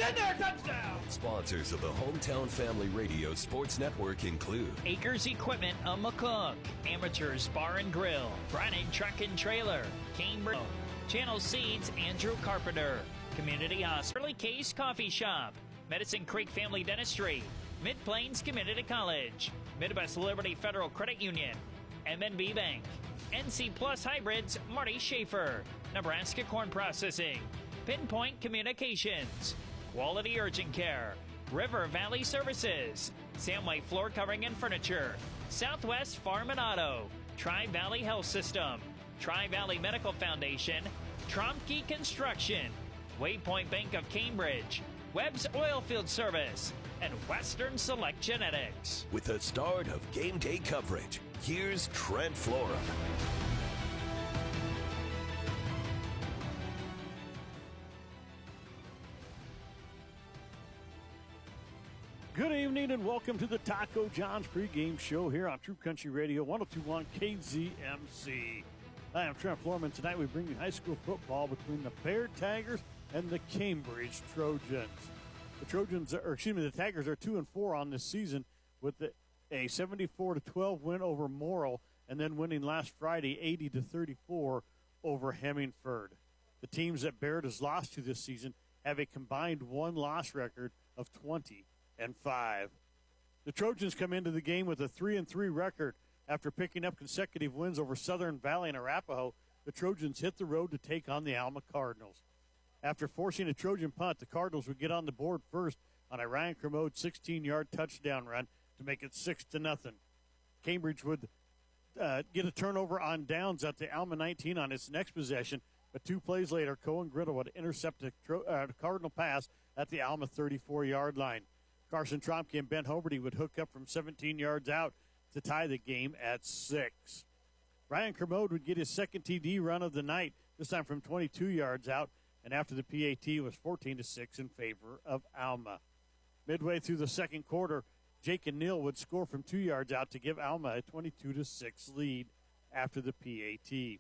in there, touchdown! Sponsors of the Hometown Family Radio Sports Network include Acres Equipment of McCook, Amateurs Bar and Grill, Brennan Truck and Trailer, Cambridge, Channel Seeds, Andrew Carpenter, Community Hospital, Early Case Coffee Shop, Medicine Creek Family Dentistry, Mid-Plains Community College, Midwest Liberty Federal Credit Union, MNB Bank, NC Plus Hybrids, Marty Schaefer, Nebraska Corn Processing, Pinpoint Communications, Quality Urgent Care, River Valley Services, Samway Floor Covering and Furniture, Southwest Farm and Auto, Tri-Valley Health System, Tri-Valley Medical Foundation, Tromke Construction, Waypoint Bank of Cambridge, Webb's Oilfield Service, and Western Select Genetics. with the start of game day coverage. Here's Trent Flora. Good evening and welcome to the Taco John's pregame show here on True Country Radio 102.1 KZMC. I am Trent Florman. Tonight we bring you high school football between the Bayard Tigers and the Cambridge Trojans. The Tigers are 2-4 on this season with a 74-12 win over Morrill and then winning last Friday 80-34 over Hemingford. The teams that Bayard has lost to this season have a combined one-loss record of 20-5. The Trojans come into the game with a 3-3 record. After picking up consecutive wins over Southern Valley and Arapahoe, the Trojans hit the road to take on the Alma Cardinals. After forcing a Trojan punt, the Cardinals would get on the board first on a Ryan Kermode 16-yard touchdown run to make it 6-0. Cambridge would get a turnover on downs at the Alma 19 on its next possession, but 2 plays later, Cohen Griddle would intercept a Cardinal pass at the Alma 34-yard line. Carson Tromke and Ben Hoberty would hook up from 17 yards out to tie the game at 6. Ryan Kermode would get his second TD run of the night, this time from 22 yards out, and after the PAT was 14-6 in favor of Alma. Midway through the second quarter, Jake and Neal would score from 2 yards out to give Alma a 22-6 lead after the PAT.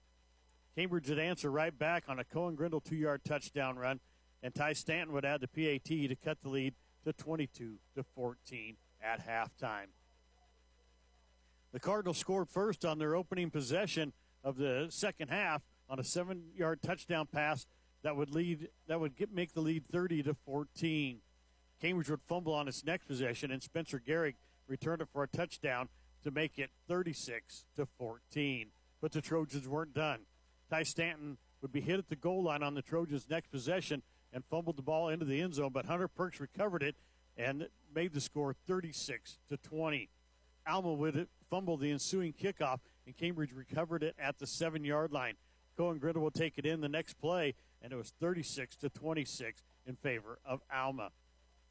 Cambridge would answer right back on a Cohen Grindle 2-yard touchdown run, and Ty Stanton would add the PAT to cut the lead to 22-14 at halftime. The Cardinals scored first on their opening possession of the second half on a 7-yard touchdown pass that would make the lead 30-14. Cambridge would fumble on its next possession, and Spencer Gehrig returned it for a touchdown to make it 36-14. But the Trojans weren't done. Ty Stanton would be hit at the goal line on the Trojans' next possession and fumbled the ball into the end zone, but Hunter Perks recovered it and made the score 36-20. Alma would fumble the ensuing kickoff, and Cambridge recovered it at the 7-yard line. Cohen Griddle will take it in the next play, and it was 36-26 in favor of Alma.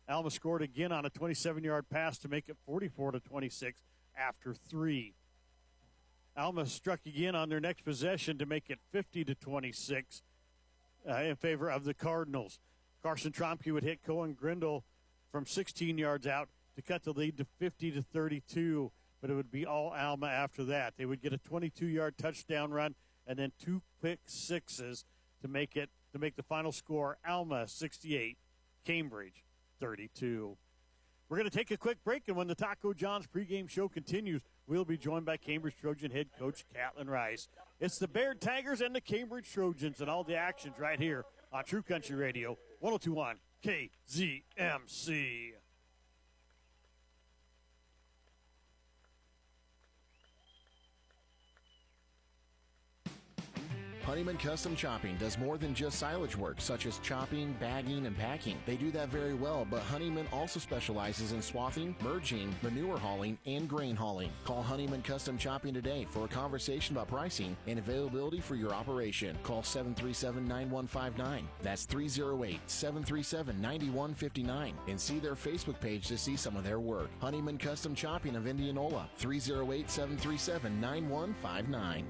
Alma scored again on a 27-yard pass to make it 44-26 after 3. Alma struck again on their next possession to make it 50-26 in favor of the Cardinals. Carson Tromke would hit Cohen Grindle from 16 yards out to cut the lead to 50-32, but it would be all Alma after that. They would get a 22-yard touchdown run and then 2 quick sixes to make the final score Alma 68, Cambridge 32. We're going to take a quick break, and when the Taco John's pregame show continues, we'll be joined by Cambridge Trojan head coach Catlin Rice. It's the Bayard Tigers and the Cambridge Trojans and all the actions right here on True Country Radio 102.1 KZMC. Honeyman Custom Chopping does more than just silage work, such as chopping, bagging, and packing. They do that very well, but Honeyman also specializes in swathing, merging, manure hauling, and grain hauling. Call Honeyman Custom Chopping today for a conversation about pricing and availability for your operation. Call 737-9159. That's 308-737-9159. And see their Facebook page to see some of their work. Honeyman Custom Chopping of Indianola, 308-737-9159.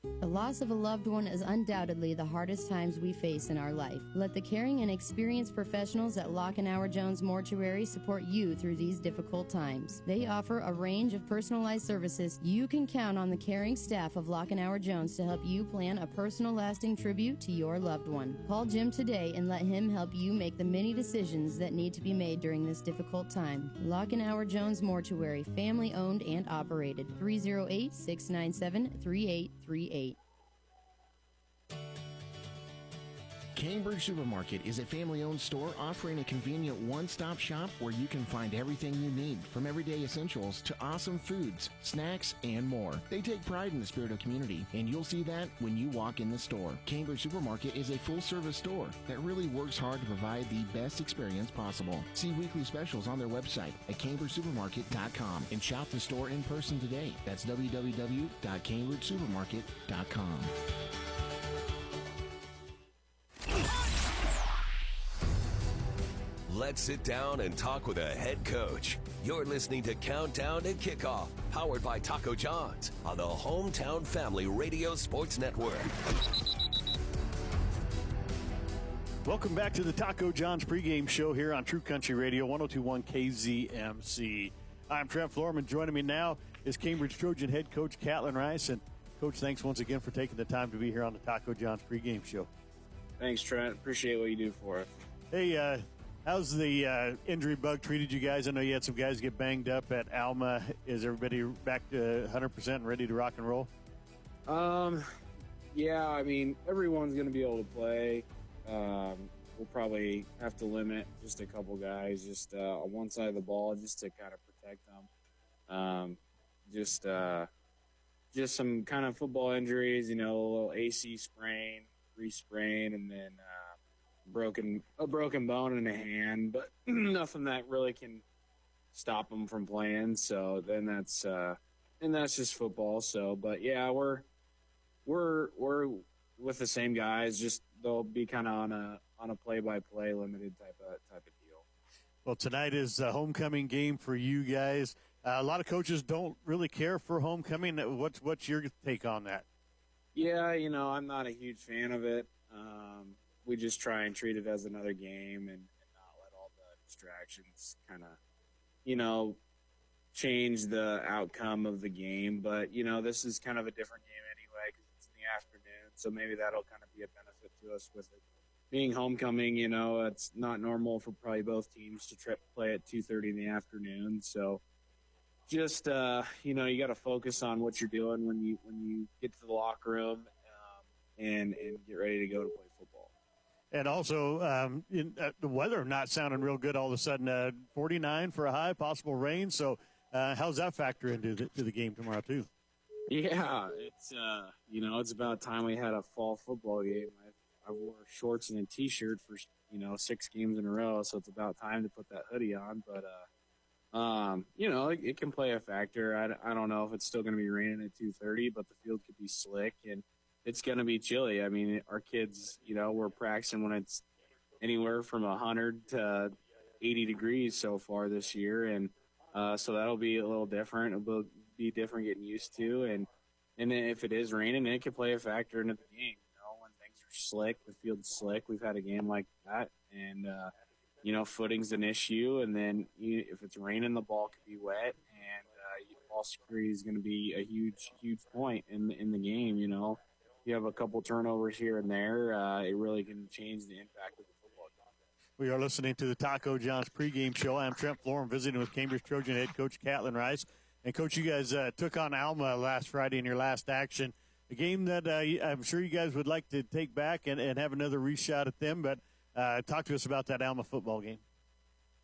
The loss of a loved one is undoubtedly the hardest times we face in our life. Let the caring and experienced professionals at Lockenauer Jones Mortuary support you through these difficult times. They offer a range of personalized services. You can count on the caring staff of Lockenauer Jones to help you plan a personal lasting tribute to your loved one. Call Jim today and let him help you make the many decisions that need to be made during this difficult time. Lockenauer Jones Mortuary, family owned and operated. 308-697-3838. Cambridge Supermarket is a family-owned store offering a convenient one-stop shop where you can find everything you need, from everyday essentials to awesome foods, snacks, and more. They take pride in the spirit of community, and you'll see that when you walk in the store. Cambridge Supermarket is a full-service store that really works hard to provide the best experience possible. See weekly specials on their website at cambridgesupermarket.com and shop the store in person today. That's www.cambridgesupermarket.com. Let's sit down and talk with a head coach. You're listening to Countdown to Kickoff, powered by Taco John's on the Hometown Family Radio Sports Network. Welcome back to the Taco John's pregame show here on True Country Radio, 102.1 KZMC. I'm Trent Florman. Joining me now is Cambridge Trojan head coach Catlin Rice. And, Coach, thanks once again for taking the time to be here on the Taco John's pregame show. Thanks, Trent. Appreciate what you do for us. Hey, how's the injury bug treated you guys? I know you had some guys get banged up at Alma. Is everybody back to 100% and ready to rock and roll? Yeah, I mean, everyone's going to be able to play. We'll probably have to limit just a couple guys just on one side of the ball just to kind of protect them. Just some kind of football injuries, you know, a little AC sprain, re-sprain, and then a broken bone in a hand, but nothing that really can stop them from playing. So then that's just football. So, but yeah, we're with the same guys. Just they'll be kind of on a play-by-play limited type of deal. Well, tonight is a homecoming game for you guys. A lot of coaches don't really care for homecoming. What's your take on that? Yeah, you know, I'm not a huge fan of it. We just try and treat it as another game and not let all the distractions kind of, you know, change the outcome of the game. But, you know, this is kind of a different game anyway because it's in the afternoon. So maybe that'll kind of be a benefit to us with it being homecoming. You know, it's not normal for probably both teams to play at 2:30 in the afternoon. So just, you know, you got to focus on what you're doing when you get to the locker room and get ready to go to play football. And also, the weather not sounding real good all of a sudden. 49 for a high, possible rain. So how's that factor into the game tomorrow, too? Yeah, it's, you know, it's about time we had a fall football game. I wore shorts and a T-shirt for, you know, 6 games in a row, so it's about time to put that hoodie on. But, you know, it can play a factor. I don't know if it's still going to be raining at 2:30, but the field could be slick, and it's going to be chilly. I mean, our kids, you know, we're practicing when it's anywhere from 100 to 80 degrees so far this year. And so that'll be a little different. It'll be different getting used to. And then if it is raining, it can play a factor into the game. You know, when things are slick, the field's slick. We've had a game like that. And, you know, footing's an issue. And then if it's raining, the ball could be wet. And ball security is going to be a huge, huge point in the game, you know. You have a couple turnovers here and there, it really can change the impact of the football game. We are listening to the Taco John's pregame show. I'm Trent Florham, visiting with Cambridge Trojan head coach Catlin Rice. And, Coach, you guys took on Alma last Friday in your last action, a game that I'm sure you guys would like to take back and have another reshot at them. But talk to us about that Alma football game.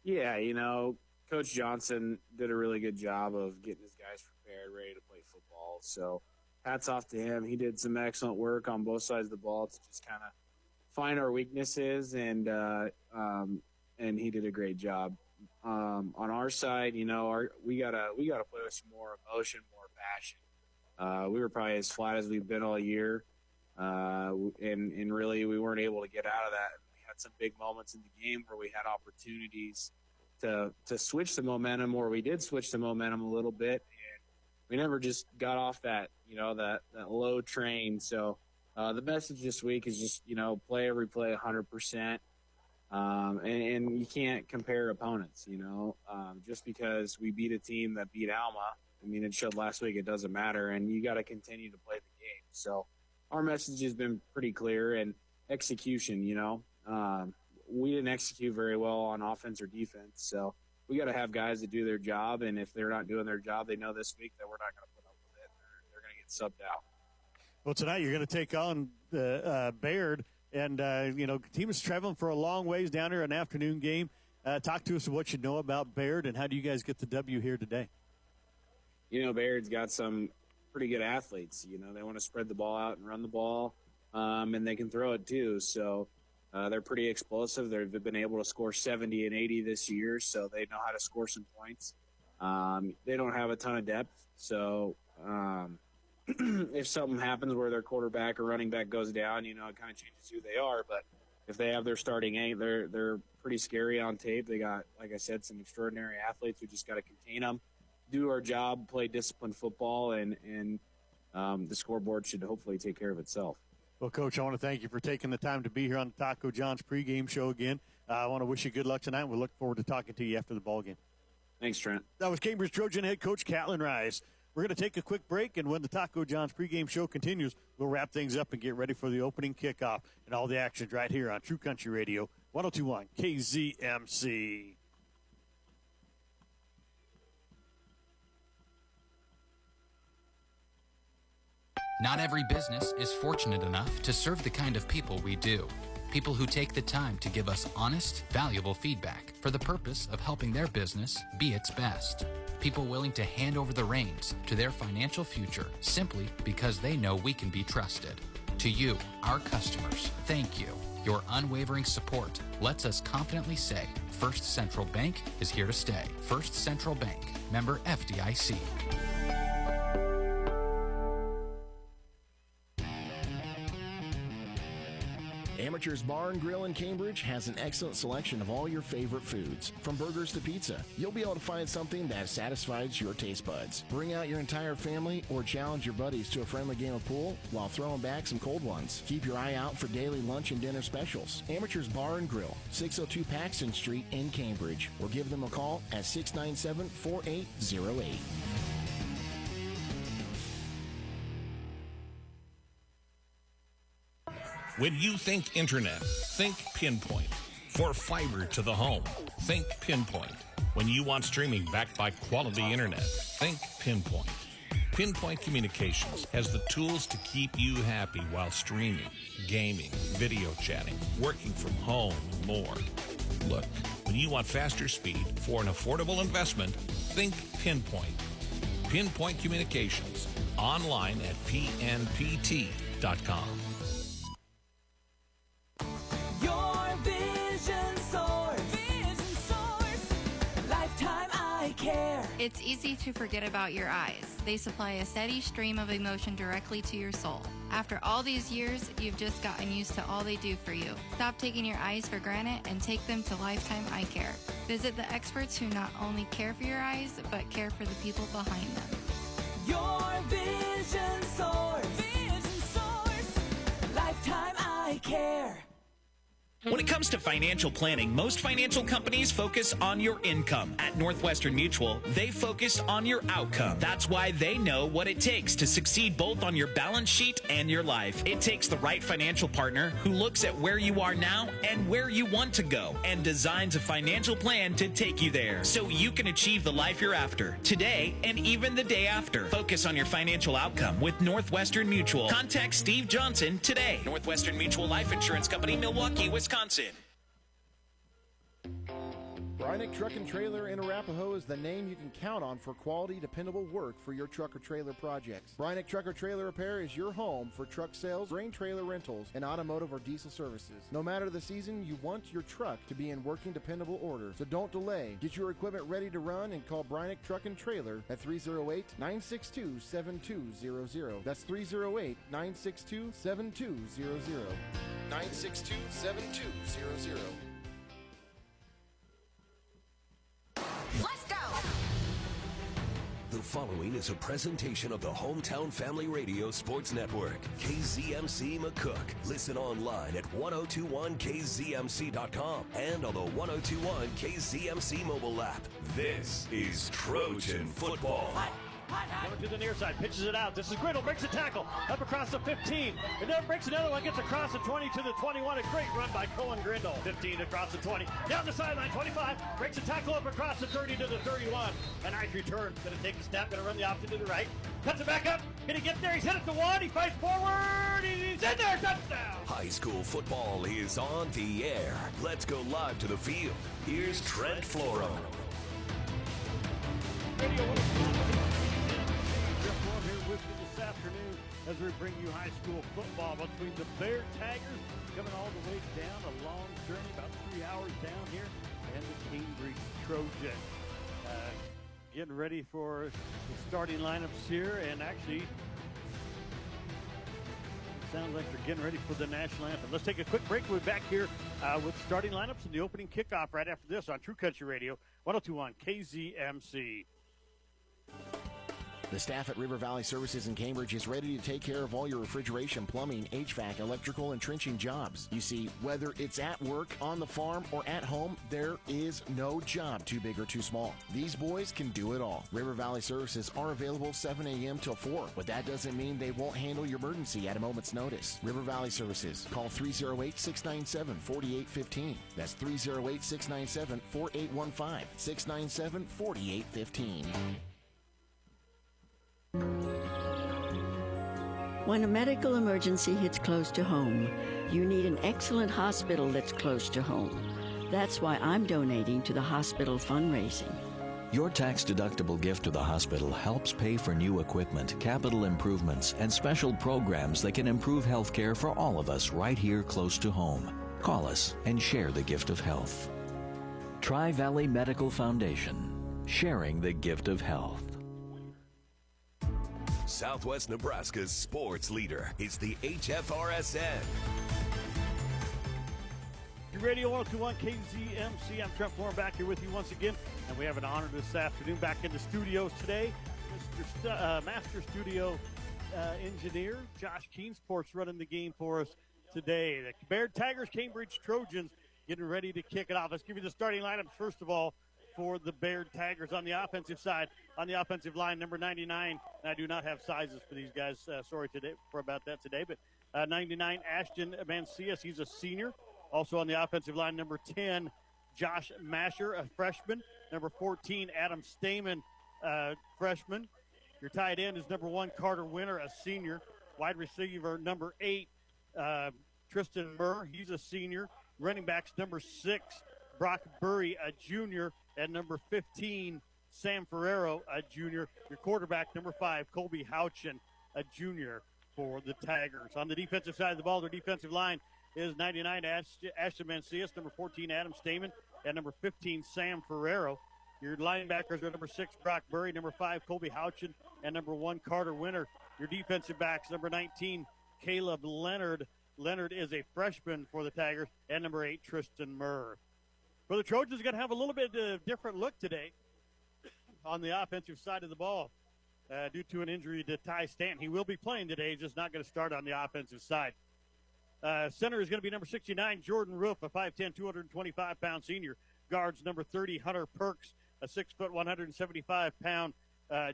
Yeah, you know, Coach Johnson did a really good job of getting his guys prepared, ready to play football. So hats off to him. He did some excellent work on both sides of the ball to just kind of find our weaknesses, and he did a great job. On our side, you know, we gotta play with some more emotion, more passion. We were probably as flat as we've been all year, and really we weren't able to get out of that. We had some big moments in the game where we had opportunities to switch the momentum, or we did switch the momentum a little bit, we never just got off that, that low train. So the message this week is just, play every play 100%. And you can't compare opponents, just because we beat a team that beat Alma. I mean, it showed last week, it doesn't matter, and you got to continue to play the game. So our message has been pretty clear, and execution, we didn't execute very well on offense or defense. So we got to have guys that do their job, and if they're not doing their job, they know this week that we're not going to put up with it. They're going to get subbed out. Well, tonight you're going to take on Bayard, and, the team is traveling for a long ways down here, an afternoon game. Talk to us what you know about Bayard, and how do you guys get the W here today? Bayard's got some pretty good athletes. They want to spread the ball out and run the ball, and they can throw it too. So they're pretty explosive. They've been able to score 70 and 80 this year, so they know how to score some points. They don't have a ton of depth, so if something happens where their quarterback or running back goes down, it kind of changes who they are. But if they have their starting eight, they're pretty scary on tape. They got, like I said, some extraordinary athletes. We just got to contain them, do our job, play disciplined football, and the scoreboard should hopefully take care of itself. Well, Coach, I want to thank you for taking the time to be here on the Taco John's pregame show again. I want to wish you good luck tonight. We look forward to talking to you after the ball game. Thanks, Trent. That was Cambridge Trojan head coach Catlin Rice. We're going to take a quick break, and when the Taco John's pregame show continues, we'll wrap things up and get ready for the opening kickoff and all the actions right here on True Country Radio, 102.1 KZMC. Not every business is fortunate enough to serve the kind of people we do. People who take the time to give us honest, valuable feedback for the purpose of helping their business be its best. People willing to hand over the reins to their financial future simply because they know we can be trusted. To you, our customers, thank you. Your unwavering support lets us confidently say First Central Bank is here to stay. First Central Bank, member FDIC. Amateur's Bar and Grill in Cambridge has an excellent selection of all your favorite foods, from burgers to pizza. You'll be able to find something that satisfies your taste buds. Bring out your entire family or challenge your buddies to a friendly game of pool while throwing back some cold ones. Keep your eye out for daily lunch and dinner specials. Amateur's Bar and Grill, 602 Paxton Street in Cambridge, or give them a call at 697-4808. When you think internet, think Pinpoint. For fiber to the home, think Pinpoint. When you want streaming backed by quality internet, think Pinpoint. Pinpoint Communications has the tools to keep you happy while streaming, gaming, video chatting, working from home, and more. Look, when you want faster speed for an affordable investment, think Pinpoint. Pinpoint Communications, online at pnpt.com. Your vision source. Vision source. Lifetime eye care. It's easy to forget about your eyes. They supply a steady stream of emotion directly to your soul. After all these years, you've just gotten used to all they do for you. Stop taking your eyes for granted and take them to Lifetime Eye Care. Visit the experts who not only care for your eyes, but care for the people behind them. Your vision source. Vision source. Lifetime eye care. When it comes to financial planning, most financial companies focus on your income. At Northwestern Mutual, they focus on your outcome. That's why they know what it takes to succeed both on your balance sheet and your life. It takes the right financial partner who looks at where you are now and where you want to go and designs a financial plan to take you there so you can achieve the life you're after today and even the day after. Focus on your financial outcome with Northwestern Mutual. Contact Steve Johnson today. Northwestern Mutual Life Insurance Company, Milwaukee, Wisconsin. Brynick Truck and Trailer in Arapahoe is the name you can count on for quality, dependable work for your truck or trailer projects. Brynick Truck or Trailer Repair is your home for truck sales, grain trailer rentals, and automotive or diesel services. No matter the season, you want your truck to be in working, dependable order. So don't delay. Get your equipment ready to run and call Brynick Truck and Trailer at 308-962-7200. That's 308-962-7200. 962-7200. Let's go. The following is a presentation of the Hometown Family Radio Sports Network, KZMC McCook. Listen online at 1021kzmc.com and on the 1021 KZMC mobile app. This is Trojan football. Going to the near side, pitches it out. This is Griddle, breaks a tackle, up across the 15. And then breaks another one, gets across the 20 to the 21. A great run by Cohen Grindle. 15 across the 20. Down the sideline, 25. Breaks a tackle up across the 30 to the 31. A nice return. Going to take a snap, going to run the option to the right. Cuts it back up. Going to get there. He's hit at the one. He fights forward. He's in there. Touchdown. High school football is on the air. Let's go live to the field. Here's Trent Floro. Here with you this afternoon as we bring you high school football between the Bayard Tigers coming all the way down a long journey, about 3 hours down here, and the Cambridge Trojans. Getting ready for the starting lineups here, and actually it sounds like they're getting ready for the national anthem. Let's take a quick break. We'll be back here with starting lineups and the opening kickoff right after this on True Country Radio, 1021 KZMC. The staff at River Valley Services in Cambridge is ready to take care of all your refrigeration, plumbing, HVAC, electrical, and trenching jobs. You see, whether it's at work, on the farm, or at home, there is no job too big or too small. These boys can do it all. River Valley Services are available 7 a.m. till 4, but that doesn't mean they won't handle your emergency at a moment's notice. River Valley Services. Call 308-697-4815. That's 308-697-4815. 697-4815. When a medical emergency hits close to home, you need an excellent hospital that's close to home. That's why I'm donating to the hospital fundraising. Your tax-deductible gift to the hospital helps pay for new equipment, capital improvements, and special programs that can improve health care for all of us right here close to home. Call us and share the gift of health. Tri-Valley Medical Foundation, sharing the gift of health. Southwest Nebraska's sports leader is the HFRSN. Radio 1021 KZMC. I'm Trent Floro back here with you once again, and we have an honor this afternoon back in the studios today. Mr. Master Studio Engineer Josh Keensport's running the game for us today. The Bayard Tigers, Cambridge Trojans getting ready to kick it off. Let's give you the starting lineup first of all for the Bayard Tigers. On the offensive side, on the offensive line, number 99, and I do not have sizes for these guys, sorry about that today, but 99, Ashton Mancias, he's a senior. Also on the offensive line, number 10, Josh Masher, a freshman. Number 14, Adam Stamen, freshman. Your tight end is number 1, Carter Winter, a senior. Wide receiver, number 8, Tristan Murr, he's a senior. Running backs, number 6, Brock Burry, a junior. And number 15, Sam Ferrero, a junior. Your quarterback, number 5, Colby Houchin, a junior for the Tigers. On the defensive side of the ball, their defensive line is 99, Ashton Mancias, number 14, Adam Stamen, and number 15, Sam Ferrero. Your linebackers are number 6, Brock Burry, number 5, Colby Houchin, and number 1, Carter Winter. Your defensive backs, number 19, Caleb Leonard. Leonard is a freshman for the Tigers, and number 8, Tristan Murr. For the Trojans, going to have a little bit different look today on the offensive side of the ball due to an injury to Ty Stanton. He will be playing today, he's just not going to start on the offensive side. Center is going to be number 69, Jordan Roof, a 5'10", 225-pound senior. Guards, number 30, Hunter Perks, a 6', 175-pound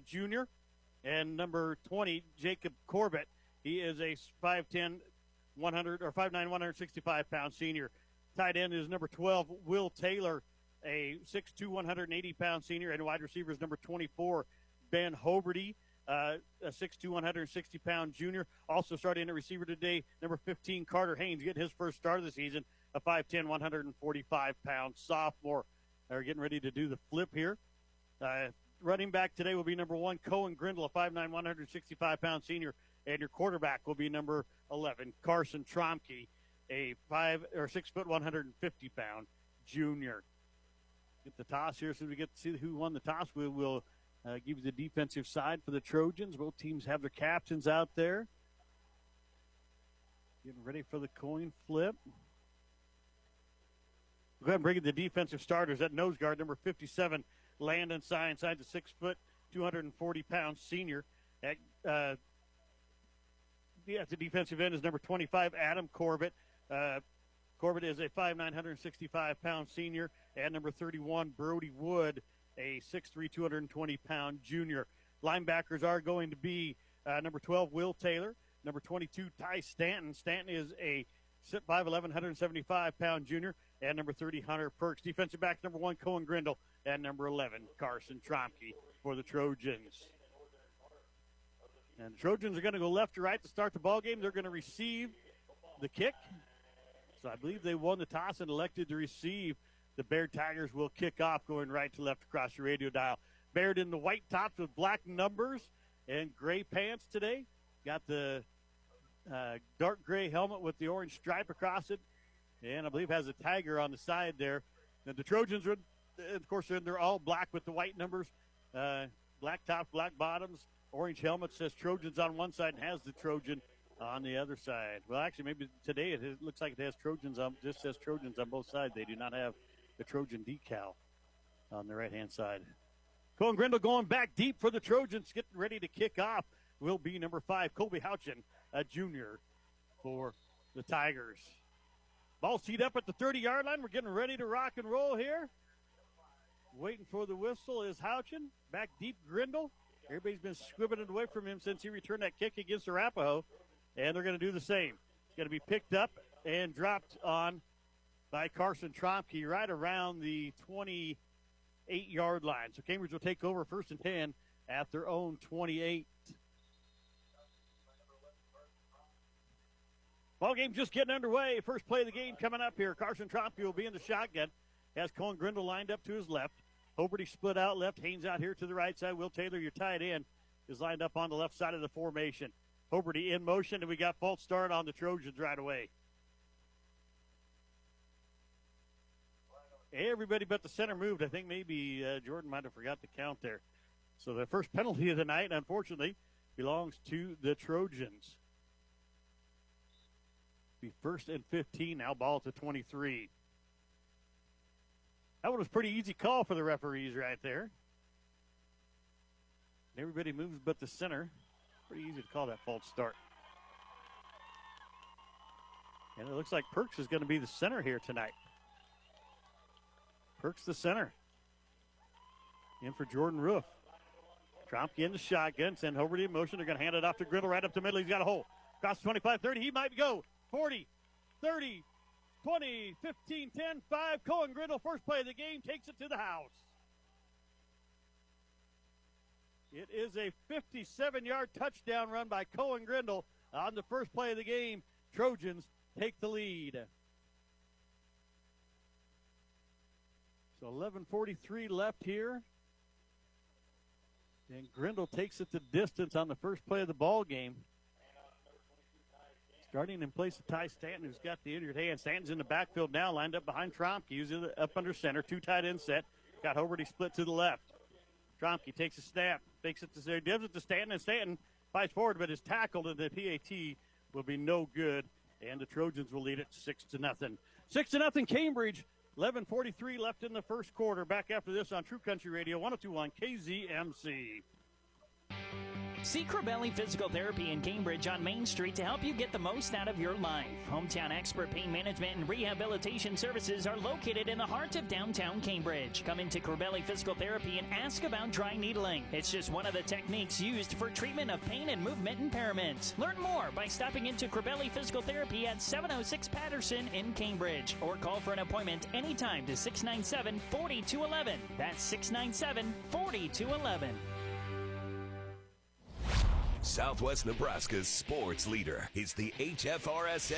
junior. And number 20, Jacob Corbett. He is a 5'10", 5'9", 165-pound senior. Tight end is number 12, Will Taylor, a 6'2", 180-pound senior. And wide receiver is number 24, Ben Hoberty, a 6'2", 160-pound junior. Also starting at receiver today, number 15, Carter Haynes, getting his first start of the season, a 5'10", 145-pound sophomore. They're getting ready to do the flip here. Running back today will be number 1, Cohen Grindle, a 5'9", 165-pound senior. And your quarterback will be number 11, Carson Tromke, a 6', 150-pound junior. Get the toss here so we get to see who won the toss. We will give you the defensive side for the Trojans. Both teams have their captains out there. Getting ready for the coin flip. Go ahead and bring in the defensive starters. At nose guard, number 57, Landon Signs, the 6', 240-pound senior. At the defensive end is number 25, Adam Corbett. Corbett is a 5'9", 165-pound senior. And number 31, Brody Wood, a 6'3", 220-pound junior. Linebackers are going to be number 12, Will Taylor. Number 22, Ty Stanton. Stanton is a 5'11", 175-pound junior. And number 30, Hunter Perks. Defensive back, number 1, Cohen Grindle. And number 11, Carson Tromke for the Trojans. And the Trojans are going to go left to right to start the ball game. They're going to receive the kick. So I believe they won the toss and elected to receive. The Bayard Tigers will kick off going right to left across your radio dial. Bayard in the white tops with black numbers and gray pants today. Got the dark gray helmet with the orange stripe across it. And I believe has a tiger on the side there. And the Trojans are, of course, they're all black with the white numbers. Black tops, black bottoms. Orange helmet says Trojans on one side and has the Trojan on the other side. Well, actually, maybe today it looks like it has Trojans on, just says Trojans on both sides. They do not have the Trojan decal on the right-hand side. Cohen Grindle going back deep for the Trojans, getting ready to kick off. Will be number 5, Colby Houchin, a junior for the Tigers. Ball teed up at the 30-yard line. We're getting ready to rock and roll here. Waiting for the whistle is Houchin. Back deep, Grindle. Everybody's been squibbing it away from him since he returned that kick against Arapahoe. And they're going to do the same. It's going to be picked up and dropped on by Carson Tromke right around the 28-yard line. So Cambridge will take over 1st and 10 at their own 28. Ball game just getting underway. First play of the game coming up here. Carson Tromke will be in the shotgun. Has Cohen Grindle lined up to his left. Hoberty split out left. Haynes out here to the right side. Will Taylor, your tight end, is lined up on the left side of the formation. Hoberty in motion, and we got false start on the Trojans right away. Everybody but the center moved. I think maybe Jordan might have forgot to count there. So the first penalty of the night, unfortunately, belongs to the Trojans. Be 1st and 15, now ball to 23. That one was a pretty easy call for the referees right there. Everybody moves but the center. Pretty easy to call that false start. And it looks like Perks is going to be the center here tonight. Perks the center. In for Jordan Roof. Tromke in the shotgun. Send Hoberty in motion. They're going to hand it off to Grindle right up the middle. He's got a hole. Across 25, 30. He might go. 40, 30, 20, 15, 10, 5. Cohen Grindle, first play of the game, takes it to the house. It is a 57-yard touchdown run by Cohen Grindle on the first play of the game. Trojans take the lead. So 11:43 left here. And Grindle takes it the distance on the first play of the ball game. Starting in place of Ty Stanton, who's got the injured hand. Stanton's in the backfield now, lined up behind Tromke. He's up under center, 2 tight end set. Got Hoberty split to the left. Tromke takes a snap, takes it to gives it to Stanton, and Stanton fights forward, but is tackled, and the PAT will be no good, and the Trojans will lead it 6-0. 6-0 Cambridge. 11:43 left in the first quarter. Back after this on True Country Radio, 102.1 KZMC. See Corbelli Physical Therapy in Cambridge on Main Street to help you get the most out of your life. Hometown expert pain management and rehabilitation services are located in the heart of downtown Cambridge. Come into Corbelli Physical Therapy and ask about dry needling. It's just one of the techniques used for treatment of pain and movement impairments. Learn more by stopping into Corbelli Physical Therapy at 706 Patterson in Cambridge, or call for an appointment anytime to 697-4211. That's 697-4211. Southwest Nebraska's sports leader is the HFRSN.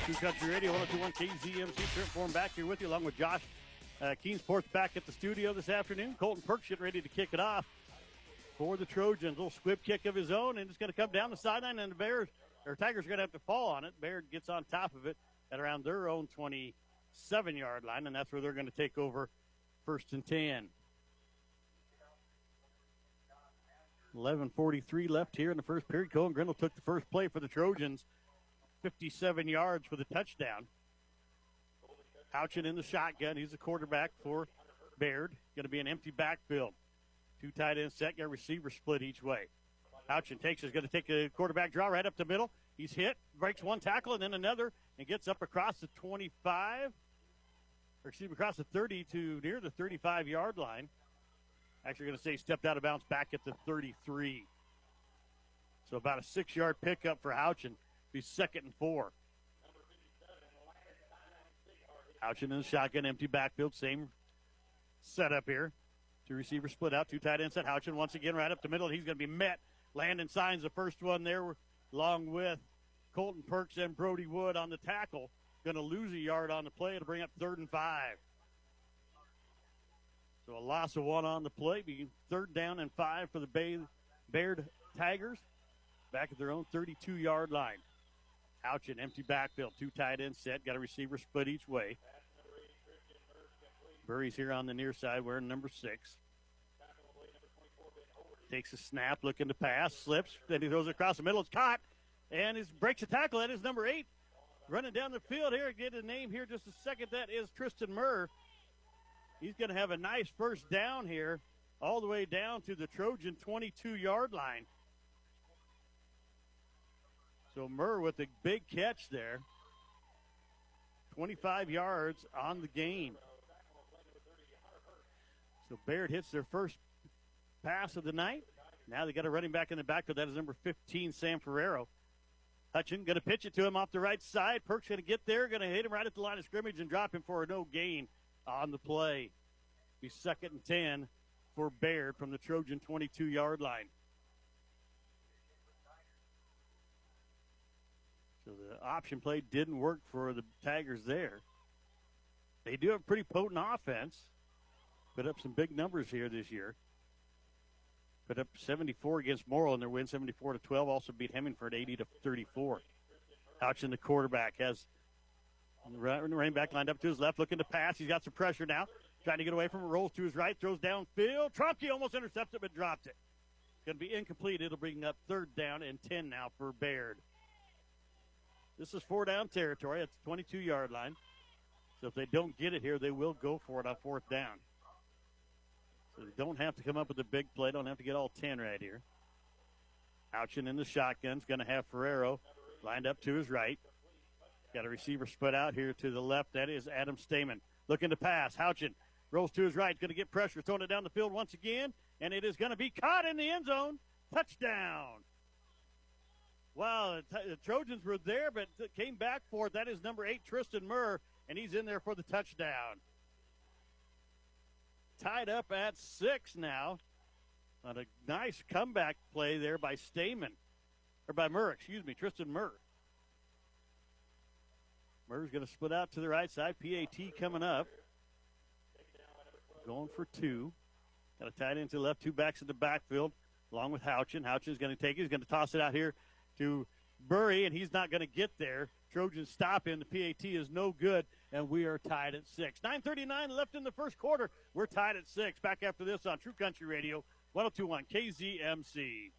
True Country Radio, 102.1 KZMC. Trent Form back here with you, along with Josh Keensports back at the studio this afternoon. Colton Perks getting ready to kick it off for the Trojans. Little squib kick of his own, and it's going to come down the sideline, and the Tigers are going to have to fall on it. Bayard gets on top of it at around their own 27-yard line, and that's where they're going to take over 1st and 10. 11:43 left here in the first period. Cohen Grindle took the first play for the Trojans. 57 yards for the touchdown. Houchin in the shotgun. He's the quarterback for Bayard. Going to be an empty backfield. Two tight end set, got a receiver split each way. Houchin is going to take a quarterback draw right up the middle. He's hit, breaks one tackle and then another, and gets up across the 25, across the 30 to near the 35-yard line. Actually going to say he stepped out of bounds back at the 33. So about a 6-yard pickup for Houchin. Be 2nd and 4. Houchin in the shotgun, empty backfield, same setup here. Two receivers split out, two tight ends set. Houchin once again right up the middle. He's going to be met. Landon signs the first one there, along with Colton Perks and Brody Wood on the tackle. Going to lose a yard on the play to bring up 3rd and 5. So a loss of 1 on the play, being 3rd down and 5 for the Bayard Tigers. Back at their own 32-yard line. Houchin, empty backfield, two tight ends set. Got a receiver split each way. Burry's here on the near side wearing number 6. Takes a snap, looking to pass, slips, then he throws it across the middle. It's caught, and he breaks a tackle. That is number 8. Running down the field here, get a name here just a second. That is Tristan Murr. He's going to have a nice first down here, all the way down to the Trojan 22-yard line. So Murr with a big catch there. 25 yards on the gain. So Bayard hits their first pass of the night. Now they got a running back in the backfield. That is number 15, Sam Ferrero. Hutchin going to pitch it to him off the right side. Perk's going to get there, going to hit him right at the line of scrimmage and drop him for a no gain on the play. Be 2nd and 10 for Bayard from the Trojan 22-yard line. So the option play didn't work for the Tigers there. They do have a pretty potent offense. Put up some big numbers here this year. Put up 74 against Morrill in their win, 74-12. Also beat Hemingford 80-34. Houchin, the quarterback, has the running back lined up to his left, looking to pass. He's got some pressure now. Trying to get away from it, rolls to his right, throws downfield. Tromke almost intercepted but dropped it. Going to be incomplete. It'll bring up 3rd down and 10 now for Bayard. This is 4-down territory. It's the 22-yard line. So if they don't get it here, they will go for it on 4th down. So they don't have to come up with a big play. Don't have to get all 10 right here. Houchin in the shotgun's going to have Ferrero lined up to his right. Got a receiver split out here to the left. That is Adam Stamen looking to pass. Houchin rolls to his right. Going to get pressure. Throwing it down the field once again. And it is going to be caught in the end zone. Touchdown. Wow, the Trojans were there, but came back for it. That is number 8, Tristan Murr, and he's in there for the touchdown. Tied up at 6 now on a nice comeback play there by Murr, Tristan Murr. Murr's going to split out to the right side. PAT coming up. Going for 2. Got a tight end to the left, 2 backs in the backfield, along with Houchin. Houchin's going to take it. He's going to toss it out here to Burry, and he's not going to get there. Trojans stop him. The PAT is no good, and we are tied at 6. 9:39 left in the first quarter. We're tied at 6. Back after this on True Country Radio, 102.1 KZMC.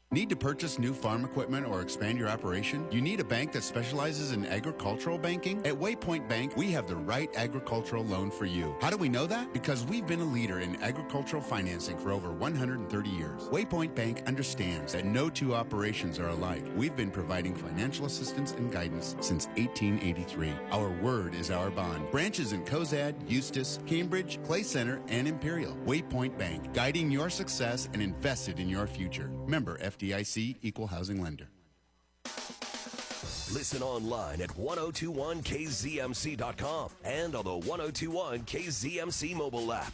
Need to purchase new farm equipment or expand your operation? You need a bank that specializes in agricultural banking? At Waypoint Bank, we have the right agricultural loan for you. How do we know that? Because we've been a leader in agricultural financing for over 130 years. Waypoint Bank understands that no two operations are alike. We've been providing financial assistance and guidance since 1883. Our word is our bond. Branches in Cozad, Eustis, Cambridge, Clay Center, and Imperial. Waypoint Bank, guiding your success and invested in your future. Member FDIC, Equal Housing Lender. Listen online at 1021kzmc.com and on the 1021 KZMC mobile app.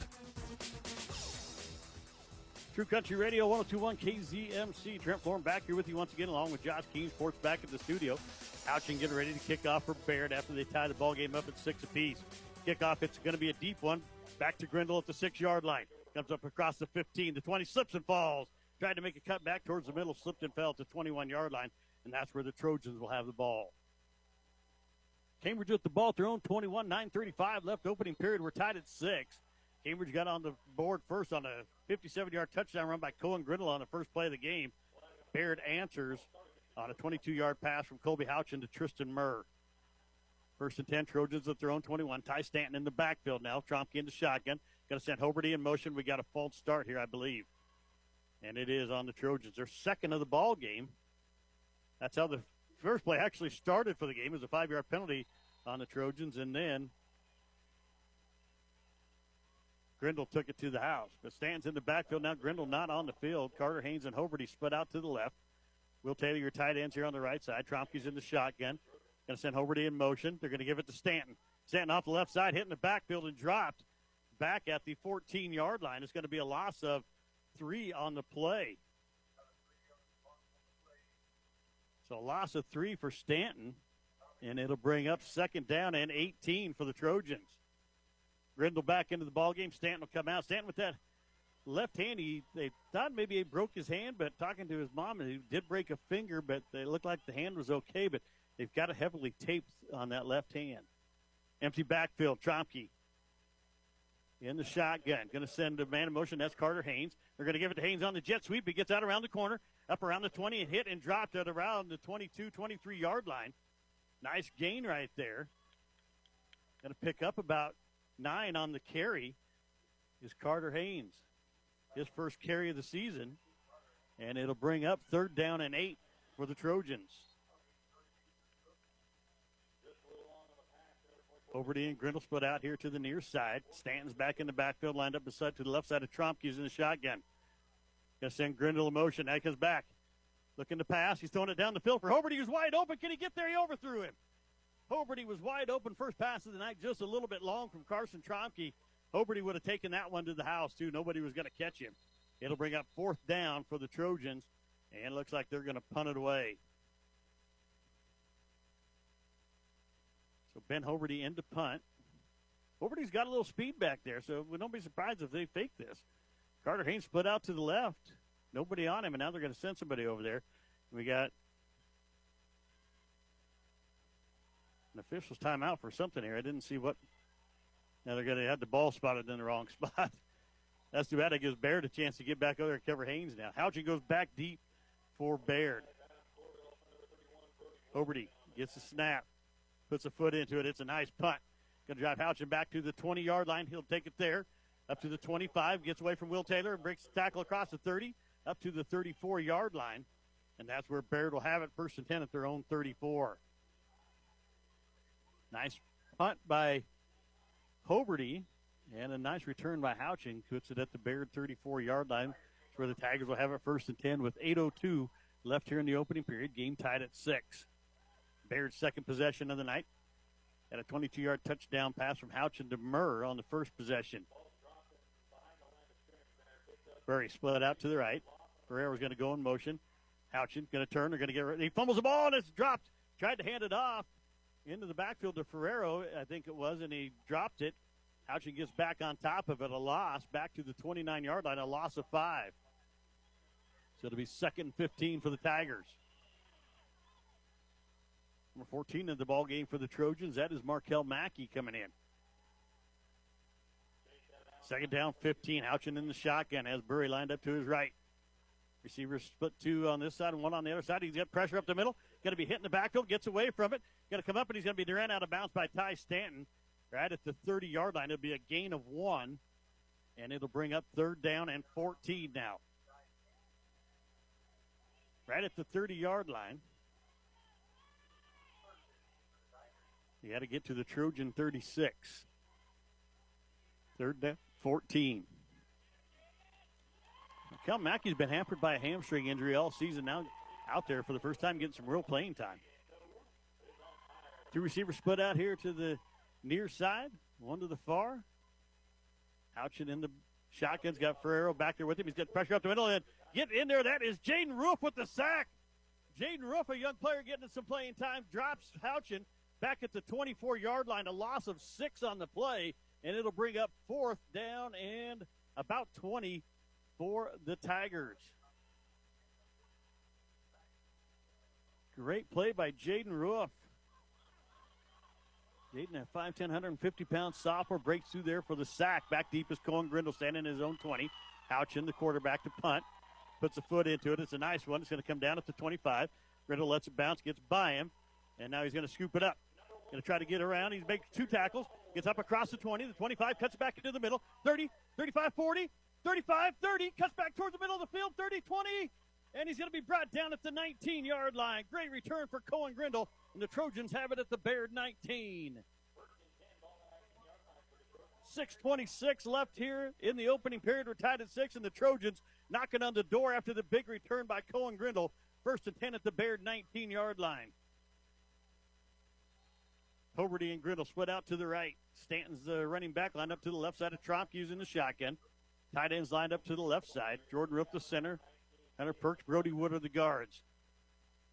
True Country Radio, 1021 KZMC. Trent Florham back here with you once again, along with Josh Keene. Sports back at the studio. Houchin getting ready to kick off for Bayard after they tie the ball game up at 6 apiece. Kickoff, it's going to be a deep one. Back to Grindle at the 6-yard line. Comes up across the 15, the 20, slips and falls. Tried to make a cut back towards the middle, slipped and fell at the 21-yard line, and that's where the Trojans will have the ball. Cambridge with the ball at their own 21, 9:35 left opening period. We're tied at 6. Cambridge got on the board first on a 57-yard touchdown run by Cohen Grindle on the first play of the game. Bayard answers on a 22-yard pass from Colby Houchin to Tristan Murr. 1st and 10, Trojans at their own 21. Ty Stanton in the backfield now. Tromke in the shotgun. Going to send Hoberty in motion. We got a false start here, I believe. And it is on the Trojans. Their second of the ball game. That's how the first play actually started for the game. It was a 5-yard penalty on the Trojans, and then Grindle took it to the house. But Stanton's in the backfield now. Grindle not on the field. Carter Haynes and Hoberty split out to the left. Will Taylor, your tight ends here on the right side. Tromke's in the shotgun. Going to send Hoberty in motion. They're going to give it to Stanton. Stanton off the left side, hitting the backfield and dropped back at the 14-yard line. It's going to be a loss of 3 on the play. So a loss of 3 for Stanton, and it'll bring up second down and 18 for the Trojans. Grindle back into the ballgame. Stanton will come out. Stanton with that left hand, they thought maybe he broke his hand, but talking to his mom, he did break a finger, but it looked like the hand was okay, but they've got it heavily taped on that left hand. Empty backfield, Tromke in the shotgun. Going to send a man in motion. That's Carter Haynes. They're going to give it to Haynes on the jet sweep. He gets out around the corner, up around the 20, and hit and dropped at around the 22, 23-yard line. Nice gain right there. Going to pick up about 9 on the carry is Carter Haynes. His first carry of the season. And it'll bring up third down and 8 for the Trojans. Hoberty and Grindle split out here to the near side. Stanton's back in the backfield, lined up beside to the left side of Tromke's in the shotgun. Going to send Grindle in motion. Now he comes back. Looking to pass. He's throwing it down the field for Hoberty, who's wide open. Can he get there? He overthrew him. Hoberty was wide open. First pass of the night, just a little bit long from Carson Tromke. Hoberty would have taken that one to the house, too. Nobody was going to catch him. It'll bring up fourth down for the Trojans, and it looks like they're going to punt it away. So Ben Hoberty into punt. Hoberty's got a little speed back there, so we don't be surprised if they fake this. Carter Haynes split out to the left. Nobody on him, and now they're going to send somebody over there. We got an official's timeout for something here. I didn't see what. Now they're going to have the ball spotted in the wrong spot. That's too bad. It gives Bayard a chance to get back over there and cover Haynes now. Houchin goes back deep for Bayard. Hoberty gets the snap, puts a foot into it. It's a nice punt. Going to drive Houchin back to the 20-yard line. He'll take it there. Up to the 25, gets away from Will Taylor and breaks the tackle across the 30, up to the 34-yard line. And that's where Bayard will have it, first and 10 at their own 34. Nice punt by Hoberty, and a nice return by Houchin. Puts it at the Bayard 34-yard line. That's where the Tigers will have it first and 10 with 8:02 left here in the opening period. Game tied at 6. Bayard's second possession of the night. Had a 22-yard touchdown pass from Houchin to Murr on the first possession. Burry split out to the right. Ferrero's going to go in motion. Houchin going to turn. They're going to get ready. He fumbles the ball, and it's dropped. Tried to hand it off into the backfield to Ferrero, I think it was, and he dropped it. Houchin gets back on top of it. A loss back to the 29-yard line, a loss of 5. So it'll be second and 15 for the Tigers. Number 14 in the ball game for the Trojans. That is Markel Mackey coming in. Second down, 15. Houchin in the shotgun. Has Burry lined up to his right. Receivers split 2 on this side and 1 on the other side. He's got pressure up the middle. Going to be hitting the backfield. Gets away from it. Going to come up, and he's going to be ran out of bounds by Ty Stanton. Right at the 30-yard line. It'll be a gain of 1, and it'll bring up third down and 14 now. Right at the 30-yard line. You got to get to the Trojan 36. Third down, 14. Kel Mackey's been hampered by a hamstring injury all season. Now out there for the first time getting some real playing time. 2 receivers split out here to the near side, 1 to the far. Houchin in the shotgun's got Ferrero back there with him. He's got pressure up the middle and get in there. That is Jaden Roof with the sack. Jaden Roof, a young player getting some playing time, drops Houchin back at the 24-yard line. A loss of 6 on the play, and it'll bring up fourth down and about 20 for the Tigers. Great play by Jaden Roof. Jaden, a 5'10", 150-pound sophomore, breaks through there for the sack. Back deep is Cohen Grindle standing in his own 20. Houchin, the quarterback, to punt. Puts a foot into it. It's a nice one. It's going to come down at the 25. Grindle lets it bounce, gets by him, and now he's going to scoop it up. Going to try to get around. He's making 2 tackles. Gets up across the 20. The 25 cuts back into the middle. 30, 35, 40, 35, 30. Cuts back towards the middle of the field. 30, 20. And he's going to be brought down at the 19-yard line. Great return for Cohen Grindle. And the Trojans have it at the Bayard 19. 6:26 left here in the opening period. We're tied at 6, and the Trojans knocking on the door after the big return by Cohen Grindle. 1st and 10 at the Bayard 19-yard line. Hoberty and Grindle split out to the right. Stanton's the running back, lined up to the left side of Tromp using the shotgun. Tight ends lined up to the left side. Jordan Roof the center. Hunter Perks, Brody Wood are the guards.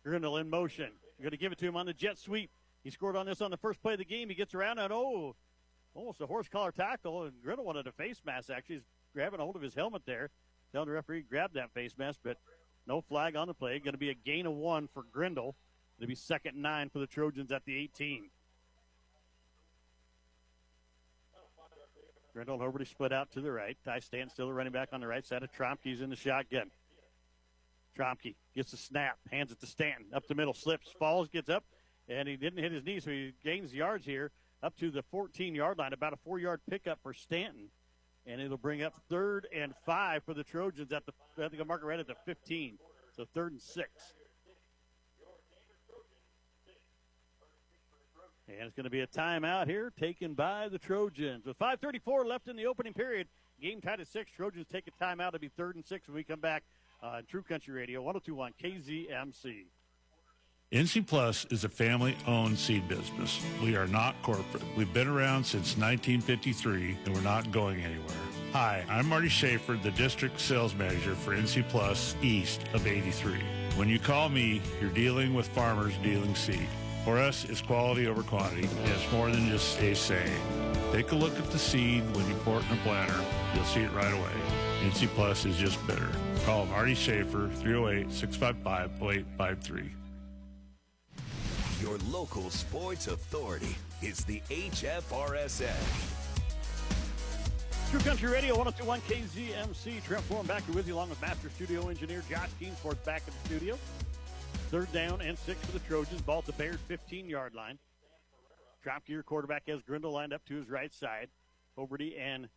Grindle in motion. You're going to give it to him on the jet sweep. He scored on this on the first play of the game. He gets around and, almost a horse collar tackle. And Grindle wanted a face mask, actually. He's grabbing a hold of his helmet there. Telling the referee grab that face mask, but no flag on the play. Going to be a gain of 1 for Grindle. It'll be 2nd and 9 for the Trojans at the 18. Grindle and Hoberty split out to the right. Ty Stanton still running back on the right side of Tromke's in the shotgun. Tromke gets the snap, hands it to Stanton. Up the middle, slips, falls, gets up, and he didn't hit his knee, so he gains yards here up to the 14-yard line. About a 4-yard pickup for Stanton, and it'll bring up 3rd and 5 for the Trojans at the, I think I'll mark it right at the 15, so 3rd and 6. And it's going to be a timeout here taken by the Trojans. With 5:34 left in the opening period, game tied at 6. Trojans take a timeout. It'll be 3rd and 6 when we come back on True Country Radio, 102.1 KZMC. NC Plus is a family-owned seed business. We are not corporate. We've been around since 1953, and we're not going anywhere. Hi, I'm Marty Schaefer, the District Sales Manager for NC Plus east of 83. When you call me, you're dealing with farmers dealing seed. For us, it's quality over quantity, and it's more than just a saying. Take a look at the seed when you pour it in a planter. You'll see it right away. NC Plus is just better. Call Marty Schaefer, 308-655-0853. Your local sports authority is the HFRSA. True Country Radio, 102.1 KZMC. Trent Foreman back here with you along with Master Studio Engineer Josh Keensports back in the studio. 3rd down and 6 for the Trojans. Ball at the Bayard 15-yard line. Tromke, your quarterback, has Grindle lined up to his right side. Hoberty and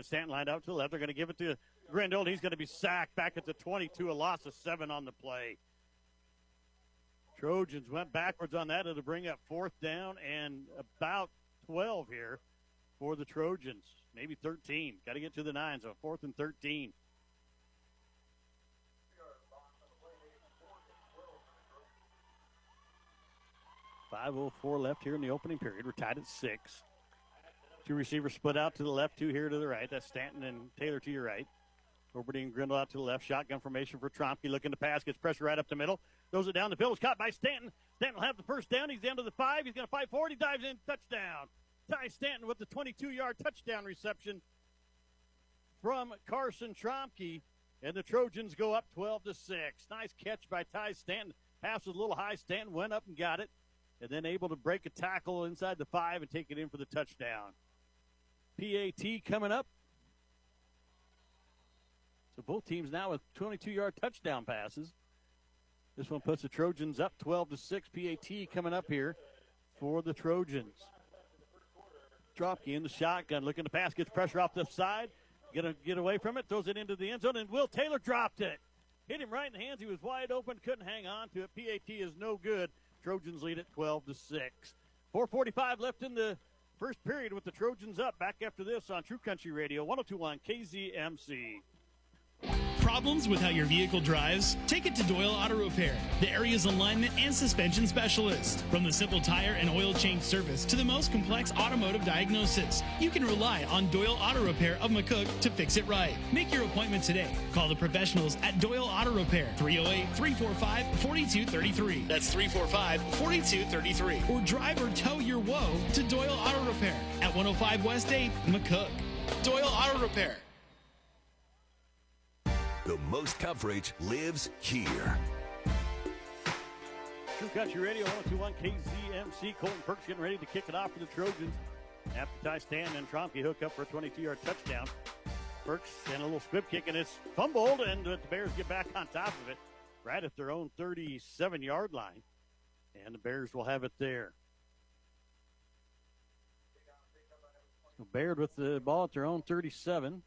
Stanton lined out to the left. They're going to give it to Grindle. He's going to be sacked back at the 22, a loss of 7 on the play. Trojans went backwards on that. It'll bring up 4th down and about 12 here for the Trojans. Maybe 13. Got to get to the 9, so 4th and 13. .504 left here in the opening period. We're tied at 6. 2 receivers split out to the left, 2 here to the right. That's Stanton and Taylor to your right. Hoberty and Grindle out to the left. Shotgun formation for Tromke. Looking to pass. Gets pressure right up the middle. Throws it down the field. It's caught by Stanton. Stanton will have the first down. He's down to the 5. He's going to fight forward. He dives in. Touchdown. Ty Stanton with the 22-yard touchdown reception from Carson Tromke. And the Trojans go up 12-6. Nice catch by Ty Stanton. Pass was a little high. Stanton went up and got it. And then able to break a tackle inside the 5 and take it in for the touchdown. PAT coming up. So both teams now with 22-yard touchdown passes. This one puts the Trojans up 12-6. PAT coming up here for the Trojans. Tromke in the shotgun, looking to pass, gets pressure off the side. Gonna get away from it, throws it into the end zone, and Will Taylor dropped it. Hit him right in the hands. He was wide open, couldn't hang on to it. PAT is no good. Trojans lead at 12-6. 4:45 left in the first period with the Trojans up. Back after this on True Country Radio, 102.1 KZMC. Problems with how your vehicle drives? Take it to Doyle Auto Repair, the area's alignment and suspension specialist. From the simple tire and oil change service to the most complex automotive diagnosis, you can rely on Doyle Auto Repair of McCook to fix it right. Make your appointment today. Call the professionals at Doyle Auto Repair, 308-345-4233. That's 345-4233. Or drive or tow your woe to Doyle Auto Repair at 105 West 8, McCook. Doyle Auto Repair. The most coverage lives here. True Country Radio, 102.1 KZMC. Colton Perks getting ready to kick it off for the Trojans. After Ty Stanton and Tromke hook up for a 22-yard touchdown. Perks and a little squib kick, and it's fumbled, and the Bears get back on top of it right at their own 37-yard line. And the Bears will have it there. Bayard with the ball at their own 37.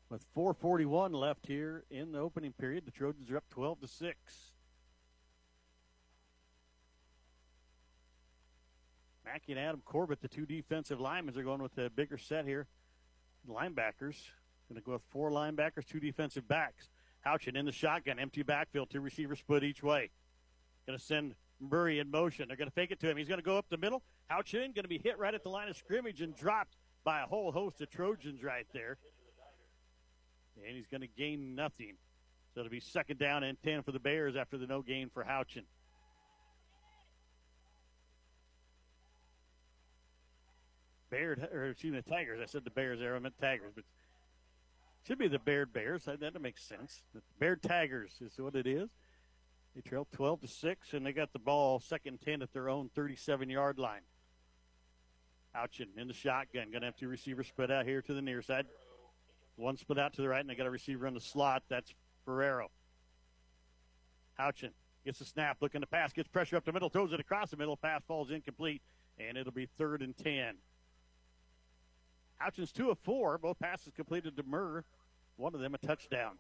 With 4:41 left here in the opening period, the Trojans are up 12-6. Mackey and Adam Corbett, the two defensive linemen, are going with the bigger set here. Linebackers, going to go with 4 linebackers, 2 defensive backs. Houchin in the shotgun, empty backfield, 2 receivers split each way. Going to send Murray in motion. They're going to fake it to him. He's going to go up the middle. Houchin going to be hit right at the line of scrimmage and dropped by a whole host of Trojans right there. And he's going to gain nothing. So it'll be 2nd down and 10 for the Bears after the no gain for Houchin. The Tigers. I said the Bears there. I meant Tigers, but it should be the Bayard Bears. That makes sense. The Bayard Tigers is what it is. They trail 12-6, and they got the ball 2nd and 10 at their own 37-yard line. Houchin in the shotgun. Going to have 2 receivers split out here to the near side. 1 split out to the right, and they got a receiver in the slot. That's Ferrero. Houchin gets the snap, looking to pass, gets pressure up the middle, throws it across the middle. Pass falls incomplete, and it'll be 3rd and 10. Houchin's 2 of 4. Both passes completed to Murr. One of them a touchdown.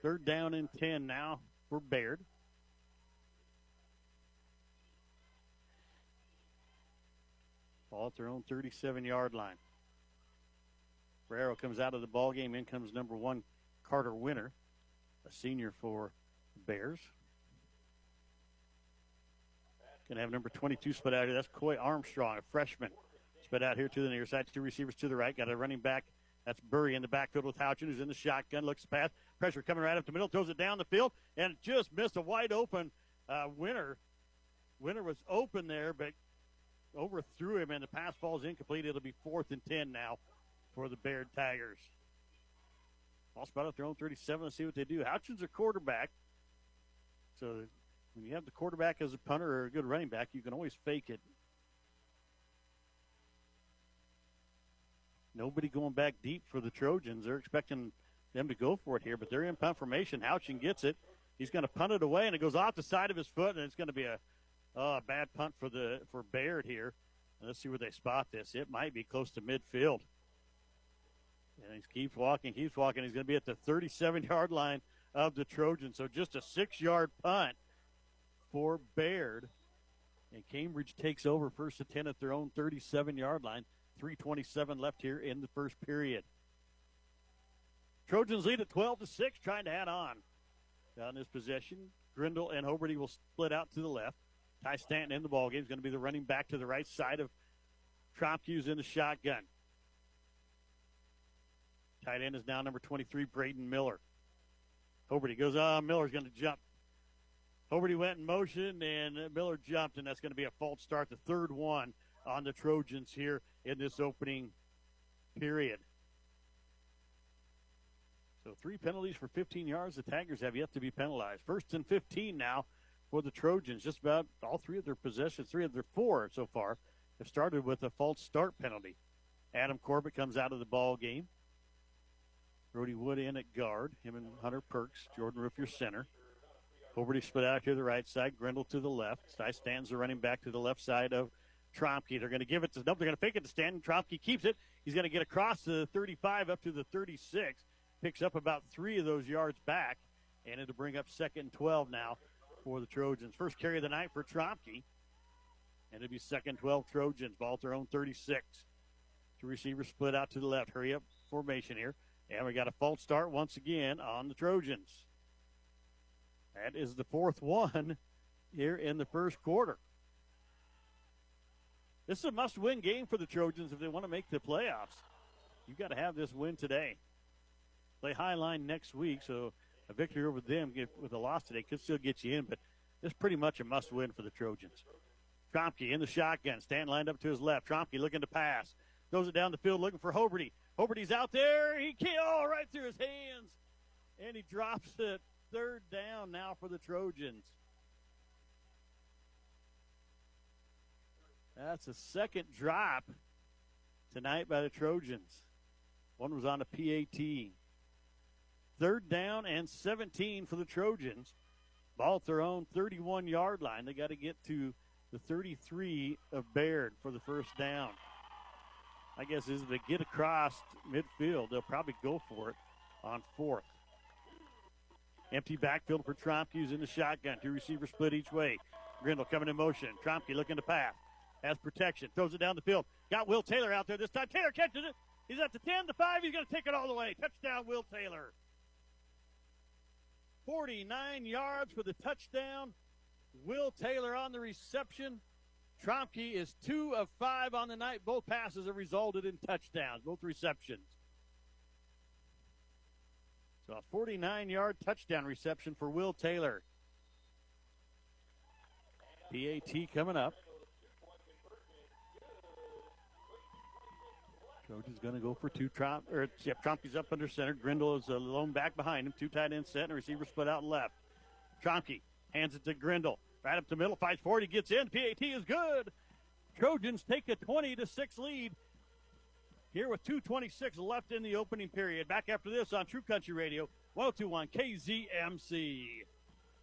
3rd down and 10 now for Bayard. Ball at their own 37-yard line. Ferrero comes out of the ball game. In comes number 1, Carter Winter, a senior for the Bears. Going to have number 22 split out here. That's Coy Armstrong, a freshman. Split out here to the near side. 2 receivers to the right. Got a running back. That's Burry in the backfield with Houchin, who's in the shotgun. Looks pass. Pressure coming right up the middle. Throws it down the field. And just missed a wide open Winter. Winter was open there, but overthrew him, and the pass falls incomplete. It'll be 4th and 10 now for the Bayard Tigers. Ball spot at their own 37. Let's see what they do. Houchin's a quarterback. So when you have the quarterback as a punter or a good running back, you can always fake it. Nobody going back deep for the Trojans. They're expecting them to go for it here, but they're in punt formation. Houchin gets it. He's going to punt it away, and it goes off the side of his foot, and it's going to be a bad punt for Bayard here. And let's see where they spot this. It might be close to midfield. And he keeps walking. He's going to be at the 37-yard line of the Trojans. So just a 6-yard punt for Bayard. And Cambridge takes over 1st and 10 at their own 37-yard line. 3:27 left here in the first period. Trojans lead at 12-6, trying to add on. Down this possession, Grindle and Hoberty will split out to the left. Ty Stanton in the ballgame is going to be the running back to the right side of Trompke's in the shotgun. Tight end is now number 23, Braden Miller. Hoberty goes, Miller's going to jump. Hoberty went in motion, and Miller jumped, and that's going to be a false start, the 3rd one on the Trojans here in this opening period. So 3 penalties for 15 yards. The Tigers have yet to be penalized. 1st and 15 now for the Trojans. Just about all 3 of their possessions, 3 of their 4 so far, have started with a false start penalty. Adam Corbett comes out of the ball game. Brody Wood in at guard. Him and Hunter Perks. Jordan Roof your center. Hoberty split out here to the right side. Grindle to the left. Ty Stanton's the running back to the left side of Tromke. They're going to give it to, nope, they're going to fake it to Stanton. Tromke keeps it. He's going to get across the 35 up to the 36. Picks up about 3 of those yards back, and it'll bring up 2nd and 12 now for the Trojans. First carry of the night for Tromke, and it'll be 2nd and 12 Trojans. Ball at their own 36. 2 receivers split out to the left. Hurry up formation here. And we got a false start once again on the Trojans. That is the 4th one here in the first quarter. This is a must-win game for the Trojans if they want to make the playoffs. You've got to have this win today. Play Highline next week, so a victory over them with a loss today could still get you in, but it's pretty much a must-win for the Trojans. Tromke in the shotgun. Stanton lined up to his left. Tromke looking to pass. Throws it down the field looking for Hoberty. Hoberty's out there. He can't, right through his hands. And he drops it. 3rd down now for the Trojans. That's a 2nd drop tonight by the Trojans. One was on a PAT. 3rd down and 17 for the Trojans. Ball at their own 31-yard line. They got to get to the 33 of Bayard for the first down. I guess as they get across midfield, they'll probably go for it on fourth. Empty backfield for Tromke, in the shotgun. Two receivers split each way. Grindle coming in motion. Tromke looking to pass. Has protection. Throws it down the field. Got Will Taylor out there this time. Taylor catches it. He's at the 10, the 5. He's going to take it all the way. Touchdown, Will Taylor. 49 yards for the touchdown. Will Taylor on the reception. Tromke is 2 of 5 on the night. Both passes have resulted in touchdowns, both receptions. So a 49-yard touchdown reception for Will Taylor. PAT coming up. Trojans going to go for two. Tromke's up under center. Grindle is a lone back behind him. Two tight ends set and a receiver split out left. Tromke hands it to Grindle. Right up the middle, fights forward, he gets in. PAT is good. Trojans take a 20-6 lead here with 2:26 left in the opening period. Back after this on True Country Radio, 102.1 KZMC.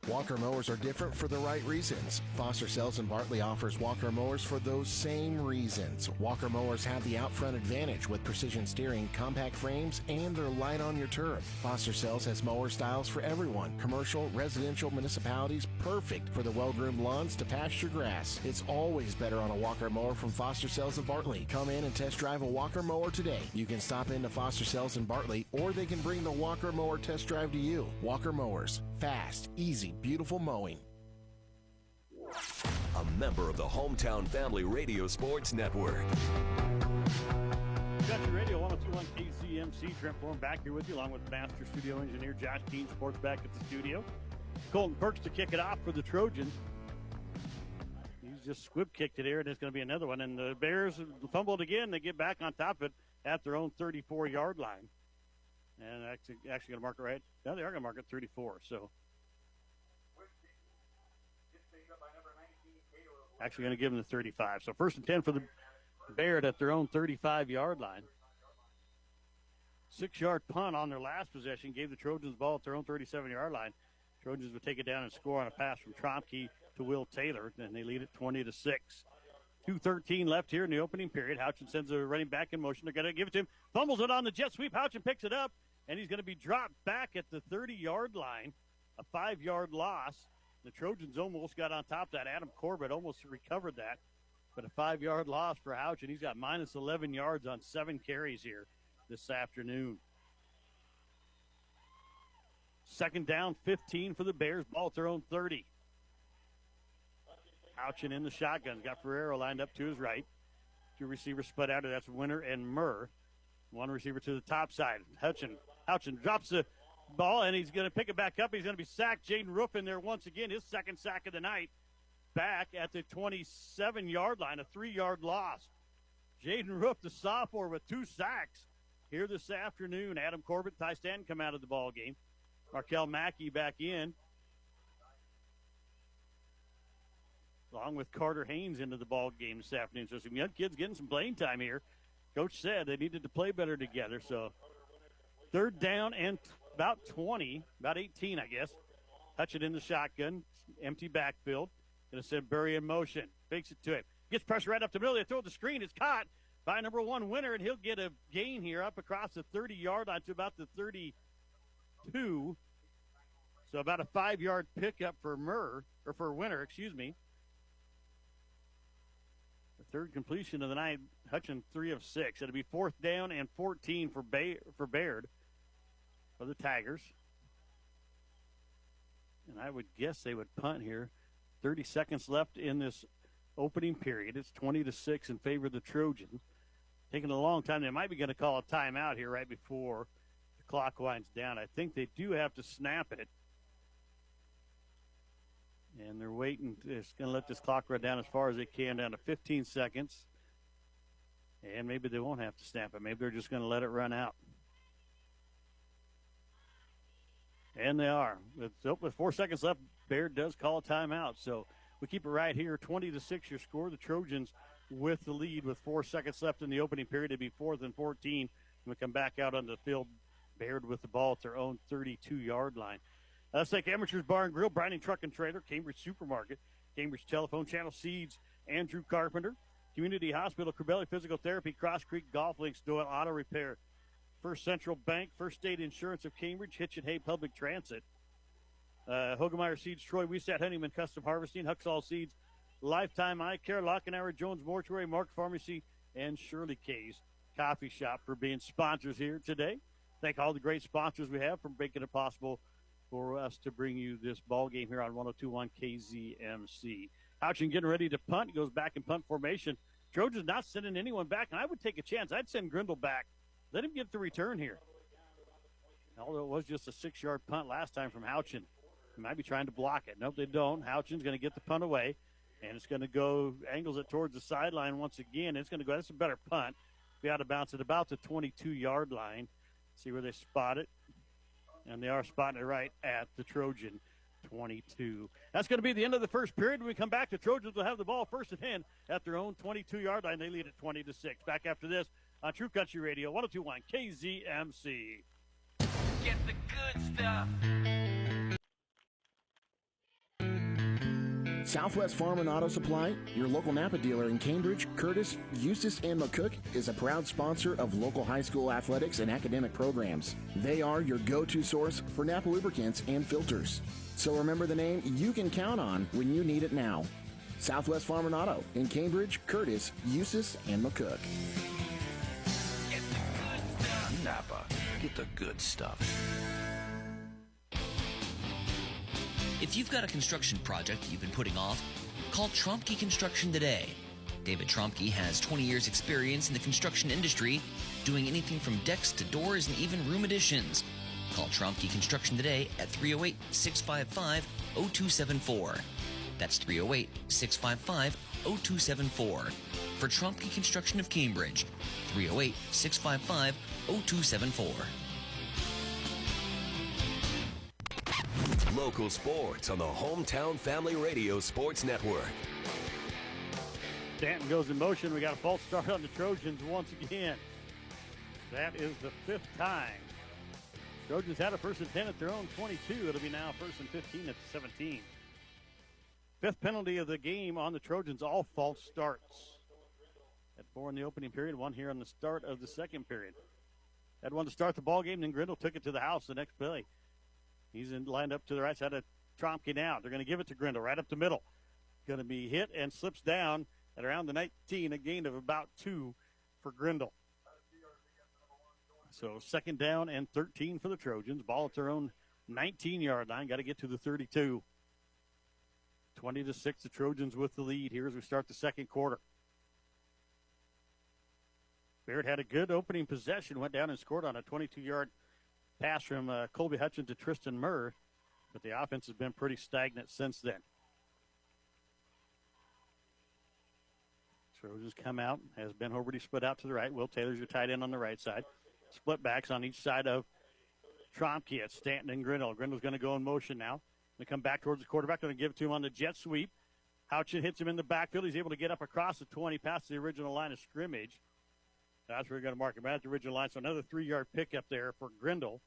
Walker mowers are different for the right reasons. Foster Sells and Bartley offers Walker mowers for those same reasons. Walker mowers have the out-front advantage with precision steering, compact frames, and they're light on your turf. Foster Sells has mower styles for everyone. Commercial, residential, municipalities, perfect for the well-groomed lawns to pasture grass. It's always better on a Walker mower from Foster Sells and Bartley. Come in and test drive a Walker mower today. You can stop into Foster Sells and Bartley, or they can bring the Walker mower test drive to you. Walker mowers, fast, easy, beautiful mowing. A member of the Hometown Family Radio Sports Network. Country Radio 102.1 KZMC. Trent Florham back here with you, along with Master Studio Engineer Josh Keene, sports back at the studio. Colton Perks to kick it off for the Trojans. He's just squib kicked it here, and it's going to be another one. And the Bears fumbled again. They get back on top of it at their own 34-yard line. And actually going to mark it right. No, they are going to mark it 34. So actually going to give them the 35. So 1st and 10 for the Bayard at their own 35-yard line. 6-yard punt on their last possession gave the Trojans the ball at their own 37-yard line. Trojans would take it down and score on a pass from Tromke to Will Taylor, and they lead it 20-6. 2:13 left here in the opening period. Houchin sends a running back in motion. They're going to give it to him. Fumbles it on the jet sweep. Houchin picks it up, and he's going to be dropped back at the 30-yard line. A 5-yard loss. The Trojans almost got on top of that. Adam Corbett almost recovered that. But a 5-yard loss for Houchin. He's got minus 11 yards on 7 carries here this afternoon. 2nd down, 15 for the Bears. Ball at their own 30. Houchin in the shotgun. Got Ferrero lined up to his right. 2 receivers split out. That's Winter and Murr. 1 receiver to the top side. Houchin drops the ball, and he's going to pick it back up. He's going to be sacked. Jaden Roof in there once again, his 2nd sack of the night. Back at the 27-yard line, a 3-yard loss. Jaden Roof, the sophomore, with 2 sacks here this afternoon. Adam Corbett, Ty Stanton come out of the ball game. Markel Mackey back in, along with Carter Haynes into the ball game this afternoon. So some young kids getting some playing time here. Coach said they needed to play better together. So 3rd down and about 20, about 18, I guess. Touch it in the shotgun. Empty backfield. Going to send Burry in motion. Fakes it to him. Gets pressure right up the middle. They throw the screen. It's caught by number 1 Winter, and he'll get a gain here up across the 30-yard line to about the 32. So about a 5-yard pickup for Winter, excuse me. The 3rd completion of the night. Hutchin 3 of 6. It'll be 4th down and 14 for Bayard. For the Tigers. And I would guess they would punt here. 30 seconds left in this opening period. It's 20-6 in favor of the Trojans. Taking a long time. They might be going to call a timeout here right before the clock winds down. I think they do have to snap it. And they're waiting. It's going to let this clock run down as far as they can, down to 15 seconds. And maybe they won't have to snap it. Maybe they're just going to let it run out. And they are. With 4 seconds left, Bayard does call a timeout. So we keep it right here. 20-6 your score. The Trojans with the lead with 4 seconds left in the opening period. It'd be 4th and 14. When we come back out on the field, Bayard with the ball at their own 32-yard line. Let's take Amateurs Bar and Grill, Browning Truck and Trailer, Cambridge Supermarket, Cambridge Telephone, Channel Seeds, Andrew Carpenter. Community Hospital, Corbelli Physical Therapy, Cross Creek Golf Links, Doyle Auto Repair. First Central Bank, First State Insurance of Cambridge, Hitch and Hay Public Transit. Hogemeyer Seeds, Troy Wiesat, Honeyman Custom Harvesting, Huxall Seeds, Lifetime Eye Care, Lockenauer Jones Mortuary, Mark Pharmacy, and Shirley K's Coffee Shop for being sponsors here today. Thank all the great sponsors we have for making it possible for us to bring you this ball game here on 102.1 KZMC. Houchin getting ready to punt. He goes back in punt formation. Trojans not sending anyone back, and I would take a chance. I'd send Grindle back. Let him get the return here. Although it was just a 6-yard punt last time from Houchin. They might be trying to block it. Nope, they don't. Houchin's going to get the punt away, and it's going to go, angles it towards the sideline once again. It's going to go, that's a better punt. Be out of bounds at about the 22-yard line. See where they spot it. And they are spotting it right at the Trojan 22. That's going to be the end of the first period. When we come back, the Trojans will have the ball first and 10 at their own 22-yard line. They lead at 20-6. Back after this on True Country Radio, 102.1 KZMC. Get the good stuff. Southwest Farm and Auto Supply, your local Napa dealer in Cambridge, Curtis, Eustis, and McCook, is a proud sponsor of local high school athletics and academic programs. They are your go-to source for Napa lubricants and filters. So remember the name you can count on when you need it now. Southwest Farm and Auto in Cambridge, Curtis, Eustis, and McCook. Napa, get the good stuff. If you've got a construction project you've been putting off, call Tromke Construction today. David Tromke has 20 years experience in the construction industry, doing anything from decks to doors and even room additions. Call Tromke Construction today at 308-655-0274. That's 308-655-0274. For Tromke Construction of Cambridge, 308-655-0274. Local sports on the Hometown Family Radio Sports Network. Stanton goes in motion. We got a false start on the Trojans once again. That is the 5th time. Trojans had a first and 10 at their own 22. It'll be now first and 15 at the 17. 5th penalty of the game on the Trojans, all false starts. Had 4 in the opening period, 1 here on the start of the second period. Had 1 to start the ball game, then Grindle took it to the house the next play. He's lined up to the right side of Tromke now. They're going to give it to Grindle right up the middle. Going to be hit and slips down at around the 19, a gain of about 2 for Grindle. So 2nd down and 13 for the Trojans. Ball at their own 19-yard line. Got to get to the 32. 20-6, the Trojans with the lead here as we start the second quarter. Bayard had a good opening possession, went down and scored on a 22-yard pass from Colby Hutchins to Tristan Murr, but the offense has been pretty stagnant since then. Trojans come out as Ben Hoberty split out to the right. Will Taylor's your tight end on the right side. Split backs on each side of Tromke at Stanton and Grindle. Grindle's going to go in motion now. They come back towards the quarterback. Going to give it to him on the jet sweep. Houchin hits him in the backfield. He's able to get up across the 20 past the original line of scrimmage. That's where you're going to mark him at the original line. So another 3-yard pickup there for Grindle.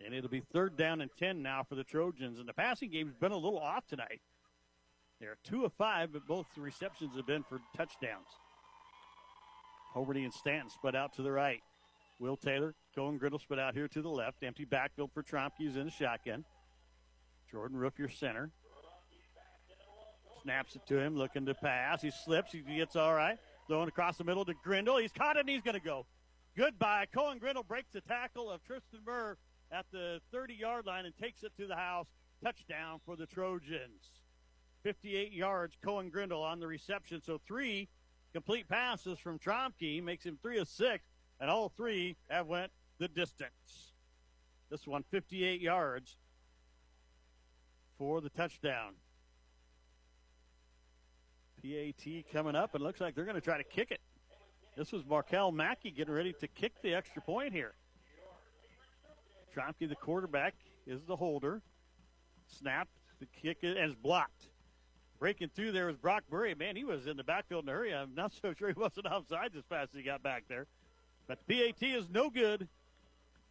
And it'll be 3rd down and 10 now for the Trojans. And the passing game's been a little off tonight. They're 2 of 5, but both the receptions have been for touchdowns. Hoberty and Stanton split out to the right. Will Taylor, Cohen Grindle split out here to the left. Empty backfield for Tromke. He's in the shotgun. Jordan Roof, your center. Snaps it to him, looking to pass. He slips. He gets all right. Throwing across the middle to Grindle. He's caught it, and he's going to go. Goodbye. Cohen Grindle breaks the tackle of Tristan Murr at the 30-yard line and takes it to the house. Touchdown for the Trojans. 58 yards, Cohen Grindle on the reception. So 3 complete passes from Tromke makes him 3 of 6, and all 3 have went the distance. This one, 58 yards for the touchdown. PAT coming up, and looks like they're going to try to kick it. This was Markel Mackey getting ready to kick the extra point here. Tromke, the quarterback, is the holder. Snapped, the kick is blocked. Breaking through there was Brock Murray. Man, he was in the backfield in a hurry. I'm not so sure he wasn't offsides as fast as he got back there. But the PAT is no good.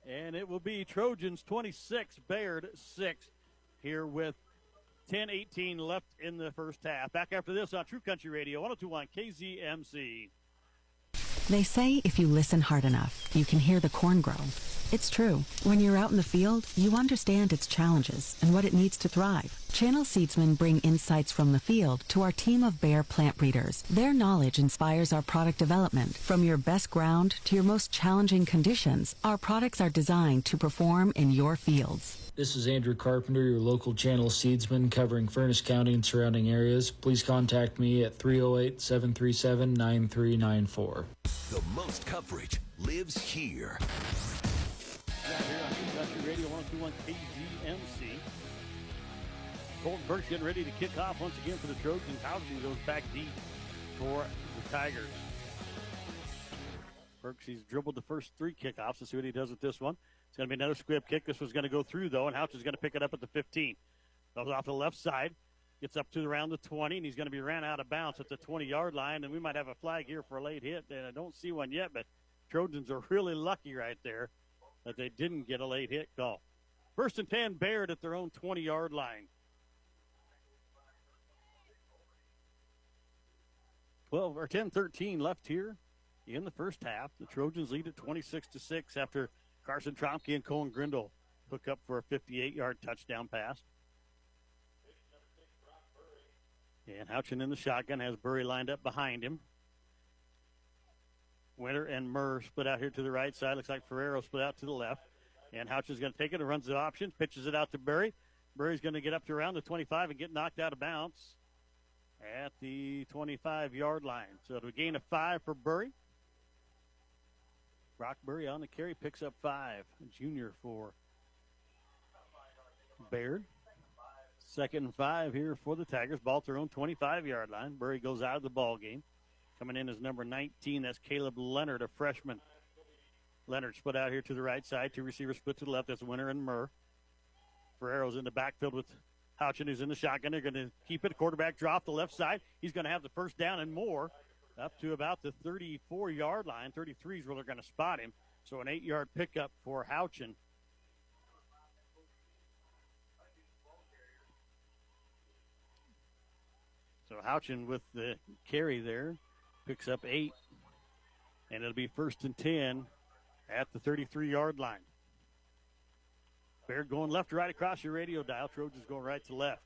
And it will be Trojans 26, Bayard 6 here with 10-18 left in the first half. Back after this on True Country Radio, 102.1 KZMC. They say if you listen hard enough, you can hear the corn grow. It's true. When you're out in the field, you understand its challenges and what it needs to thrive. Channel Seedsmen bring insights from the field to our team of Bayer plant breeders. Their knowledge inspires our product development. From your best ground to your most challenging conditions, our products are designed to perform in your fields. This is Andrew Carpenter, your local Channel Seedsman covering Furnace County and surrounding areas. Please contact me at 308-737-9394. The most coverage lives here. Right here on True Country Radio, 102.1 KZMC. Colton Burke's getting ready to kick off once again for the Trojans. Housing goes back deep for the Tigers. Burks, he's dribbled the first 3 kickoffs. Let's see what he does with this one. It's going to be another squib kick. This was going to go through, though, and Houch is going to pick it up at the 15. Goes off the left side. Gets up to around the 20, and he's going to be ran out of bounds at the 20-yard line, and we might have a flag here for a late hit. And I don't see one yet, but Trojans are really lucky right there that they didn't get a late hit call. 1st and 10, Bayard at their own 20-yard line. 10-13 left here in the first half. The Trojans lead at 26-6 after Carson Tromke and Colin Grindle hook up for a 58-yard touchdown pass. And Houchin in the shotgun has Burry lined up behind him. Winter and Murr split out here to the right side. Looks like Ferrero split out to the left. And Houchin's going to take it and runs the option, pitches it out to Burry. Burry's going to get up to around the 25 and get knocked out of bounds at the 25-yard line. So it'll gain of 5 for Burry. Brock Burry on the carry, picks up 5. A junior for Bayard. 2nd and 5 here for the Tigers. Ball at their own 25-yard line. Burry goes out of the ball game. Coming in is number 19. That's Caleb Leonard, a freshman. Leonard split out here to the right side. 2 receivers split to the left. That's Winter and Murr. Ferrero's in the backfield with Houchin, who's in the shotgun. They're going to keep it. Quarterback draw off the left side. He's going to have the first down and more up to about the 34-yard line. 33 is where they're going to spot him. So an 8-yard pickup for Houchin. So Houchin with the carry there picks up 8. And it'll be 1st and 10 at the 33-yard line. Bayard going left to right across your radio dial. Trojans going right to left.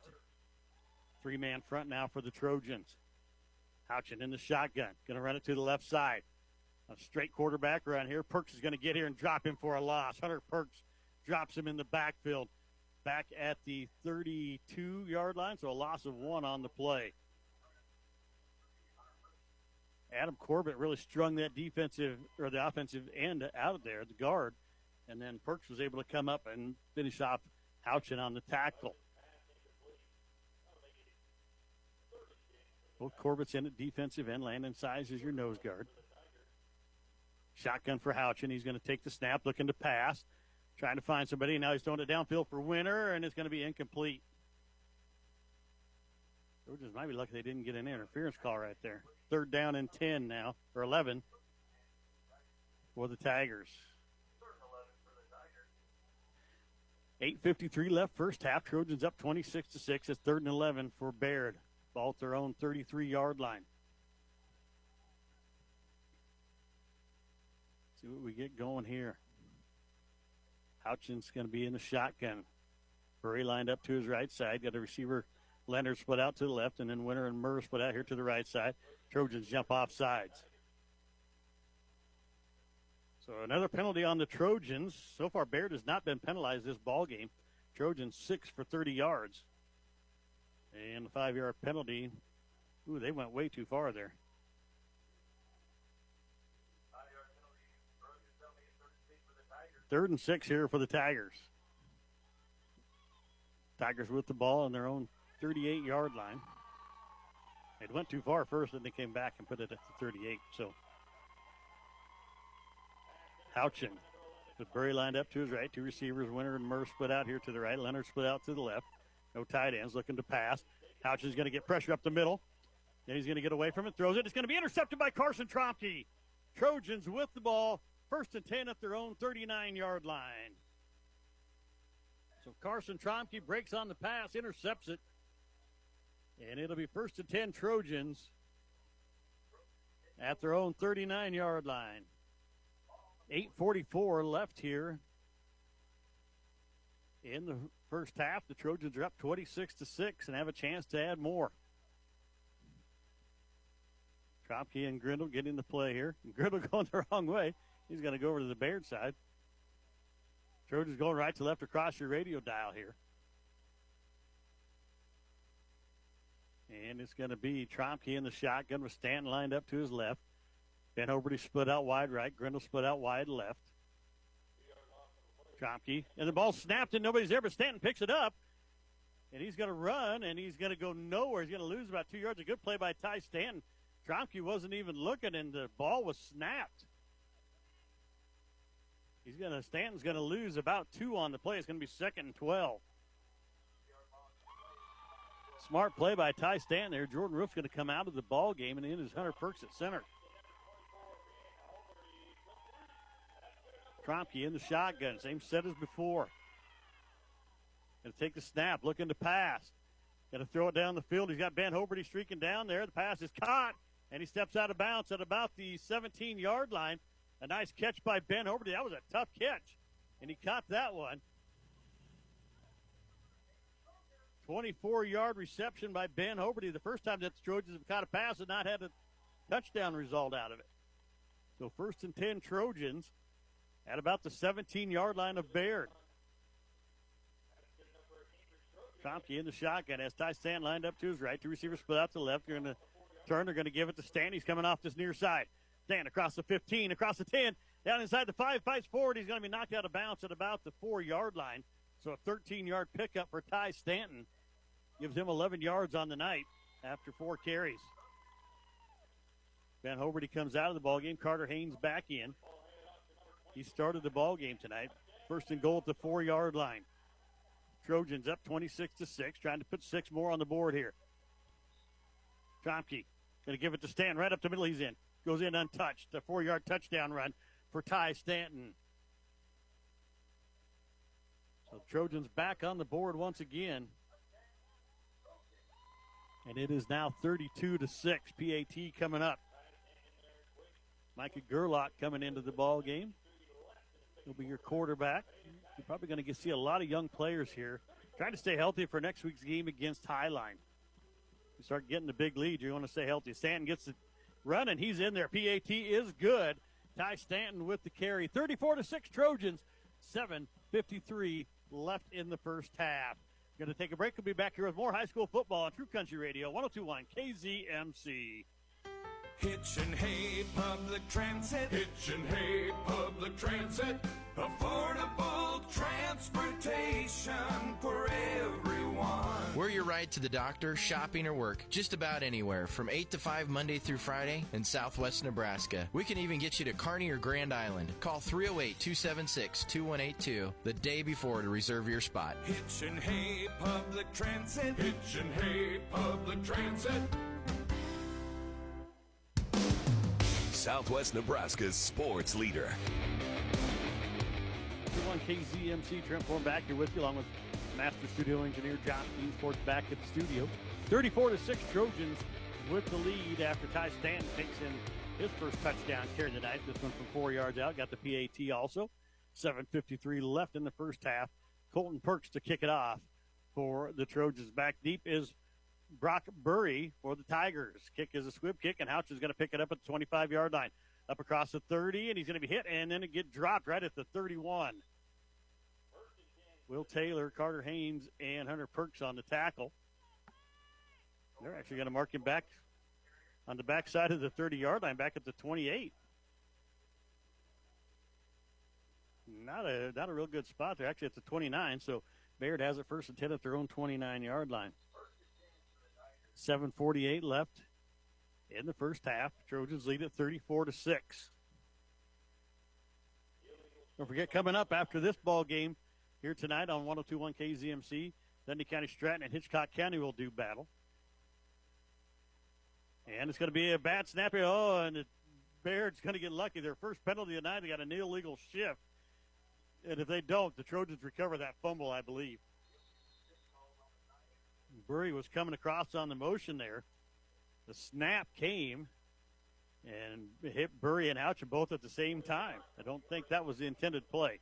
3-man front now for the Trojans. Houchin in the shotgun. Going to run it to the left side. A straight quarterback around here. Perks is going to get here and drop him for a loss. Hunter Perks drops him in the backfield. Back at the 32-yard line. So a loss of 1 on the play. Adam Corbett really strung that defensive or the offensive end out of there, the guard, and then Perks was able to come up and finish off Houchin on the tackle. Both Corbett's in at defensive end. Landon Size is your nose guard. Shotgun for Houchin. He's going to take the snap, looking to pass, trying to find somebody. Now he's throwing it downfield for Winter, and it's going to be incomplete. Trojans might be lucky they didn't get an interference call right there. 3rd down and 10 now, or 11 for the Tigers. 8:53 left first half. Trojans up 26-6. It's 3rd and 11 for Bayard. Ball at their own 33-yard line. See what we get going here. Houchin's going to be in the shotgun. Burry lined up to his right side. Got a receiver, Leonard, split out to the left, and then Winter and Murr split out here to the right side. Trojans jump off sides. So another penalty on the Trojans. So far, Bayard has not been penalized this ball game. Trojans 6 for 30 yards. And the 5-yard penalty. Ooh, they went way too far there. Third and 6 here for the Tigers. Tigers with the ball on their own 38-yard line. It went too far first, and they came back and put it at the 38. So Houchin with Burry lined up to his right. 2 receivers, Winter and Murr split out here to the right. Leonard split out to the left. No tight ends, looking to pass. Houchin's going to get pressure up the middle. Then he's going to get away from it, throws it. It's going to be intercepted by Carson Tromke. Trojans with the ball. 1st and 10 at their own 39-yard line. So Carson Tromke breaks on the pass, intercepts it. And it'll be 1st and 10 Trojans at their own 39-yard line. 8:44 left here in the first half. The Trojans are up 26-6 and have a chance to add more. Tromke and Grindle get into play here. Grindle going the wrong way. He's going to go over to the Bayard side. Trojans going right to left across your radio dial here. And it's going to be Tromke in the shotgun with Stanton lined up to his left. Ben Oberty split out wide right. Grindle split out wide left. Tromke. And the ball snapped and nobody's there, but Stanton picks it up. And he's going to run, and he's going to go nowhere. He's going to lose about 2 yards. A good play by Ty Stanton. Tromke wasn't even looking, and the ball was snapped. Stanton's going to lose about 2 on the play. It's going to be 2nd and 12. Smart play by Ty Stanton there. Jordan Roof's going to come out of the ball game, and in is Hunter Perks at center. Tromke in the shotgun, same set as before. Going to take the snap, looking to pass. Going to throw it down the field. He's got Ben Hoberty streaking down there. The pass is caught, and he steps out of bounds at about the 17-yard line. A nice catch by Ben Hoberty. That was a tough catch, and he caught that one. 24-yard reception by Ben Hoberty. The first time that the Trojans have caught a pass and not had a touchdown result out of it. So 1st and 10 Trojans at about the 17-yard line of Bayard. Tromke in the shotgun as Ty Stanton lined up to his right. Two receivers split out to the left. They're going to turn. They're going to give it to Stan. He's coming off this near side. Stan across the 15, across the 10, down inside the 5, fights forward. He's going to be knocked out of bounds at about the 4-yard line. So a 13-yard pickup for Ty Stanton. Gives him 11 yards on the night after 4 carries. Ben Hoberty comes out of the ballgame. Carter Haynes back in. He started the ballgame tonight. 1st and goal at the 4-yard line. Trojans up 26-6, trying to put 6 more on the board here. Tromke going to give it to Stan right up the middle. He's in. Goes in untouched. A 4-yard touchdown run for Ty Stanton. So Trojans back on the board once again. And it is now 32-6. PAT coming up. Micah Gerlach coming into the ball game. He'll be your quarterback. You're probably going to see a lot of young players here. Trying to stay healthy for next week's game against Highline. You start getting the big lead, you want to stay healthy. Stanton gets the run, and he's in there. PAT is good. Ty Stanton with the carry. 34-6 Trojans. 7:53 left in the first half. Going to take a break. We'll be back here with more high school football on True Country Radio 102.1 KZMC. Hitch and Hay Public Transit. Hitch and Hay Public Transit. Affordable transportation for everyone. We're your ride to the doctor, shopping, or work, just about anywhere, from 8 to 5 Monday through Friday in Southwest Nebraska. We can even get you to Kearney or Grand Island. Call 308-276-2182 the day before to reserve your spot. Hitch and Hay Public Transit. Hitch and Hay Public Transit. Southwest Nebraska's sports leader. 1 KZMC, Trent Form back here with you, along with Master Studio Engineer Josh Dean. Sports back at the studio. 34-6 Trojans with the lead after Ty Stanton takes in his first touchdown carry tonight. This one from 4 yards out. Got the PAT also. 7:53 left in the first half. Colton Perks to kick it off for the Trojans. Back deep is Brock Burry for the Tigers. Kick is a squib kick, and Houch is going to pick it up at the 25-yard line. Up across the 30, and he's going to be hit, and then it get dropped right at the 31. Will Taylor, Carter Haynes, and Hunter Perks on the tackle. They're actually going to mark him back on the backside of the 30-yard line, back at the 28. Not a real good spot there. Actually, it's the 29, so Bayard has it 1st and 10 at their own 29-yard line. 7:48 left in the first half. Trojans lead at 34-6. Don't forget, coming up after this ball game here tonight on 102.1 KZMC, Dundee County Stratton and Hitchcock County will do battle. And it's going to be a bad snap here. Oh, and Bayard's going to get lucky. Their first penalty of the night, they got an illegal shift. And if they don't, the Trojans recover that fumble, I believe. Burry was coming across on the motion there. The snap came and hit Burry and Houchin both at the same time. I don't think that was the intended play.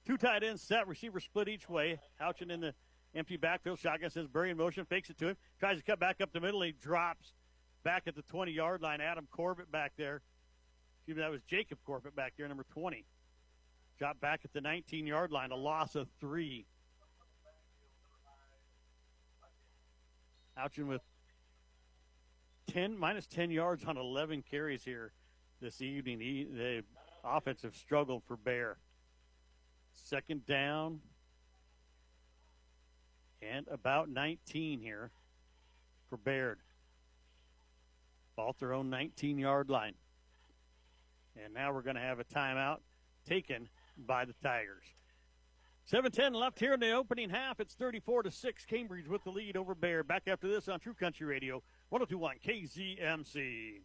Two tight ends set, receiver split each way. Houchin in the empty backfield. Shotgun sends Burry in motion, fakes it to him, tries to cut back up the middle. He drops back at the 20-yard line. Adam Corbett back there. Excuse me, that was Jacob Corbett back there, number 20. Dropped back at the 19-yard line, a loss of 3. Houchin with minus 10 yards on 11 carries here this evening. The offensive struggled for Bear. Second down and about 19 here for Bayard. Ball at their own 19-yard line. And now we're going to have a timeout taken by the Tigers. 7:10 left here in the opening half. It's 34-6. Cambridge with the lead over Bayard. Back after this on True Country Radio, 102.1 KZMC.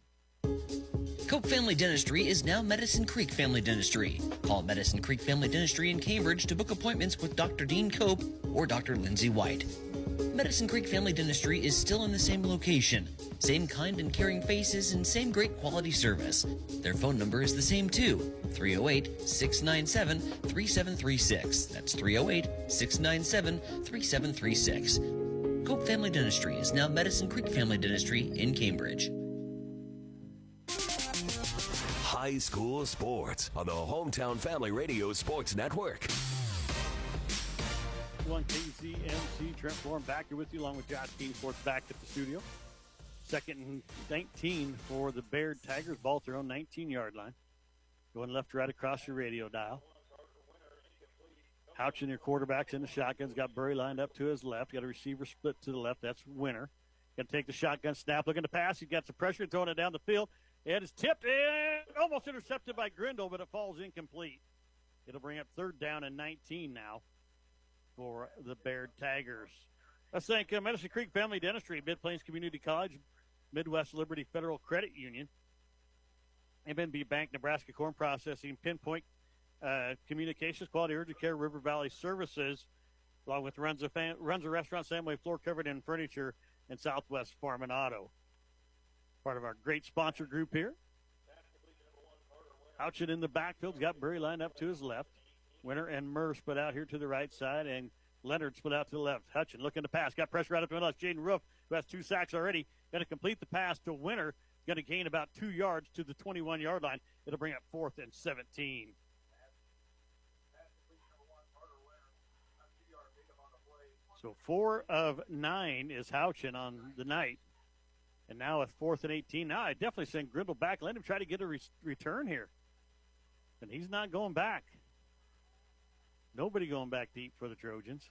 Cope Family Dentistry is now Medicine Creek Family Dentistry. Call Medicine Creek Family Dentistry in Cambridge to book appointments with Dr. Dean Cope or Dr. Lindsay White. Medicine Creek Family Dentistry is still in the same location. Same kind and caring faces and same great quality service. Their phone number is the same too, 308-697-3736. That's 308-697-3736. Cope Family Dentistry is now Medicine Creek Family Dentistry in Cambridge. High school sports on the Hometown Family Radio Sports Network. One KZMC, Trent Florham back here with you along with Josh Keenforth back at the studio. Second and 19 for the Bayard Tigers. Ball at their own 19-yard line. Going left to right across your radio dial. Houchin, your quarterback's in the shotguns. Got Burry lined up to his left. Got a receiver split to the left. That's Winter. Got to take the shotgun snap. Looking to pass. He's got some pressure. Throwing it down the field. It is tipped and almost intercepted by Grindle, but it falls incomplete. It'll bring up third down and 19 now for the Bayard Tigers. Let's thank Medicine Creek Family Dentistry, Mid-Plains Community College, Midwest Liberty Federal Credit Union, MNB Bank, Nebraska Corn Processing, Pinpoint Communications, Quality Urgent Care, River Valley Services, along with Runza Restaurant, Samway Floor Covered in Furniture, and Southwest Farm and Auto. Part of our great sponsor group here. Houchin in the backfield. Got Burry lined up to his left. Winter and Murr split out here to the right side, and Leonard split out to the left. Houchin looking to pass. Got pressure right up the middle. It's Jaden Roof, who has 2 sacks already. Going to complete the pass to Winter. Going to gain about 2 yards to the 21-yard line. It'll bring up 4th and 17. So 4 of 9 is Houchin on the night. And now with 4th and 18. Now I definitely send Grindle back. Let him try to get a return here. And he's not going back. Nobody going back deep for the Trojans.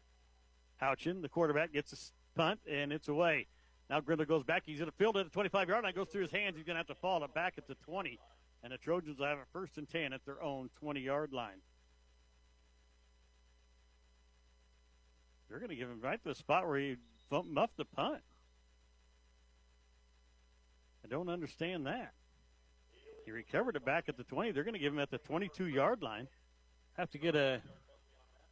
Houchin, the quarterback, gets a punt, and it's away. Now Grindle goes back. He's in the field at the 25-yard line. Goes through his hands. He's going to have to fall it back at the 20. And the Trojans will have a 1st and 10 at their own 20-yard line. They're going to give him right to the spot where he muffed the punt. I don't understand that. He recovered it back at the 20. They're going to give him at the 22-yard line. Have to get a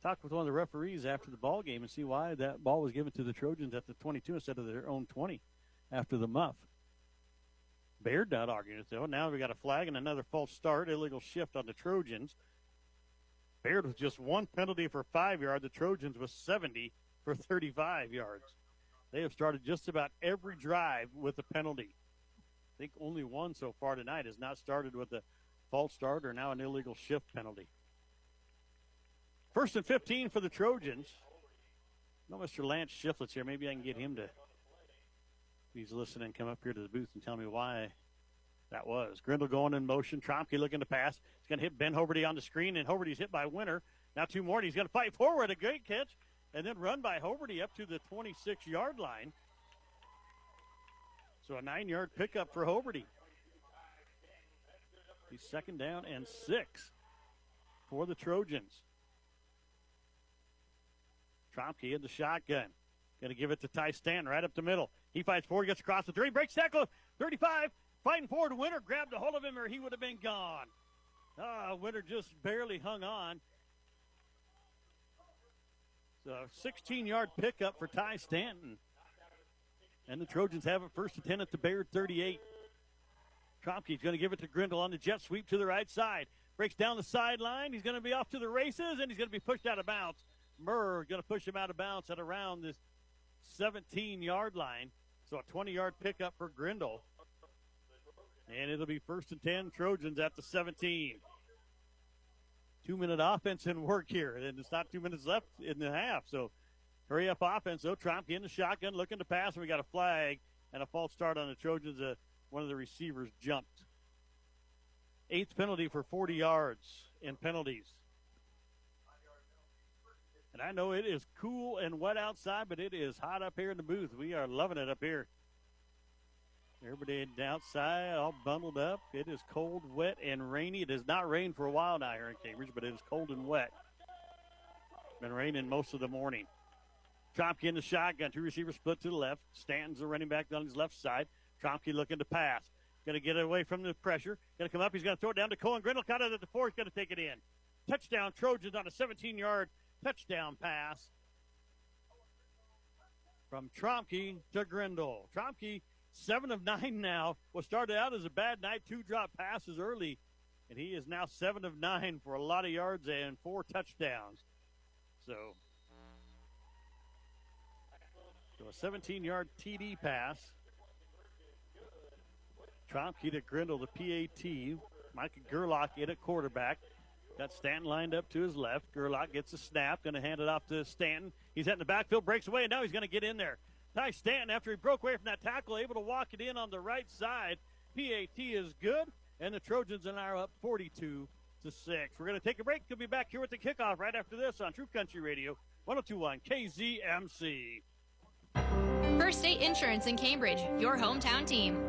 talk with one of the referees after the ball game and see why that ball was given to the Trojans at the 22 instead of their own 20 after the muff. Bayard not arguing it, though. Now we got a flag and another false start, illegal shift on the Trojans. Bayard with just 1 penalty for 5 yards. The Trojans with 70 for 35 yards. They have started just about every drive with a penalty. I think only one so far tonight has not started with a false start or now an illegal shift penalty. 1st and 15 for the Trojans. No, Mr. Lance Shiflett's here. Maybe I can get him to, if he's listening, come up here to the booth and tell me why that was. Grindle going in motion. Tromke looking to pass. He's going to hit Ben Hoberty on the screen, and Hoberty's hit by Winter. Now 2 more, and he's going to fight forward. A great catch, and then run by Hoberty up to the 26-yard line. So a 9-yard pickup for Hoberty. He's 2nd down and 6 for the Trojans. Tromke in the shotgun. Going to give it to Ty Stanton right up the middle. He fights forward, gets across the 3, breaks tackle, 35, fighting forward. Winter grabbed a hold of him or he would have been gone. Winter just barely hung on. So 16-yard pickup for Ty Stanton. And the Trojans have it first and 10 at the Bayard 38. Tromke's going to give it to Grindle on the jet sweep to the right side. Breaks down the sideline. He's going to be off to the races, and he's going to be pushed out of bounds. Murr going to push him out of bounds at around this 17-yard line. So a 20-yard pickup for Grindle. And it'll be first and 10, Trojans at the 17. 2-minute offense in work here, and it's not 2 minutes left in the half. So hurry up offense, though. Tromke in the shotgun, looking to pass, and we got a flag and a false start on the Trojans. One of the receivers jumped. 8th penalty for 40 yards in penalties. And I know it is cool and wet outside, but it is hot up here in the booth. We are loving it up here. Everybody outside all bundled up. It is cold, wet, and rainy. It has not rained for a while now here in Cambridge, but it is cold and wet. Been raining most of the morning. Tromke in the shotgun. 2 receivers split to the left. Stanton's the running back on his left side. Tromke looking to pass. Going to get away from the pressure. Going to come up. He's going to throw it down to Cohen. Grindle caught it at the 4. He's going to take it in. Touchdown Trojans on a 17-yard touchdown pass from Tromke to Grindle. Tromke, 7 of 9 now. What started out as a bad night, 2 drop passes early, and he is now 7 of 9 for a lot of yards and 4 touchdowns. So a 17-yard TD pass. Tromke to Grindle, the PAT. Micah Gerlach in at quarterback. Got Stanton lined up to his left. Gerlach gets a snap, going to hand it off to Stanton. He's in the backfield, breaks away, and now he's going to get in there. Ty Stanton, after he broke away from that tackle, able to walk it in on the right side. PAT is good, and the Trojans are now up 42-6. We're going to take a break. We'll be back here with the kickoff right after this on True Country Radio, 102.1 KZMC. First State Insurance in Cambridge, your hometown team.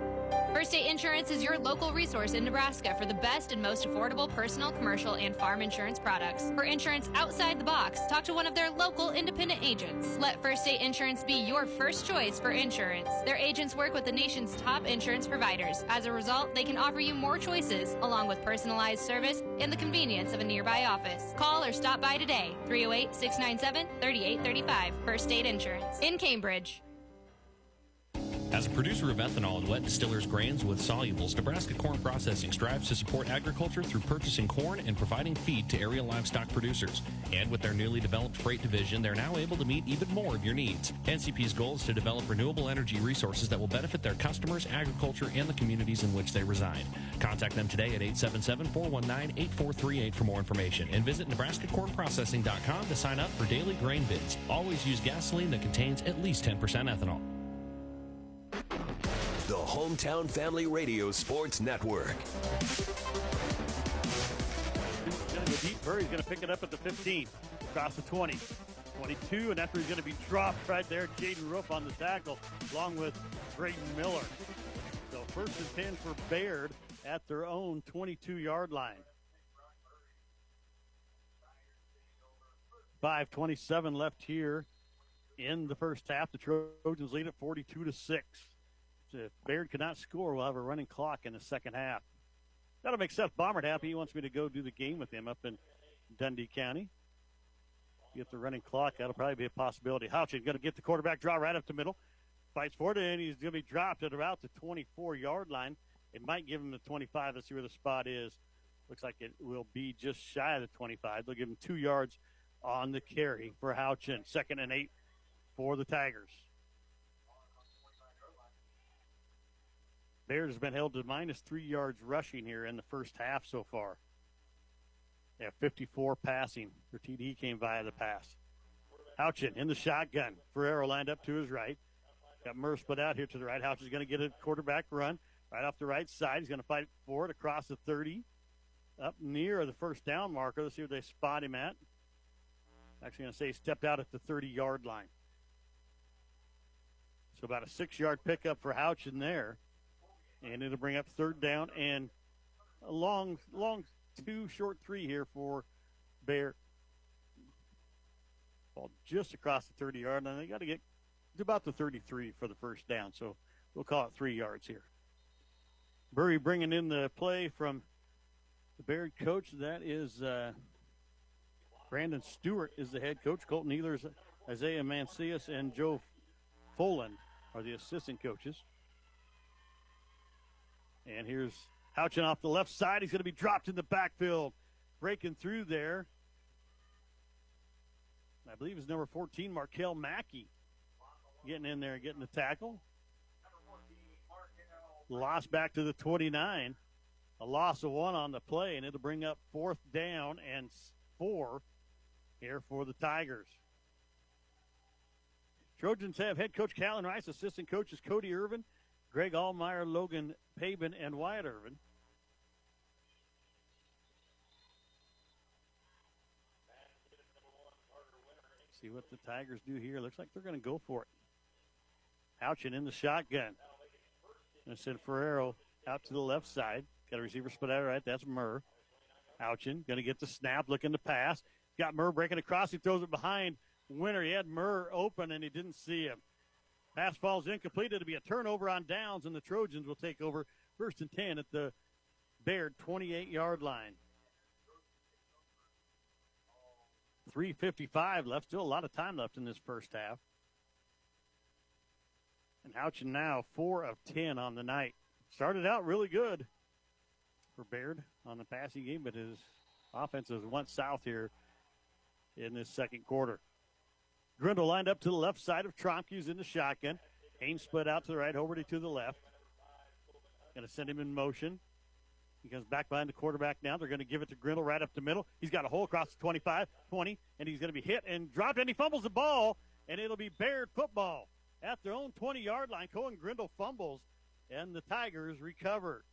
First State Insurance is your local resource in Nebraska for the best and most affordable personal, commercial, and farm insurance products. For insurance outside the box, talk to one of their local independent agents. Let First State Insurance be your first choice for insurance. Their agents work with the nation's top insurance providers. As a result, they can offer you more choices, along with personalized service and the convenience of a nearby office. Call or stop by today, 308-697-3835. First State Insurance in Cambridge. As a producer of ethanol and wet distillers grains with solubles, Nebraska Corn Processing strives to support agriculture through purchasing corn and providing feed to area livestock producers. And with their newly developed freight division, they're now able to meet even more of your needs. NCP's goal is to develop renewable energy resources that will benefit their customers, agriculture, and the communities in which they reside. Contact them today at 877-419-8438 for more information. And visit NebraskaCornProcessing.com to sign up for daily grain bids. Always use gasoline that contains at least 10% ethanol. The Hometown Family Radio Sports Network. He's going to go deep. Murray's going to pick it up at the 15, across the 20, 22, and after he's going to be dropped right there, Jaden Roof on the tackle, along with Drayton Miller. So first and 10 for Bayard at their own 22-yard line. 5:27 left here in the first half. The Trojans lead at 42-6. If Bayard cannot score, we'll have a running clock in the second half. That'll make Seth Baumert happy. He wants me to go do the game with him up in Dundee County. Get the running clock. That'll probably be a possibility. Houchin going to get the quarterback draw right up the middle. Fights for it, and he's going to be dropped at about the 24-yard line. It might give him the 25. Let's see where the spot is. Looks like it will be just shy of the 25. They'll give him 2 yards on the carry for Houchin. 2nd and 8 for the Tigers. Bayard has been held to -3 yards rushing here in the first half so far. They have 54 passing. Their TD came via the pass. Houchin in the shotgun. Ferrero lined up to his right. Got Murr split out here to the right. Houchin's going to get a quarterback run right off the right side. He's going to fight for it across the 30. Up near the first down marker. Let's see where they spot him at. Actually going to say he stepped out at the 30-yard line. So about a 6-yard pickup for Houchin there. And it'll bring up 3rd down and a long 2, short 3 here for Bayard. Ball just across the 30-yard line. They got to get to about the 33 for the first down. So we'll call it 3 yards here. Burry bringing in the play from the Bayard coach. That is Brandon Stewart is the head coach. Colton Ehlers, Isaiah Mancias, and Joe Foland are the assistant coaches. And here's Houchin off the left side. He's going to be dropped in the backfield. Breaking through there, I believe it's number 14, Markel Mackey, getting in there and getting the tackle. Loss back to the 29. A loss of 1 on the play, and it'll bring up 4th down and 4 here for the Tigers. Trojans have head coach Callan Rice, assistant coaches Cody Irvin, Greg Allmeyer, Logan Pabin, and Wyatt Irvin. See what the Tigers do here. Looks like they're going to go for it. Houchin in the shotgun. And send Ferrero out to the left side. Got a receiver split out right. That's Murr. Houchin going to get the snap, looking to pass. Got Murr breaking across. He throws it behind Winter. He had Murr open, and he didn't see him. Pass falls incomplete. It'll be a turnover on downs, and the Trojans will take over 1st and 10 at the Bayard 28-yard line. 3:55 left. Still a lot of time left in this first half. And Houchin now 4 of 10 on the night. Started out really good for Bayard on the passing game, but his offense has went south here in this second quarter. Grindle lined up to the left side of Tromke's in the shotgun. Haynes split out to the right, Hoverty to the left. Going to send him in motion. He comes back behind the quarterback now. They're going to give it to Grindle right up the middle. He's got a hole across the 25, 20, and he's going to be hit and dropped, and he fumbles the ball, and it'll be Bayard football. At their own 20-yard line, Cohen Grindle fumbles, and the Tigers recover.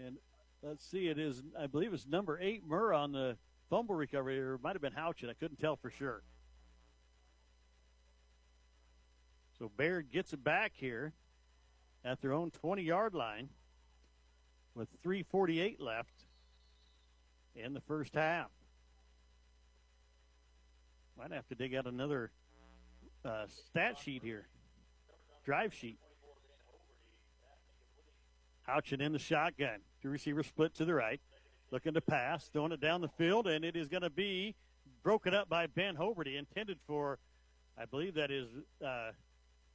And let's see, it is, I believe it's number 8, Murr, on the fumble recovery, or it might have been Houchin. I couldn't tell for sure. So Bayard gets it back here at their own 20-yard line with 3:48 left in the first half. Might have to dig out another stat sheet here, drive sheet. Houchin in the shotgun. 2 receivers split to the right. Looking to pass, throwing it down the field, and it is going to be broken up by Ben Hoverty, intended for, I believe that is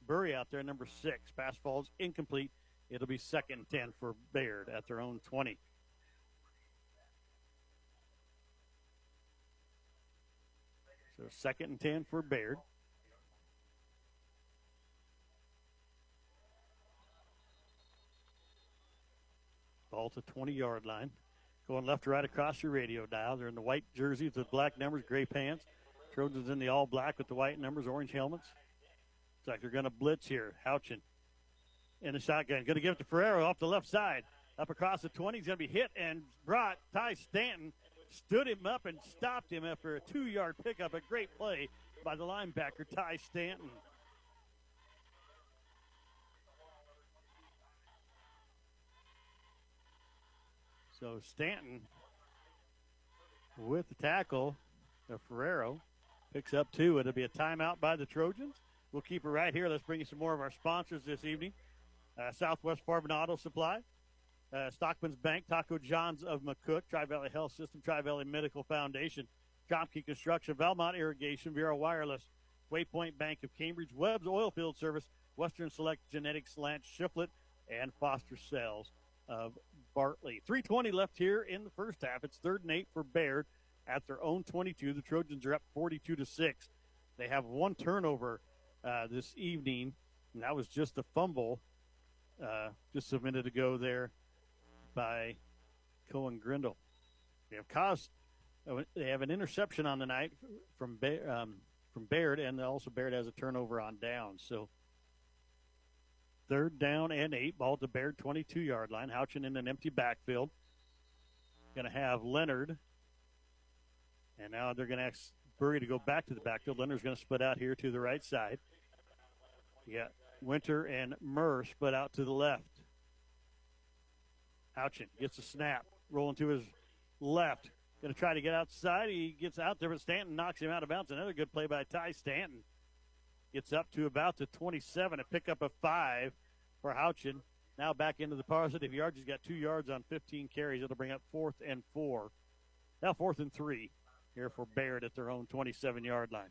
Burry out there, number 6. Pass falls incomplete. It'll be 2nd and 10 for Bayard at their own 20. So 2nd and 10 for Bayard. Ball to 20-yard line. Going left to right across your radio dial. They're in the white jerseys with black numbers, gray pants. Trojans in the all black with the white numbers, orange helmets. Looks like they're going to blitz here. Houchin in the shotgun. Going to give it to Ferrero off the left side. Up across the 20. He's going to be hit and brought. Ty Stanton stood him up and stopped him after a 2-yard pickup. A great play by the linebacker, Ty Stanton. So Stanton with the tackle of Ferrero picks up 2. It'll be a timeout by the Trojans. We'll keep it right here. Let's bring you some more of our sponsors this evening. Southwest Farm and Auto Supply, Stockman's Bank, Taco John's of McCook, Tri-Valley Health System, Tri-Valley Medical Foundation, Chomke Construction, Valmont Irrigation, Vera Wireless, Waypoint Bank of Cambridge, Webb's Oilfield Service, Western Select Genetics, Lance Shiflett, and Foster Sales of Bartley. 3:20 left here in the first half. It's 3rd and 8 for Bayard at their own 22. The Trojans are up 42-6. They have 1 turnover this evening, and that was just a fumble just a minute ago there by Cohen Grindle. They have an interception on the night from Bayard, and also Bayard has a turnover on down. So 3rd down and 8, ball at the Bayard 22-yard line. Houchin in an empty backfield. Going to have Leonard, and now they're going to ask Burry to go back to the backfield. Leonard's going to split out here to the right side. Yeah, Winter and Murr split out to the left. Houchin gets a snap, rolling to his left. Going to try to get outside. He gets out there, but Stanton knocks him out of bounds. Another good play by Ty Stanton. Gets up to about the 27, a pickup of 5 for Houchin. Now back into the positive yards. He's got 2 yards on 15 carries. It'll bring up 4th and 4 Now 4th and 3 here for Bayard at their own 27-yard line.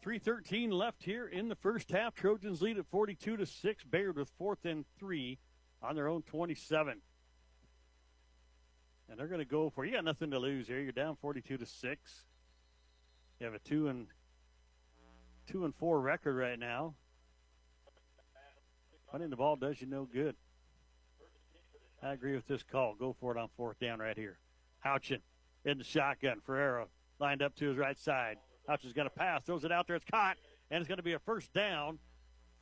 3:13 left here in the first half. Trojans lead at 42-6. Bayard with 4th and 3 on their own 27. And they're going to go for, you got nothing to lose here. You're down 42-6. You have a 2-4 record right now. Punting the ball does you no good. I agree with this call. Go for it on 4th down right here. Houchin in the shotgun. Ferrero lined up to his right side. Houchin's going to pass, throws it out there. It's caught, and it's going to be a first down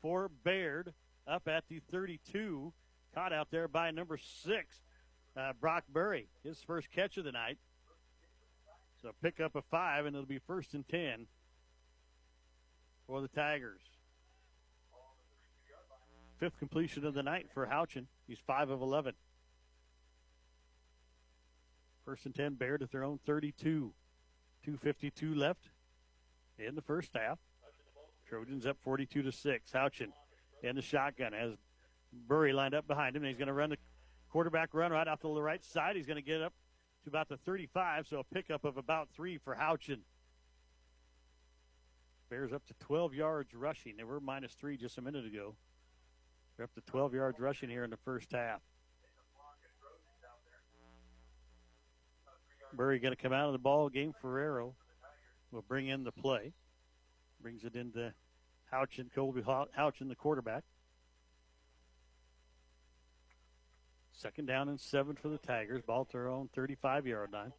for Bayard up at the 32. Caught out there by number 6, Brock Burry. His first catch of the night. So pick up a 5, and it'll be 1st and 10 for the Tigers. 5th completion of the night for Houchin. He's 5 of 11. 1st and 10, Bayard at their own 32. 2:52 left in the first half. Trojans up 42-6. Houchin in the shotgun has Burry lined up behind him, and he's going to run the quarterback run right off the right side. He's going to get up to about the 35, so a pickup of about 3 for Houchin. Bears up to 12 yards rushing. They were -3 just a minute ago. They're up to 12 yards rushing here in the first half. Burry going to come out of the ball game. Ferrero will bring in the play. Brings it into Houchin, Colby Houchin, the quarterback. 2nd down and 7 for the Tigers. Ball to their own 35-yard line.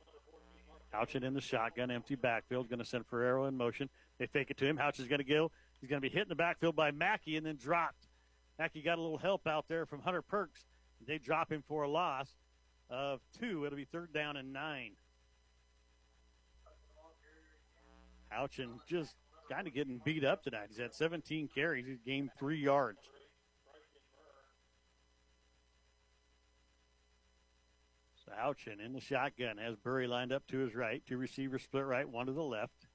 Houchin in the shotgun, empty backfield. Going to send Ferrero in motion. They fake it to him. Houchin's going to go. He's going to be hit in the backfield by Mackey and then dropped. Mackey got a little help out there from Hunter Perks. They drop him for a loss of 2. It'll be 3rd down and 9. Houchin just kind of getting beat up tonight. He's had 17 carries. He's gained 3 yards. So Houchin in the shotgun has Burry lined up to his right. 2 receivers split right, 1 to the left.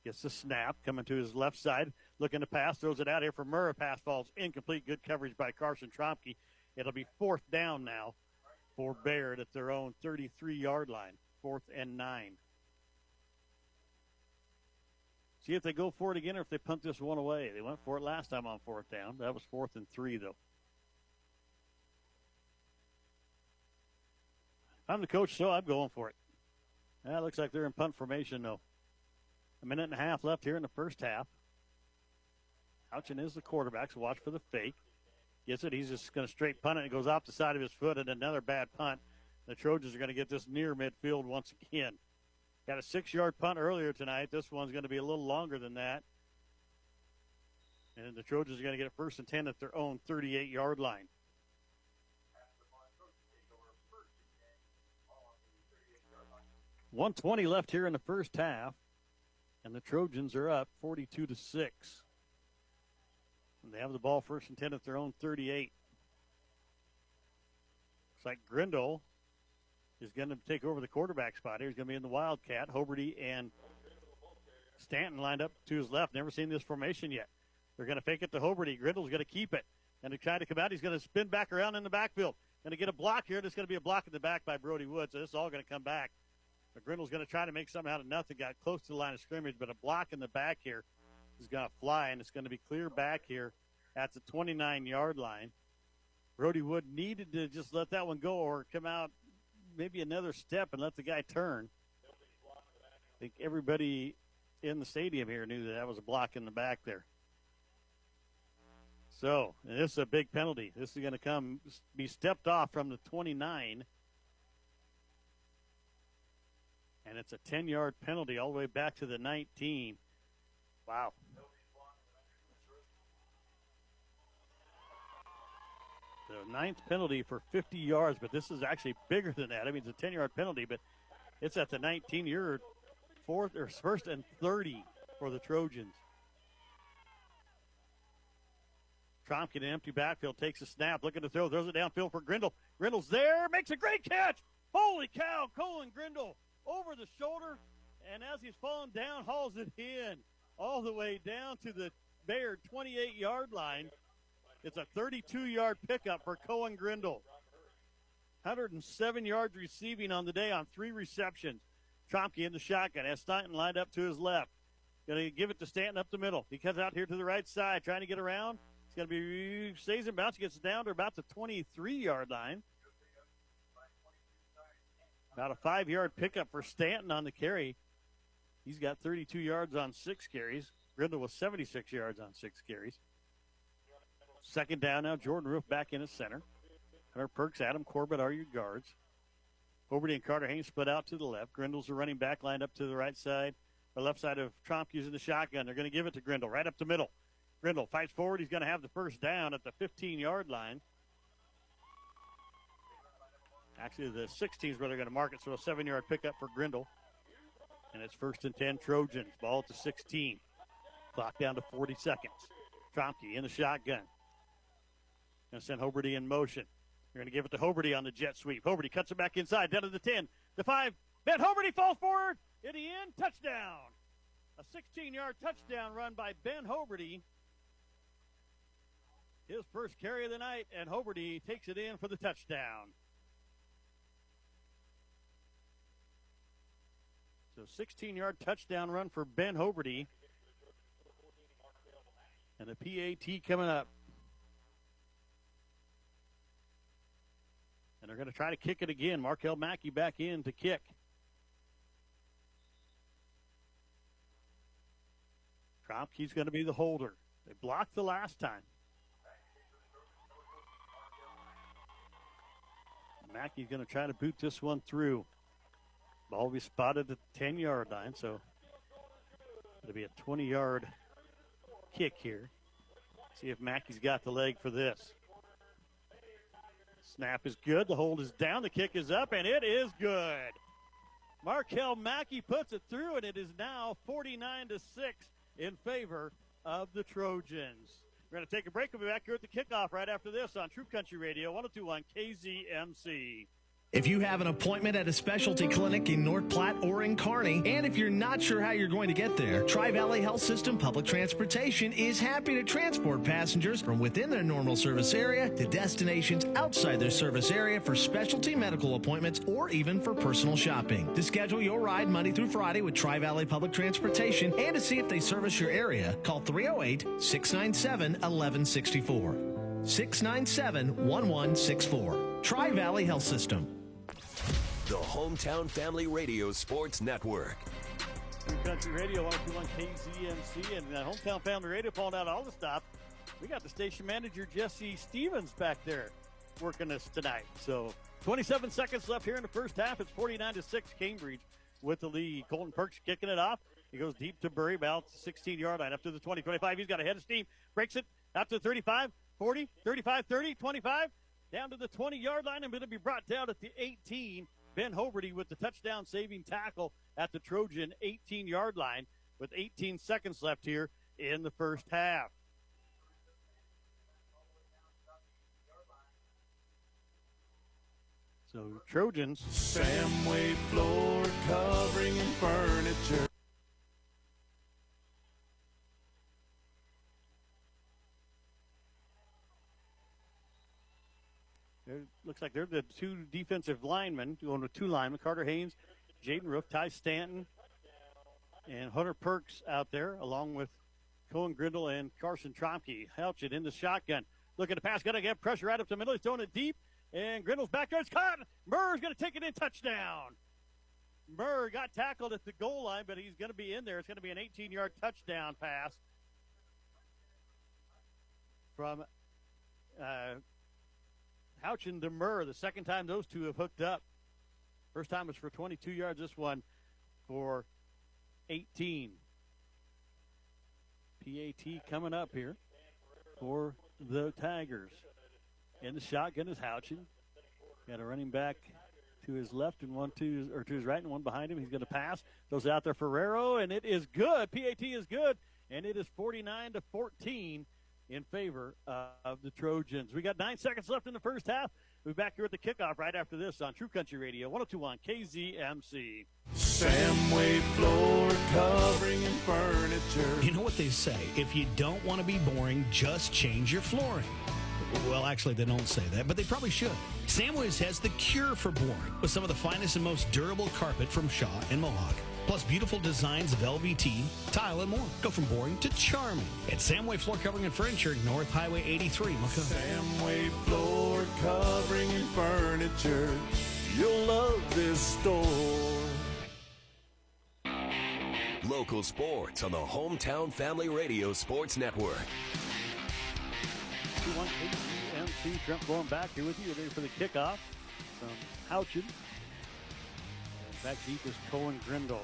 Gets the snap, coming to his left side, looking to pass, throws it out here for Murrah. Pass falls incomplete. Good coverage by Carson Tromke. It'll be 4th down now for Bayard at their own 33-yard line. 4th and 9. See if they go for it again or if they punt this one away. They went for it last time on 4th down. That was 4th and 3, though. I'm the coach, so I'm going for it. That looks like they're in punt formation, though. 1.5 minutes left here in the first half. Houchin is the quarterback, so watch for the fake. Gets it. He's just going to straight punt it. It goes off the side of his foot, and another bad punt. The Trojans are going to get this near midfield once again. Got a 6-yard punt earlier tonight. This one's going to be a little longer than that. And the Trojans are going to get it 1st and 10 at their own 38-yard line. .120 left here in the first half. And the Trojans are up 42-6. And they have the ball 1st and 10 at their own 38. Looks like Grindle is going to take over the quarterback spot here. He's going to be in the Wildcat. Hoberty and Stanton lined up to his left. Never seen this formation yet. They're going to fake it to Hoberty. Grindle's going to keep it. And to try to come out, he's going to spin back around in the backfield. Going to get a block here. There's going to be a block in the back by Brody Wood. So this is all going to come back. But Grindle's going to try to make something out of nothing. Got close to the line of scrimmage, but a block in the back here is going to fly, and it's going to be clear back here at the 29-yard line. Brody Wood needed to just let that one go or come out maybe another step and let the guy turn. I think everybody in the stadium here knew that was a block in the back there. So, and this is a big penalty. This is going to be stepped off from the 29. And it's a 10-yard penalty all the way back to the 19. Wow. The 9th penalty for 50 yards, but this is actually bigger than that. I mean, it's a 10-yard penalty, but it's at the 19-yard 1st and 30 for the Trojans. Tromke in an empty backfield takes a snap, looking to throw, throws it downfield for Grindle. Grindle's there, makes a great catch. Holy cow, Colin Grindle over the shoulder, and as he's falling down, hauls it in all the way down to the Bayard 28-yard line. It's a 32-yard pickup for Cohen Grindle. 107 yards receiving on the day on 3 receptions. Tromke in the shotgun. Has Stanton lined up to his left. Going to give it to Stanton up the middle. He comes out here to the right side, trying to get around. He's going to be stays in bounds. He gets down to about the 23-yard line. About a 5-yard pickup for Stanton on the carry. He's got 32 yards on 6 carries. Grindle was 76 yards on 6 carries. Second down now. Jordan Roof back in at center. Hunter Perks, Adam Corbett are your guards. Hoberty and Carter Haynes split out to the left. Grindle's the running back, lined up to the right side. The left side of Tromke using the shotgun. They're going to give it to Grindle right up the middle. Grindle fights forward. He's going to have the first down at the 15-yard line. Actually, the 16 is where they're going to mark it, so a 7-yard pickup for Grindle. And it's 1st and 10 Trojans. Ball at the 16. Clock down to 40 seconds. Tromke in the shotgun. Going to send Hoberty in motion. They're going to give it to Hoberty on the jet sweep. Hoberty cuts it back inside, down to the 10, the 5. Ben Hoberty falls forward. In the end, touchdown. A 16-yard touchdown run by Ben Hoberty. His first carry of the night, and Hoberty takes it in for the touchdown. So 16-yard touchdown run for Ben Hoberty. And the PAT coming up. And they're going to try to kick it again. Markel Mackey back in to kick. Tromke's going to be the holder. They blocked the last time. Mackey's going to try to boot this one through. Ball will be spotted at the 10-yard line, so it'll be a 20-yard kick here. See if Mackey's got the leg for this. Snap is good. The hold is down. The kick is up, and it is good. Markel Mackey puts it through, and it is now 49-6 in favor of the Trojans. We're going to take a break. We'll be back here at the kickoff right after this on True Country Radio, 102.1 KZMC. If you have an appointment at a specialty clinic in North Platte or in Kearney, and if you're not sure how you're going to get there, Tri-Valley Health System Public Transportation is happy to transport passengers from within their normal service area to destinations outside their service area for specialty medical appointments or even for personal shopping. To schedule your ride Monday through Friday with Tri-Valley Public Transportation and to see if they service your area, call 308-697-1164. 697-1164. Tri-Valley Health System. The Hometown Family Radio Sports Network. True Country Radio, 102.1 KZMC, and Hometown Family Radio pulling out all the stops. We got the station manager, Jesse Stevens, back there working us tonight. So 27 seconds left here in the first half. It's 49-6 Cambridge with the lead. Colton Perks kicking it off. He goes deep to Burry, about the 16-yard line, up to the 20, 25. He's got a head of steam, breaks it out to the 35, 40, 35, 30, 25, down to the 20-yard line, and going to be brought down at the 18. Ben Hoberty with the touchdown-saving tackle at the Trojan 18-yard line with 18 seconds left here in the first half. So Trojans. Samway floor covering and furniture. Looks like they're the two defensive linemen, going with 2 linemen, Carter Haynes, Jaden Roof, Ty Stanton, and Hunter Perks out there, along with Cohen Grindle and Carson Tromke. Houchin in the shotgun. Looking to pass, going to get pressure right up the middle. He's throwing it deep, and Grindle's back there. It's caught. Murr's going to take it in, touchdown. Murr got tackled at the goal line, but he's going to be in there. It's going to be an 18-yard touchdown pass from Houchin to Murr, the second time those two have hooked up. First time was for 22 yards, this one for 18. PAT coming up here for the Tigers. In the shotgun is Houchin. Got a running back to his left and one to his right and one behind him. He's going to pass. Goes out there Ferrero, and it is good. PAT is good, and it is 49-14. In favor of the Trojans. We got 9 seconds left in the first half. We'll be back here at the kickoff right after this on True Country Radio, 102.1 KZMC. Samway floor covering and furniture. You know what they say, if you don't want to be boring, just change your flooring. Well, actually, they don't say that, but they probably should. Samways has the cure for boring with some of the finest and most durable carpet from Shaw and Mohawk. Plus beautiful designs of LVT, tile, and more. Go from boring to charming at Samway Floor Covering and Furniture, North Highway 83, Macomb. Samway Floor Covering and Furniture. You'll love this store. Local sports on the Hometown Family Radio Sports Network. 2-1 KZMC. Trent Bourne back here with you today for the kickoff from Houchin. Back deep is Cohen Grindle.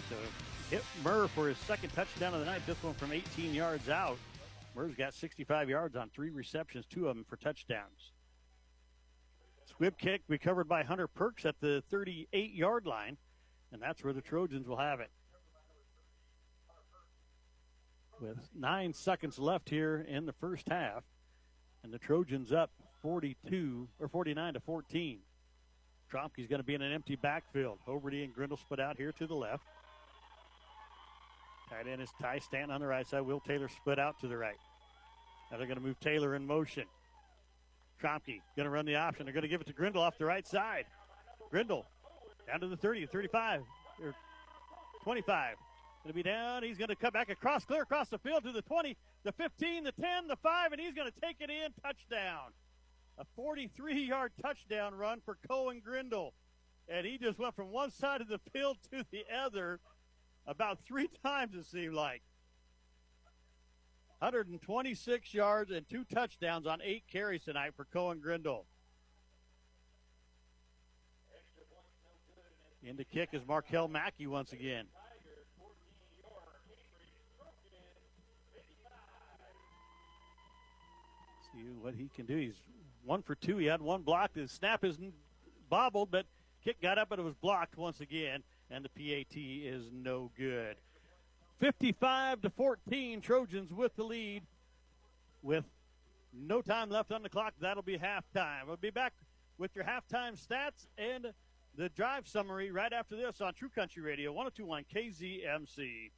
So hit Murr for his second touchdown of the night. This one from 18 yards out. Murr's got 65 yards on 3 receptions, 2 of them for touchdowns. Squib kick recovered by Hunter Perks at the 38-yard line, and that's where the Trojans will have it. With 9 seconds left here in the first half, and the Trojans up 49-14. Tromke's going to be in an empty backfield. Hoberty and Grindle split out here to the left. Tight end is Ty Stanton on the right side. Will Taylor split out to the right. Now they're going to move Taylor in motion. Tromke going to run the option. They're going to give it to Grindle off the right side. Grindle down to the 30, 35, or 25. Going to be down. He's going to cut back clear across the field to the 20, the 15, the 10, the 5, and he's going to take it in. Touchdown. A 43-yard touchdown run for Cohen Grindle. And he just went from one side of the field to the other about 3 times, it seemed like. 126 yards and 2 touchdowns on 8 carries tonight for Cohen Grindle. In the kick is Markel Mackey once again. See what he can do. He's 1 for 2. He had 1 block. The snap isn't bobbled, but kick got up, but it was blocked once again, and the PAT is no good. 55-14, Trojans with the lead with no time left on the clock. That'll be halftime. We'll be back with your halftime stats and the drive summary right after this on True Country Radio, 102.1 KZMC.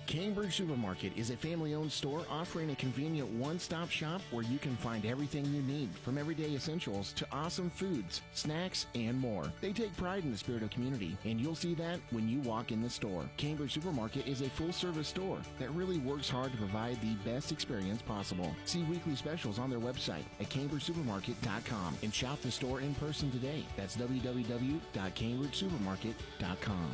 Cambridge Supermarket is a family-owned store offering a convenient one-stop shop where you can find everything you need, from everyday essentials to awesome foods, snacks, and more. They take pride in the spirit of community, and you'll see that when you walk in the store. Cambridge Supermarket is a full-service store that really works hard to provide the best experience possible. See weekly specials on their website at CambridgeSupermarket.com and shop the store in person today. That's www.CambridgeSupermarket.com.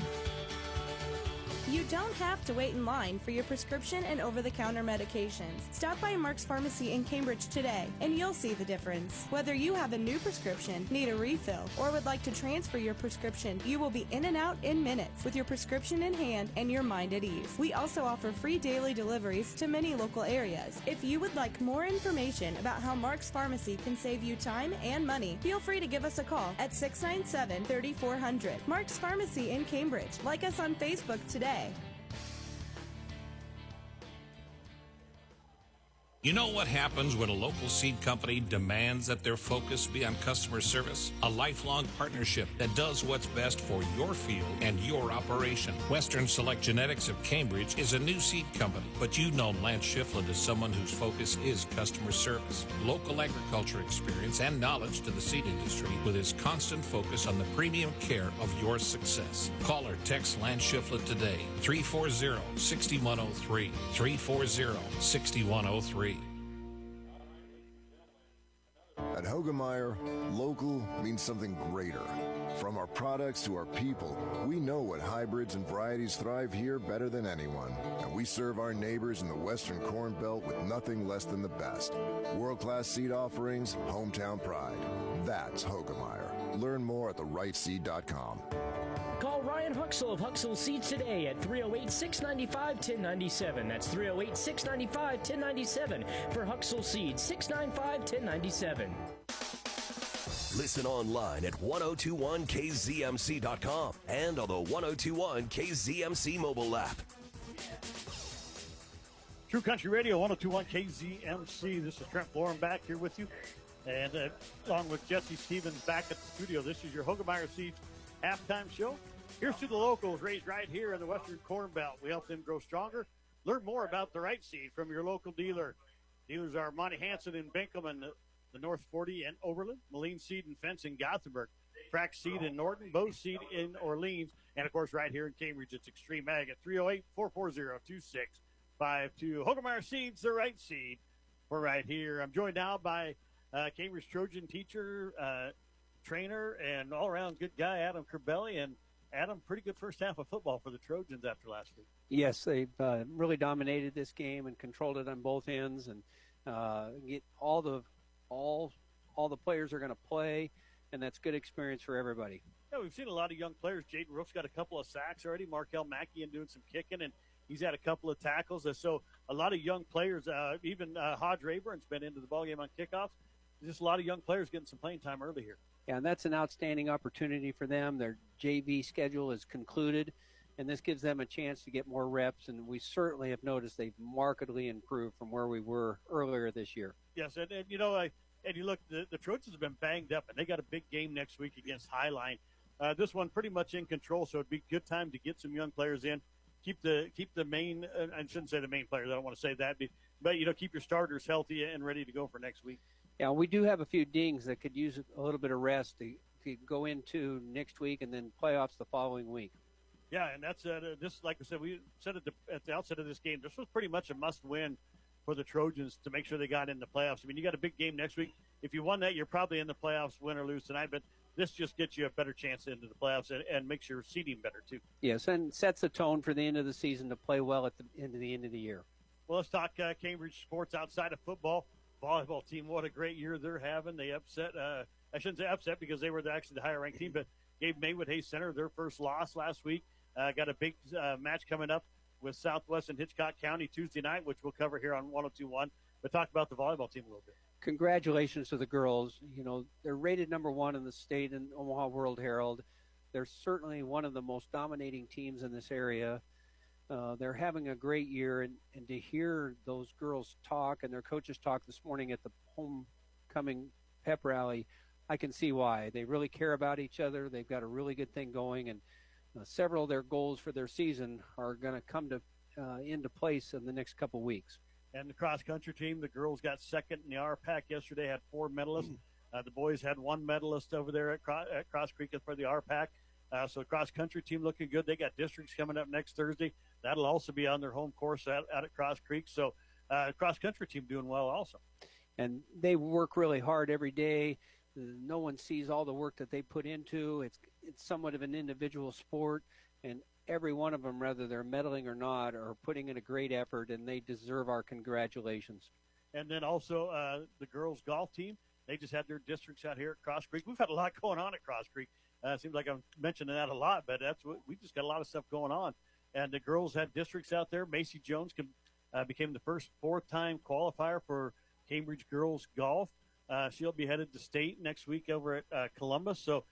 You don't have to wait in line for your prescription and over-the-counter medications. Stop by Mark's Pharmacy in Cambridge today, and you'll see the difference. Whether you have a new prescription, need a refill, or would like to transfer your prescription, you will be in and out in minutes with your prescription in hand and your mind at ease. We also offer free daily deliveries to many local areas. If you would like more information about how Mark's Pharmacy can save you time and money, feel free to give us a call at 697-3400. Mark's Pharmacy in Cambridge. Like us on Facebook today. You know what happens when a local seed company demands that their focus be on customer service? A lifelong partnership that does what's best for your field and your operation. Western Select Genetics of Cambridge is a new seed company, but you know Lance Shiflett is someone whose focus is customer service, local agriculture experience, and knowledge to the seed industry with his constant focus on the premium care of your success. Call or text Lance Shiflett today, 340-6103, 340-6103. At Hogemeyer, local means something greater. From our products to our people, we know what hybrids and varieties thrive here better than anyone. And we serve our neighbors in the Western Corn Belt with nothing less than the best. World-class seed offerings, hometown pride. That's Hogemeyer. Learn more at therightseed.com. Call Ryan Huxell of Huxell Seeds today at 308-695-1097. That's 308-695-1097 for Huxell Seeds, 695-1097. Listen online at 1021kzmc.com and on the 1021 KZMC mobile app. True Country Radio, 102.1 KZMC. This is Trent Florin back here with you. And along with Jesse Stevens back at the studio, this is your Hogemeyer Seeds halftime show. Here's to the locals raised right here in the Western Corn Belt. We help them grow stronger, Learn more about the right seed from your local dealer. Dealers are Monty Hansen in Binkelman, the North 40 and Oberlin, Moline Seed and Fence in Gothenburg, Frack Seed in Norton, Bose Seed in Orleans, and, of course, right here in Cambridge, it's Extreme Ag at 308-440-2652. Hogemeyer Seeds, the right seed. We're right here. I'm joined now by Cambridge Trojan teacher, trainer, and all-around good guy, Adam Corbelli. And, Adam, pretty good first half of football for the Trojans after last week. Yes, they've really dominated this game and controlled it on both ends, and get all the players are going to play, and that's good experience for everybody. Yeah, we've seen a lot of young players. Jaden Rook's got a couple of sacks already. Markel Mackey doing some kicking, and he's had a couple of tackles. So a lot of young players, even Hodge Rayburn's been into the ballgame on kickoffs. Just a lot of young players getting some playing time early here. Yeah, and that's an outstanding opportunity for them. Their JV schedule is concluded, and this gives them a chance to get more reps, and we certainly have noticed they've markedly improved from where we were earlier this year. Yes, and you know, and you look, the Trojans have been banged up, and they got a big game next week against Highline. This one pretty much in control, so it'd be a good time to get some young players in. Keep the main, I shouldn't say the main players, I don't want to say that, but you know, keep your starters healthy and ready to go for next week. Yeah, we do have a few dings that could use a little bit of rest to go into next week and then playoffs the following week. Yeah, and that's this. Like I said, we said at the outset of this game, this was pretty much a must-win for the Trojans to make sure they got in the playoffs. I mean, you got a big game next week. If you won that, you're probably in the playoffs, win or lose tonight. But this just gets you a better chance into the playoffs and makes your seeding better too. Yes, and sets the tone for the end of the season to play well at the end of the year. Well, let's talk Cambridge sports outside of football. Volleyball team, what a great year they're having. They upset, I shouldn't say upset because they were actually the higher-ranked team, but gave Maywood Hayes Center their first loss last week. Got a big match coming up with Southwest and Hitchcock County Tuesday night, which we'll cover here on 102.1. But talk about the volleyball team a little bit. Congratulations to the girls. You know, they're rated number 1 in the state in Omaha World Herald. They're certainly one of the most dominating teams in this area. They're having a great year, and to hear those girls talk and their coaches talk this morning at the homecoming pep rally, I can see why. They really care about each other. They've got a really good thing going, and several of their goals for their season are going to come into place in the next couple weeks. And the cross-country team, the girls got second in the RPAC yesterday, had 4 medalists. The boys had 1 medalist over there at Cross Creek for the RPAC. So the cross-country team looking good. They got districts coming up next Thursday. That'll also be on their home course out at Cross Creek. So cross-country team doing well also. And they work really hard every day. No one sees all the work that they put into. It's somewhat of an individual sport, and every one of them, whether they're medaling or not, are putting in a great effort, and they deserve our congratulations. And then also the girls' golf team. They just had their districts out here at Cross Creek. We've had a lot going on at Cross Creek. It seems like I'm mentioning that a lot, but we just got a lot of stuff going on. And the girls had districts out there. Macy Jones became the first 4-time qualifier for Cambridge girls golf. She'll be headed to state next week over at Columbus. So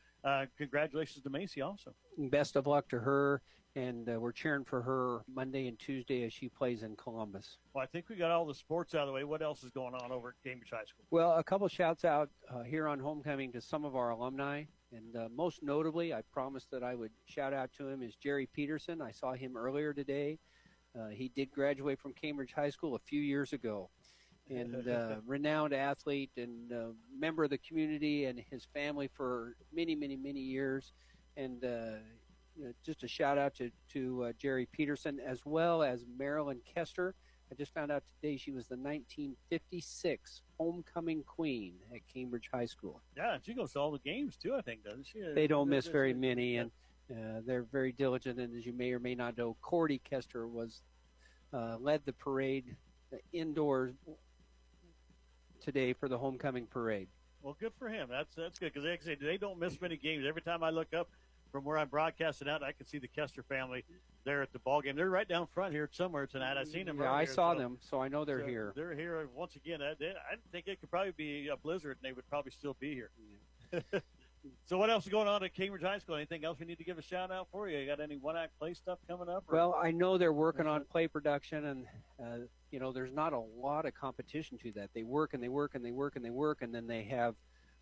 congratulations to Macy also. Best of luck to her, and we're cheering for her Monday and Tuesday as she plays in Columbus. Well, I think we got all the sports out of the way. What else is going on over at Cambridge High School? Well, a couple shouts out here on homecoming to some of our alumni. And most notably, I promised that I would shout out to him, is Jerry Peterson. I saw him earlier today. He did graduate from Cambridge High School a few years ago. And renowned athlete and member of the community and his family for many, many, many years. And just a shout out to Jerry Peterson, as well as Marilyn Kester. I just found out today she was the 1956 homecoming queen at Cambridge High School. Yeah, and she goes to all the games too, I think, doesn't she? They don't miss very many, and they're very diligent. And as you may or may not know, Cordy Kester led the parade indoors today for the homecoming parade. Well, good for him. That's good, because like I say, they don't miss many games. Every time I look up from where I'm broadcasting out, I can see the Kester family there at the ball game. They're right down front here somewhere tonight. I've seen them. Yeah, I saw them, so I know they're here. They're here once again. I think it could probably be a blizzard, and they would probably still be here. Yeah. So what else is going on at Cambridge High School? Anything else we need to give a shout-out for? You got any one-act play stuff coming up? Well, I know they're working on play production, and, there's not a lot of competition to that. They work and they work and they work and they work, and then they have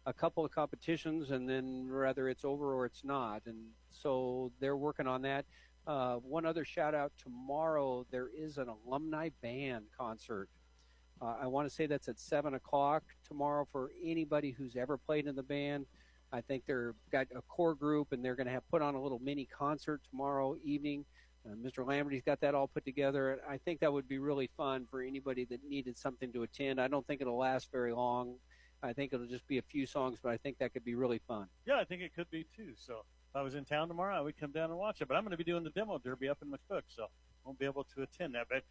a couple of competitions, and then whether it's over or it's not. And so they're working on that. One other shout out tomorrow, there is an alumni band concert. I want to say that's at 7 o'clock tomorrow for anybody who's ever played in the band. I think they're got a core group, and they're going to have put on a little mini concert tomorrow evening. Mr. Lamberty's got that all put together. And I think that would be really fun for anybody that needed something to attend. I don't think it'll last very long. I think it'll just be a few songs, but I think that could be really fun. Yeah, I think it could be too. So if I was in town tomorrow, I would come down and watch it. But I'm going to be doing the demo derby up in McCook, so won't be able to attend that. But,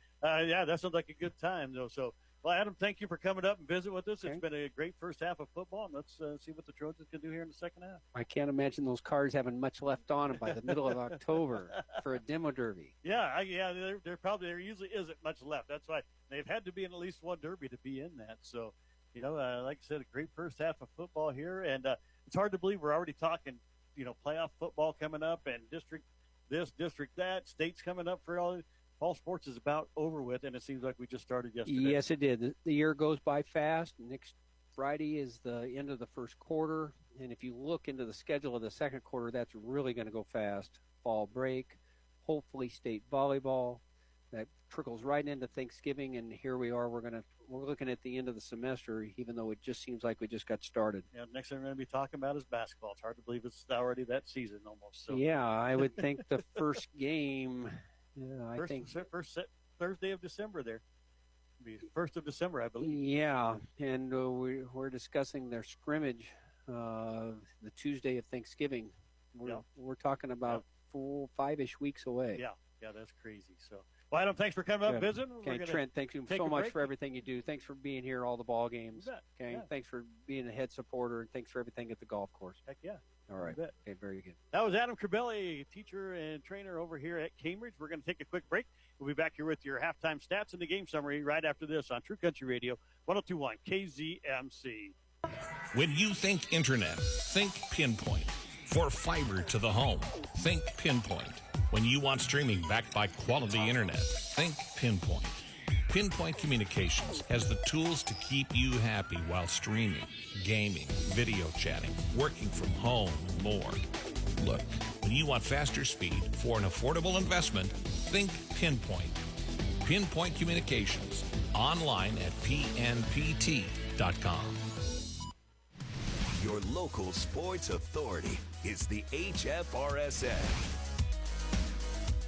yeah, that sounds like a good time, though. So, well, Adam, thank you for coming up and visit with us. Okay. It's been a great first half of football, and let's see what the Trojans can do here in the second half. I can't imagine those cars having much left on them by the middle of October for a demo derby. Yeah, there usually isn't much left. That's why they've had to be in at least one derby to be in that. So, you know, like I said, a great first half of football here, and it's hard to believe we're already talking, you know, playoff football coming up and district this, district that, states coming up for all. Fall sports is about over with, and it seems like we just started yesterday. Yes, it did. The year goes by fast. Next Friday is the end of the first quarter, and if you look into the schedule of the second quarter, that's really going to go fast. Fall break, hopefully state volleyball. That trickles right into Thanksgiving, and here we are. We're looking at the end of the semester, even though it just seems like we just got started. Yeah, next thing we're going to be talking about is basketball. It's hard to believe it's already that season almost. So. Yeah, I would think the first game. Yeah, I think first Thursday of December there. It'll be 1st of December, I believe. Yeah, and we're discussing their scrimmage the Tuesday of Thanksgiving. We're talking about 4-5-ish weeks away. Yeah, that's crazy. So, well, Adam, thanks for coming up and visiting. Okay, Trent, thank you so much for everything you do. Thanks for being here all the ball games. Okay, yeah. Thanks for being a head supporter, and thanks for everything at the golf course. Heck yeah. All right. Okay, very good. That was Adam Crabelli, teacher and trainer over here at Cambridge. We're going to take a quick break. We'll be back here with your halftime stats and the game summary right after this on True Country Radio, 102.1 KZMC. When you think internet, think Pinpoint. For fiber to the home, think Pinpoint. When you want streaming backed by quality internet, think Pinpoint. Pinpoint Communications has the tools to keep you happy while streaming, gaming, video chatting, working from home, and more. Look, when you want faster speed for an affordable investment, think Pinpoint. Pinpoint Communications, online at pnpt.com. Your local sports authority is the HFRSN.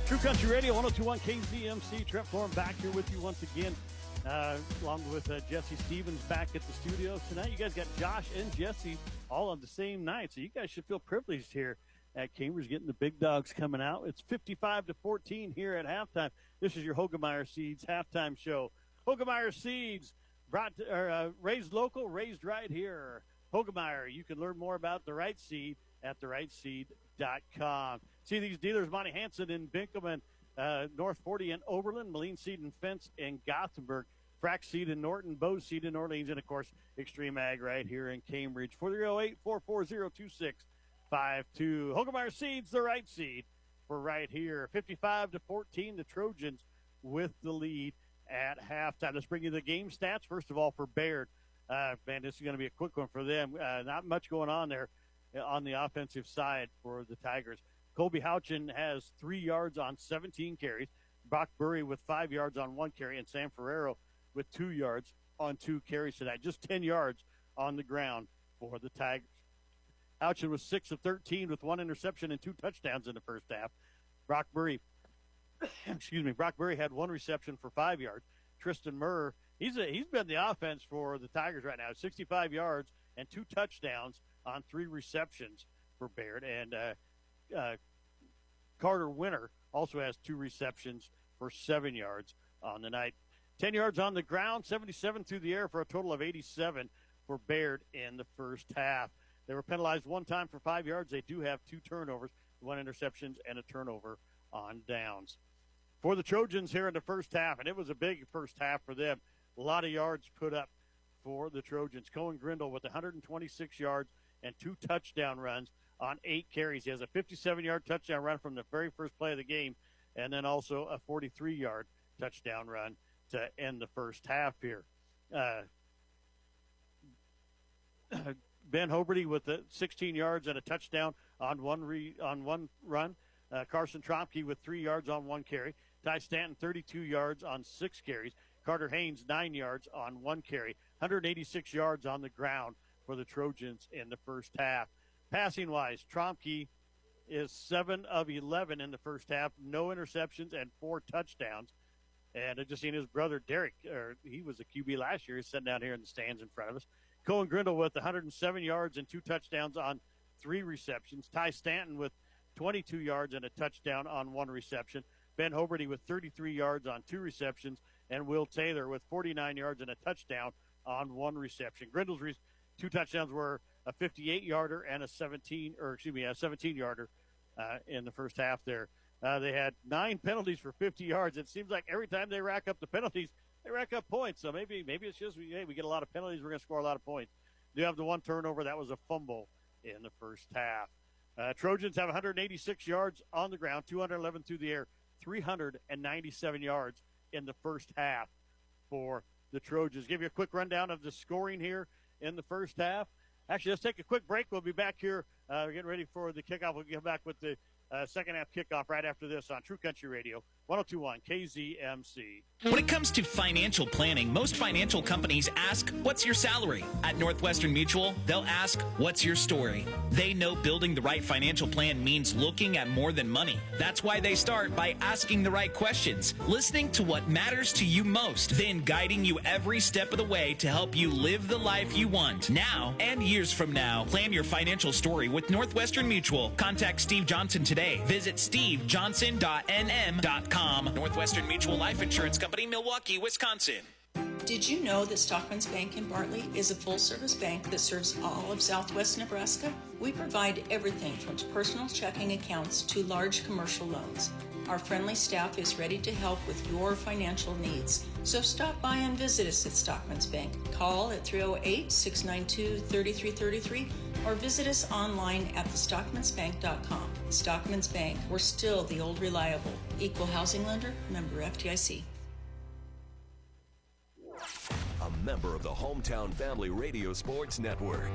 True Country Radio, 102.1 KZMC. Trent Florin back here with you once again, along with Jesse Stevens back at the studio tonight. You guys got Josh and Jesse all on the same night, so you guys should feel privileged here at Cambridge, getting the big dogs coming out. It's 55-14 here at halftime. This is your Hogemeyer Seeds halftime show. Hogemeyer Seeds, raised local, raised right here. Hogemeyer, you can learn more about the right seed at therightseed.com. See these dealers, Monty Hansen in Binkelman, North 40 in Oberlin, Moline Seed and Fence in Gothenburg, Frack Seed in Norton, Bose Seed in Orleans, and, of course, Extreme Ag right here in Cambridge. 408-440-2652. Hogemeyer Seeds, the right seed for right here. 55-14, the Trojans with the lead at halftime. Let's bring you the game stats. First of all, for Bayard. Man, this is going to be a quick one for them. Not much going on there on the offensive side for the Tigers. Colby Houchin has 3 yards on 17 carries. Brock Burry with 5 yards on 1 carry, and Sam Ferrero with 2 yards on 2 carries tonight. Just 10 yards on the ground for the Tigers. Houchin was 6 of 13 with 1 interception and 2 touchdowns in the first half. Brock Burry had 1 reception for 5 yards. Tristan Murr, he's been the offense for the Tigers right now. 65 yards and 2 touchdowns on 3 receptions for Bayard. And Carter Winter also has 2 receptions for 7 yards on the night. 10 yards on the ground, 77 through the air for a total of 87 for Bayard in the first half. They were penalized 1 time for 5 yards. They do have 2 turnovers, 1 interceptions, and a turnover on downs. For the Trojans here in the first half, and it was a big first half for them, a lot of yards put up for the Trojans. Cohen Grindle with 126 yards and 2 touchdown runs on 8 carries. He has a 57-yard touchdown run from the very first play of the game, and then also a 43-yard touchdown run to end the first half here. Ben Hoberty with 16 yards and a touchdown on one run. Carson Tromke with 3 yards on 1 carry. Ty Stanton, 32 yards on 6 carries. Carter Haynes, 9 yards on 1 carry. 186 yards on the ground for the Trojans in the first half. Passing-wise, Tromke is 7 of 11 in the first half. No interceptions and 4 touchdowns. And I just seen his brother Derek, he was a QB last year. He's sitting down here in the stands in front of us. Cohen Grindle with 107 yards and 2 touchdowns on 3 receptions. Ty Stanton with 22 yards and a touchdown on 1 reception. Ben Hoberty with 33 yards on 2 receptions. And Will Taylor with 49 yards and a touchdown on 1 reception. Grindle's 2 touchdowns were a 58-yarder and a 17-yarder in the first half there. They had 9 penalties for 50 yards. It seems like every time they rack up the penalties, they rack up points. So maybe it's just, we get a lot of penalties, we're going to score a lot of points. They have the 1 turnover. That was a fumble in the first half. Trojans have 186 yards on the ground, 211 through the air, 397 yards in the first half for the Trojans. Give you a quick rundown of the scoring here in the first half. Actually, let's take a quick break. We'll be back here. We're getting ready for the kickoff. We'll get back with the second half kickoff right after this on True Country Radio, 102.1 KZMC. When it comes to financial planning, most financial companies ask, what's your salary? At Northwestern Mutual, they'll ask, what's your story? They know building the right financial plan means looking at more than money. That's why they start by asking the right questions, listening to what matters to you most, then guiding you every step of the way to help you live the life you want now and years from now. Plan your financial story with Northwestern Mutual. Contact Steve Johnson today. Visit stevejohnson.nm.com. Northwestern Mutual Life Insurance Company, Milwaukee, Wisconsin. Did you know that Stockman's Bank in Bartley is a full-service bank that serves all of Southwest Nebraska? We provide everything from personal checking accounts to large commercial loans. Our friendly staff is ready to help with your financial needs. So stop by and visit us at Stockman's Bank. Call at 308-692-3333 or visit us online at thestockmansbank.com. Stockman's Bank, we're still the old reliable. Equal housing lender, member FDIC. A member of the Hometown Family Radio Sports Network.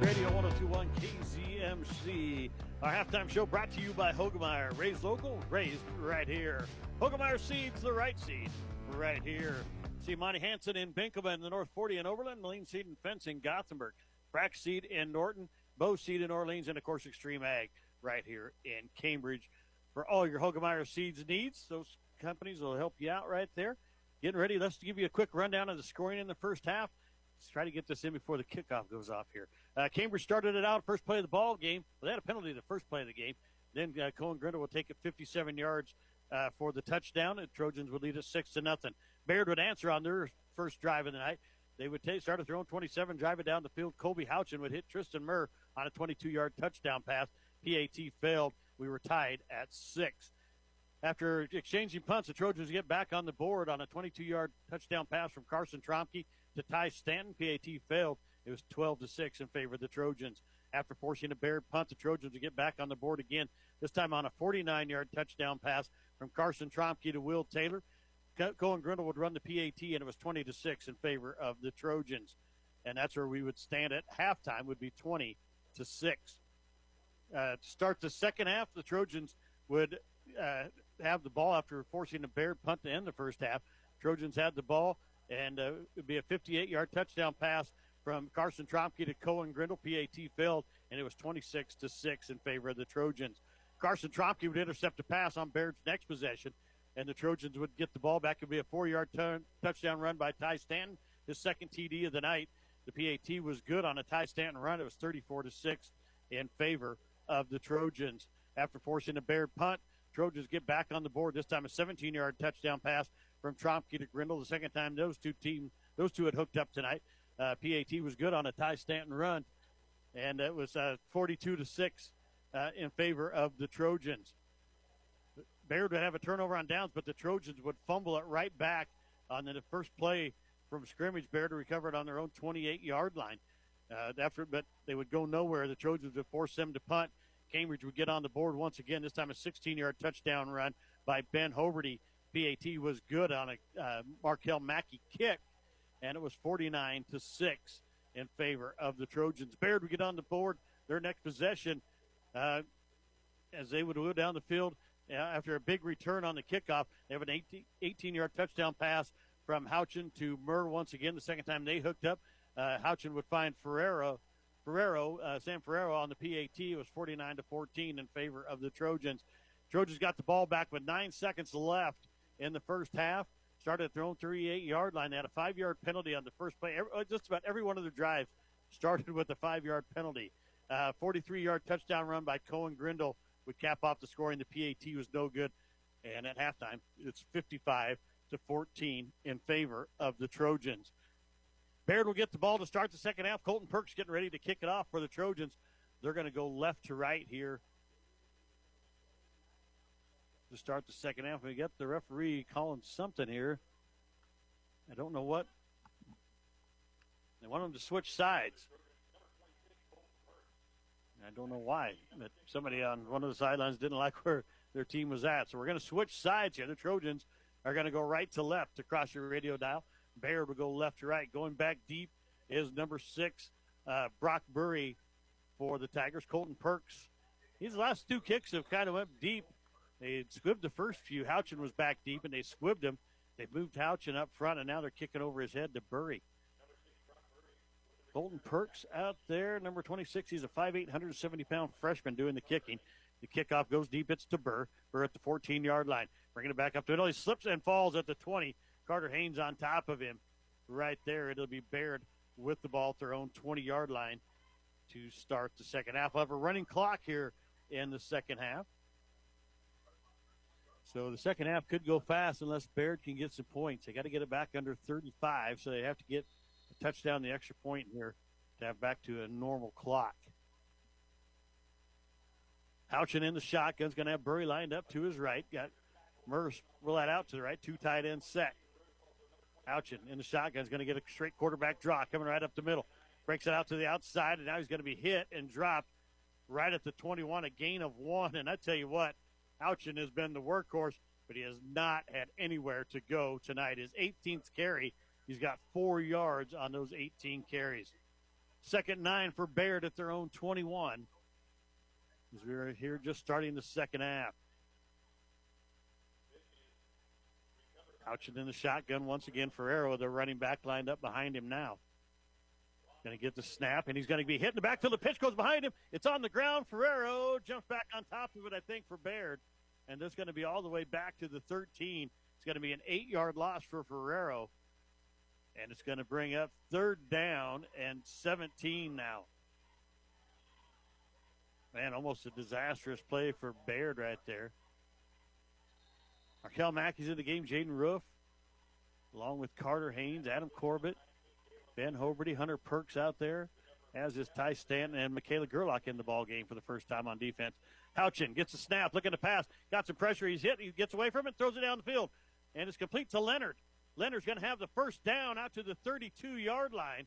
Radio 102.1 KZMC. Our halftime show brought to you by Hogemeyer. Raised local, raised right here. Hogemeyer Seeds, the right seed, right here. See Monty Hansen in Binkema in the North 40 in Oberlin, Moline Seed and Fence in Gothenburg, Frack Seed in Norton, Bow Seed in Orleans, and of course Extreme Ag right here in Cambridge. For all your Hogemeyer Seeds needs, those companies will help you out right there. Getting ready, let's give you a quick rundown of the scoring in the first half. Let's try to get this in before the kickoff goes off here. Cambridge started it out first play of the ball game. Well, they had a penalty the first play of the game. Then Cohen Grindle will take it 57 yards for the touchdown, and Trojans would lead us 6-0. Bayard would answer on their first drive of the night. They would start a throwing 27, drive it down the field. Colby Houchin would hit Tristan Murr on a 22-yard touchdown pass. PAT failed. We were tied at 6. After exchanging punts, the Trojans get back on the board on a 22-yard touchdown pass from Carson Tromke to Ty Stanton. PAT failed. It was 12-6 in favor of the Trojans. After forcing a Bayard punt, the Trojans would get back on the board again, this time on a 49-yard touchdown pass from Carson Tromke to Will Taylor. Cohen Grindle would run the PAT, and it was 20-6 in favor of the Trojans. And that's where we would stand at halftime, would be 20-6. To start the second half, the Trojans would have the ball after forcing a Bayard punt to end the first half. Trojans had the ball, and it would be a 58-yard touchdown pass from Carson Tromke to Cohen Grindle. PAT failed, and it was 26-6 in favor of the Trojans. Carson Tromke would intercept a pass on Bayard's next possession, and the Trojans would get the ball back. It would be a 4-yard touchdown run by Ty Stanton, his second TD of the night. The PAT was good on a Ty Stanton run. It was 34-6 in favor of the Trojans. After forcing a Bayard punt, Trojans get back on the board. This time a 17-yard touchdown pass from Tromke to Grindle. The second time those two had hooked up tonight. PAT was good on a Ty Stanton run, and it was 42-6 in favor of the Trojans. Bayard would have a turnover on downs, but the Trojans would fumble it right back on the first play from scrimmage. Bayard recovered on their own 28-yard line. But they would go nowhere. The Trojans would force them to punt. Cambridge would get on the board once again, this time a 16-yard touchdown run by Ben Hoberty. PAT was good on a Markel Mackey kick, and it was 49-6 in favor of the Trojans. Bayard would get on the board. Their next possession, as they would go down the field after a big return on the kickoff. They have an 18-yard touchdown pass from Houchin to Murr once again. The second time they hooked up, Houchin would find Sam Ferrero on the PAT. It was 49-14 in favor of the Trojans. Trojans got the ball back with 9 seconds left in the first half. Started at their own 38-yard line. They had a 5-yard penalty on the first play. Just about every one of their drives started with a 5-yard penalty. 43-yard touchdown run by Cohen Grindle would cap off the scoring. The PAT was no good. And at halftime, it's 55-14 in favor of the Trojans. Bayard will get the ball to start the second half. Colton Perks getting ready to kick it off for the Trojans. They're going to go left to right here to start the second half. We got the referee calling something here. I don't know what. They want them to switch sides. I don't know why, but somebody on one of the sidelines didn't like where their team was at. So we're going to switch sides here. The Trojans are going to go right to left across your radio dial. Bayard will go left to right. Going back deep is number 6, Brock Burry for the Tigers. Colton Perks. These last 2 kicks have kind of went deep. They squibbed the first few. Houchin was back deep, and they squibbed him. They moved Houchin up front, and now they're kicking over his head to Burry. Colton Perks out there, number 26. He's a 5'8", 170-pound freshman doing the kicking. The kickoff goes deep. It's to Burr. Burr at the 14-yard line. Bringing it back up to it. He slips and falls at the 20. Carter Haynes on top of him right there. It'll be Bayard with the ball at their own 20-yard line to start the second half. We'll have a running clock here in the second half. So the second half could go fast unless Bayard can get some points. They got to get it back under 35, so they have to get a touchdown, the extra point here, to have back to a normal clock. Houchin in the shotgun's going to have Burry lined up to his right. Got Murs roll that out to the right. 2 tight ends set. Houchin in the shotgun's going to get a straight quarterback draw coming right up the middle. Breaks it out to the outside, and now he's going to be hit and dropped right at the 21, a gain of 1. And I tell you what, Houchin has been the workhorse, but he has not had anywhere to go tonight. His 18th carry, he's got 4 yards on those 18 carries. 2nd 9 for Bayard at their own 21. As we're here just starting the second half. Houchin in the shotgun once again. Ferrero, the running back, lined up behind him now. Going to get the snap, and he's going to be hit in the backfield. The pitch goes behind him. It's on the ground. Ferrero jumps back on top of it, I think, for Bayard. And that's going to be all the way back to the 13. It's going to be an 8-yard loss for Ferrero. And it's going to bring up 3rd down and 17 now. Man, almost a disastrous play for Bayard right there. Markel Mackey's in the game. Jaden Roof, along with Carter Haynes, Adam Corbett, Ben Hoberty, Hunter Perks out there, as is Ty Stanton and Michaela Gerlach in the ball game for the first time on defense. Houchin gets a snap, looking to pass, got some pressure. He's hit. He gets away from it, throws it down the field, and it's complete to Leonard. Leonard's going to have the first down out to the 32-yard line.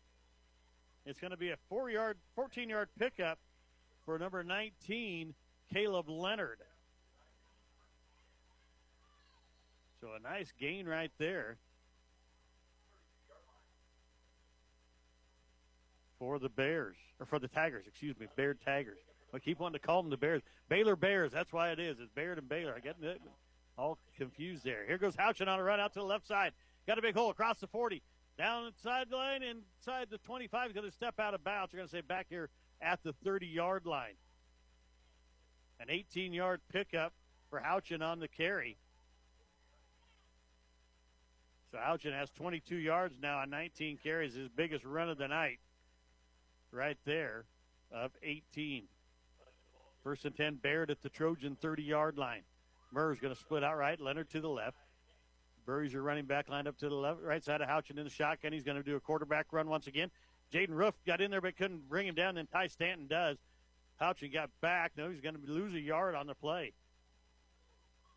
It's going to be a 14-yard pickup for number 19, Caleb Leonard. So a nice gain right there for the Bears, or for the Tigers, Bayard Tigers. I keep wanting to call them the Bears. Baylor Bears, that's why it is. It's Bayard and Baylor. I get it all confused there. Here goes Houchin on a run out to the left side. Got a big hole across the 40. Down the sideline, inside the 25. He's going to step out of bounds. We're going to say back here at the 30-yard line. An 18-yard pickup for Houchin on the carry. So Houchin has 22 yards now on 19 carries, his biggest run of the night right there of 18. 1st and 10, Bayard at the Trojan 30-yard line. Murr's going to split out right, Leonard to the left. Burry's your running back lined up to the left, right side of Houchin in the shotgun. He's going to do a quarterback run once again. Jaden Roof got in there but couldn't bring him down, then Ty Stanton does. Houchin got back. No, he's going to lose a yard on the play.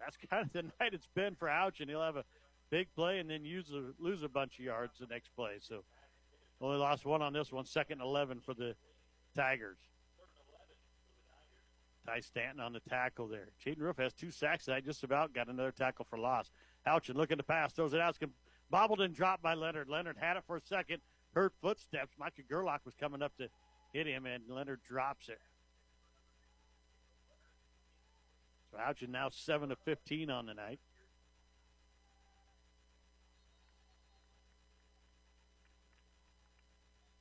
That's kind of the night it's been for Houchin. He'll have a big play and then lose a bunch of yards the next play. So only lost 1 on this one. 2nd and 11 for the Tigers. Ty Stanton on the tackle there. Jaden Roof has 2 sacks tonight, just about got another tackle for loss. Houchin looking to pass, throws it out. It's bobbled and dropped by Leonard. Leonard had it for a second, heard footsteps. Micah Gerlach was coming up to hit him, and Leonard drops it. So Houchin now 7 of 15 on the night.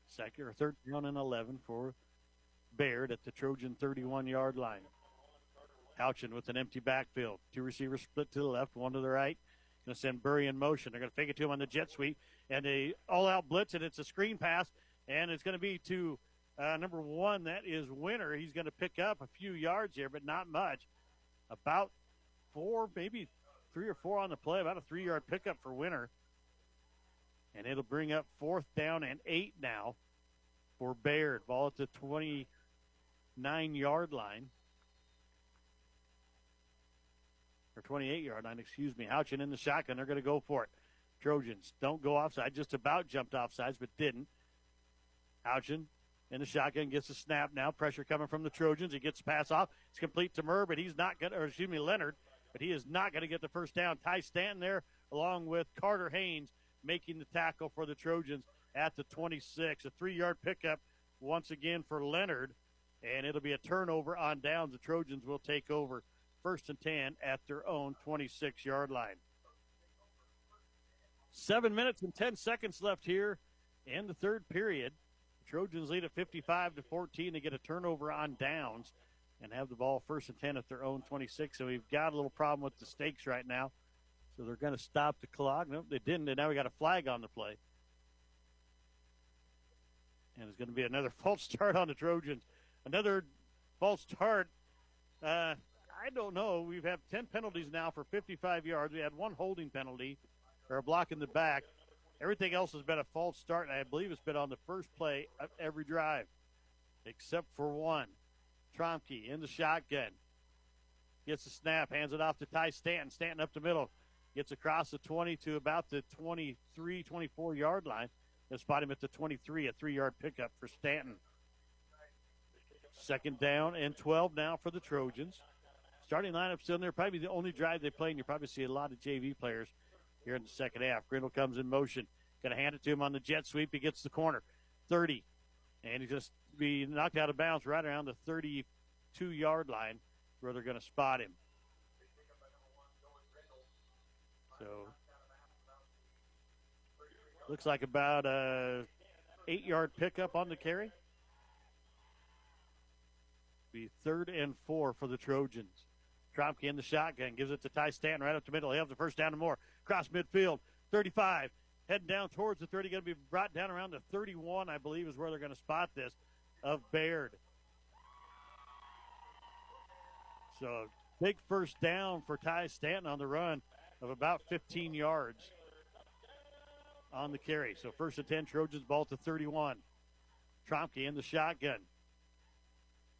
Second or third down and 11 for Bayard at the Trojan 31-yard line. Houchin with an empty backfield. Two receivers split to the left, one to the right. Going to send Burry in motion. They're going to fake it to him on the jet sweep. And a all-out blitz, and it's a screen pass. And it's going to be to number 1. That is Winter. He's going to pick up a few yards here, but not much. About 4, maybe 3 or 4 on the play. About a 3-yard pickup for Winter. And it'll bring up 4th down and 8 now for Bayard. Ball at the 29-yard line. Or 28-yard line, excuse me. Houchin in the shotgun. They're going to go for it. Trojans don't go offside. Just about jumped offsides, but didn't. Houchin in the shotgun gets a snap now. Pressure coming from the Trojans. He gets the pass off. It's complete to Murr, but he's not going to, or excuse me, Leonard, but he is not going to get the first down. Ty Stanton there along with Carter Haynes making the tackle for the Trojans at the 26. A 3-yard pickup once again for Leonard, and it'll be a turnover on downs. The Trojans will take over 1st and 10 at their own 26-yard line. 7 minutes and 10 seconds left here in the third period. The Trojans lead at 55-14. They get a turnover on downs and have the ball 1st and 10 at their own 26. So we've got a little problem with the stakes right now. So they're going to stop the clock. Nope, they didn't, and now we got a flag on the play. And it's going to be another false start on the Trojans. Another false start. I don't know. We've had 10 penalties now for 55 yards. We had 1 holding penalty, or a block in the back. Everything else has been a false start, and I believe it's been on the first play of every drive, except for 1. Tromke in the shotgun. Gets the snap, hands it off to Ty Stanton. Stanton up the middle. Gets across the 20 to about the 23, 24-yard line. They'll spot him at the 23, a 3-yard pickup for Stanton. 2nd down and 12 now for the Trojans. Starting lineup still in there. Probably the only drive they play, and you probably see a lot of JV players here in the second half. Grindle comes in motion. Going to hand it to him on the jet sweep. He gets the corner. 30. And he's going to be knocked out of bounds right around the 32-yard line where they're going to spot him. So, looks like about a 8-yard pickup on the carry. Be 3rd and 4 for the Trojans. Tromke in the shotgun, gives it to Ty Stanton right up the middle. He has the first down and more. Cross midfield, 35. Heading down towards the 30, going to be brought down around the 31, I believe, is where they're going to spot this, of Bayard. So, big first down for Ty Stanton on the run of about 15 yards on the carry. So 1st and 10, Trojans ball to 31. Tromke in the shotgun.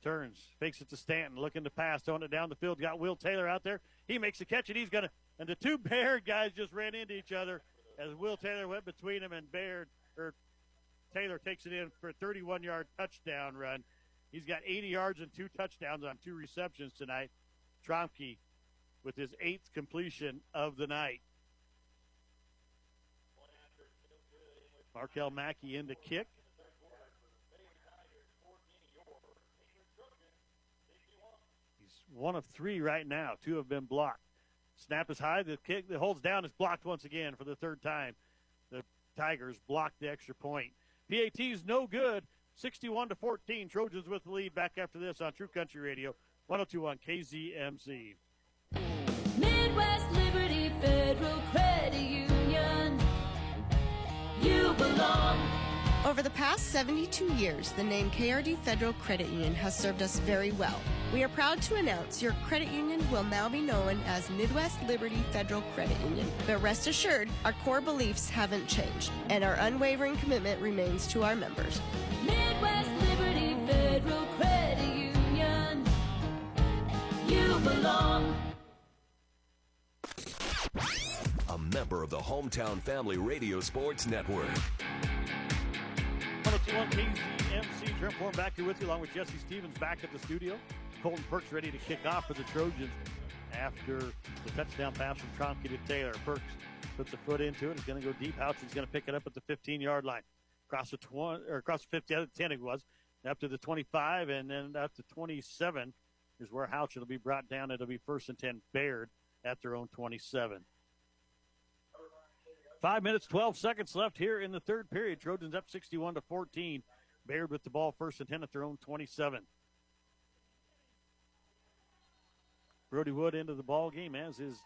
Turns, fakes it to Stanton, looking to pass, throwing it down the field. Got Will Taylor out there. He makes a catch, and he's going to, and the 2 Bayard guys just ran into each other as Will Taylor went between them, and Taylor takes it in for a 31-yard touchdown run. He's got 80 yards and 2 touchdowns on 2 receptions tonight. Tromke with his 8th completion of the night. Markel Mackey in to kick. He's 1 of 3 right now. 2 have been blocked. Snap is high. The kick that holds down is blocked once again for the 3rd time. The Tigers blocked the extra point. PAT's no good. 61-14. Trojans with the lead. Back after this on True Country Radio, 102.1 KZMC. Midwest Liberty Federal Credit Union. You belong. Over the past 72 years, the name KRD Federal Credit Union has served us very well. We are proud to announce your credit union will now be known as Midwest Liberty Federal Credit Union. But rest assured, our core beliefs haven't changed, and our unwavering commitment remains to our members. Midwest Liberty Federal Credit Union. You belong. A member of the Hometown Family Radio Sports Network. 102.1 KZMC. Trent Form back here with you, along with Jesse Stevens back at the studio. Colton Perks ready to kick off for the Trojans after the touchdown pass from Tromke to Taylor. Perks puts a foot into it. He's going to go deep. Houchin's going to pick it up at the 15-yard line. Across the 50, 10 it was, up to the 25, and then up to 27. is where Houchin will be brought down. It'll be 1st and 10 Bayard at their own 27. 5 minutes, 12 seconds left here in the third period. Trojans up 61-14. Bayard with the ball, 1st and 10 at their own 27. Brody Wood into the ball game, as is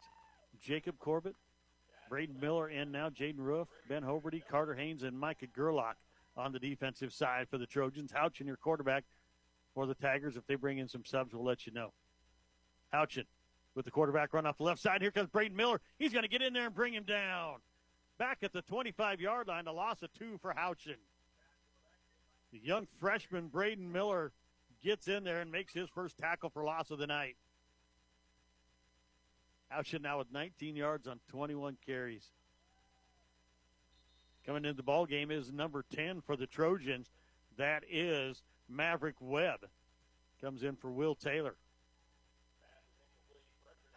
Jacob Corbett, Braden Miller in now, Jaden Roof, Ben Hoberty, Carter Haynes, and Micah Gerlach on the defensive side for the Trojans. Houchin, your quarterback for the Tigers. If they bring in some subs, we'll let you know. Houchin with the quarterback run off the left side. Here comes Braden Miller. He's going to get in there and bring him down. Back at the 25-yard line, a loss of 2 for Houchin. The young freshman Braden Miller gets in there and makes his first tackle for loss of the night. Houchin now with 19 yards on 21 carries. Coming into the ball game is number 10 for the Trojans. That is Maverick Webb. Comes in for Will Taylor.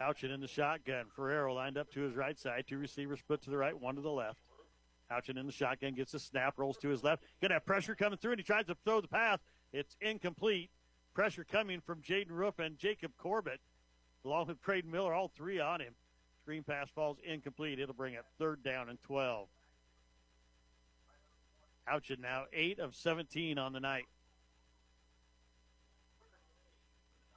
Houchin in the shotgun. Ferrero lined up to his right side. 2 receivers split to the right, 1 to the left. Houchin in the shotgun, gets a snap, rolls to his left. Going to have pressure coming through, and he tries to throw the pass. It's incomplete. Pressure coming from Jaden Roof and Jacob Corbett, along with Braden Miller, all 3 on him. Screen pass falls incomplete. It'll bring up 3rd down and 12. Houchin now 8 of 17 on the night.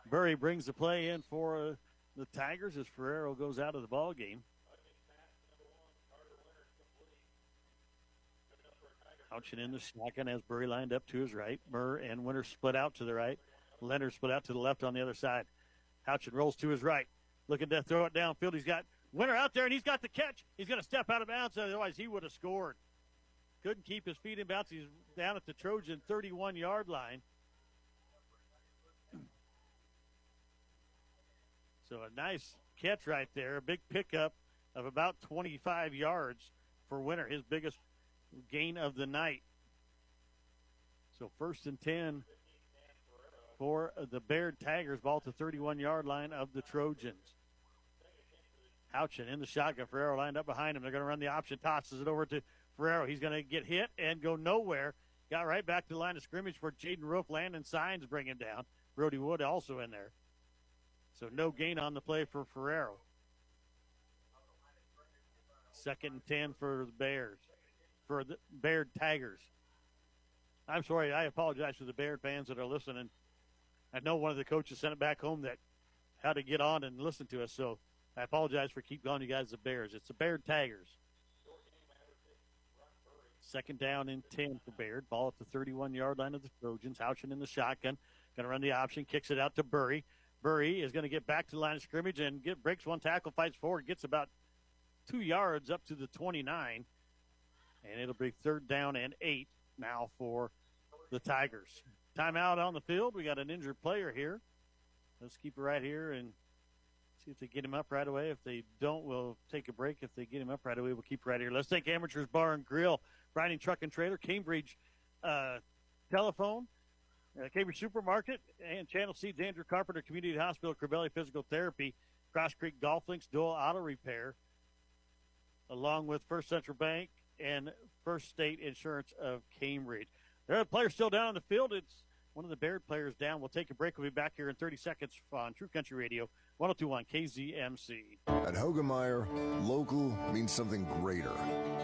Burry brings the play in for the Tigers as Ferrero goes out of the ball game. Houchin in the shotgun as Burry lined up to his right. Murr and Winter split out to the right. Leonard split out to the left on the other side. Houchin rolls to his right, looking to throw it downfield. He's got Winter out there, and he's got the catch. He's going to step out of bounds, otherwise he would have scored. Couldn't keep his feet in bounds. He's down at the Trojan 31-yard line. So a nice catch right there, a big pickup of about 25 yards for Winter, his biggest gain of the night. So 1st and 10 for the Bayard Tigers, ball at the 31-yard line of the Trojans. Houchin in the shotgun. Ferrero lined up behind him. They're going to run the option, tosses it over to Ferrero. He's going to get hit and go nowhere. Got right back to the line of scrimmage for Jaden Roof. Landon Signs bring him down. Brody Wood also in there. So no gain on the play for Ferrero. 2nd and 10 for the Bears, for the Bayard Tigers. I'm sorry, I apologize to the Bayard fans that are listening. I know one of the coaches sent it back home that had to get on and listen to us, so I apologize for keep calling you guys the Bears. It's the Bayard Tigers. 2nd down and 10 for Bayard. Ball at the 31-yard line of the Trojans. Houchin in the shotgun. Going to run the option, kicks it out to Burry. Burry is going to get back to the line of scrimmage and breaks one tackle, fights forward, gets about 2 yards up to the 29. And it'll be 3rd down and 8 now for the Tigers. Timeout on the field. We got an injured player here. Let's keep it right here and see if they get him up right away. If they don't, we'll take a break. If they get him up right away, we'll keep it right here. Let's take Amateurs Bar and Grill, Brining Truck and Trailer, Cambridge Telephone, Cambridge Supermarket, and Channel Seeds, Andrew Carpenter Community Hospital, Corbelli Physical Therapy, Cross Creek Golf Links, Dual Auto Repair, along with First Central Bank and First State Insurance of Cambridge. There are players still down on the field. It's one of the Bayard players down. We'll take a break. We'll be back here in 30 seconds on True Country Radio, 102.1 KZMC. At Hogemeyer, local means something greater.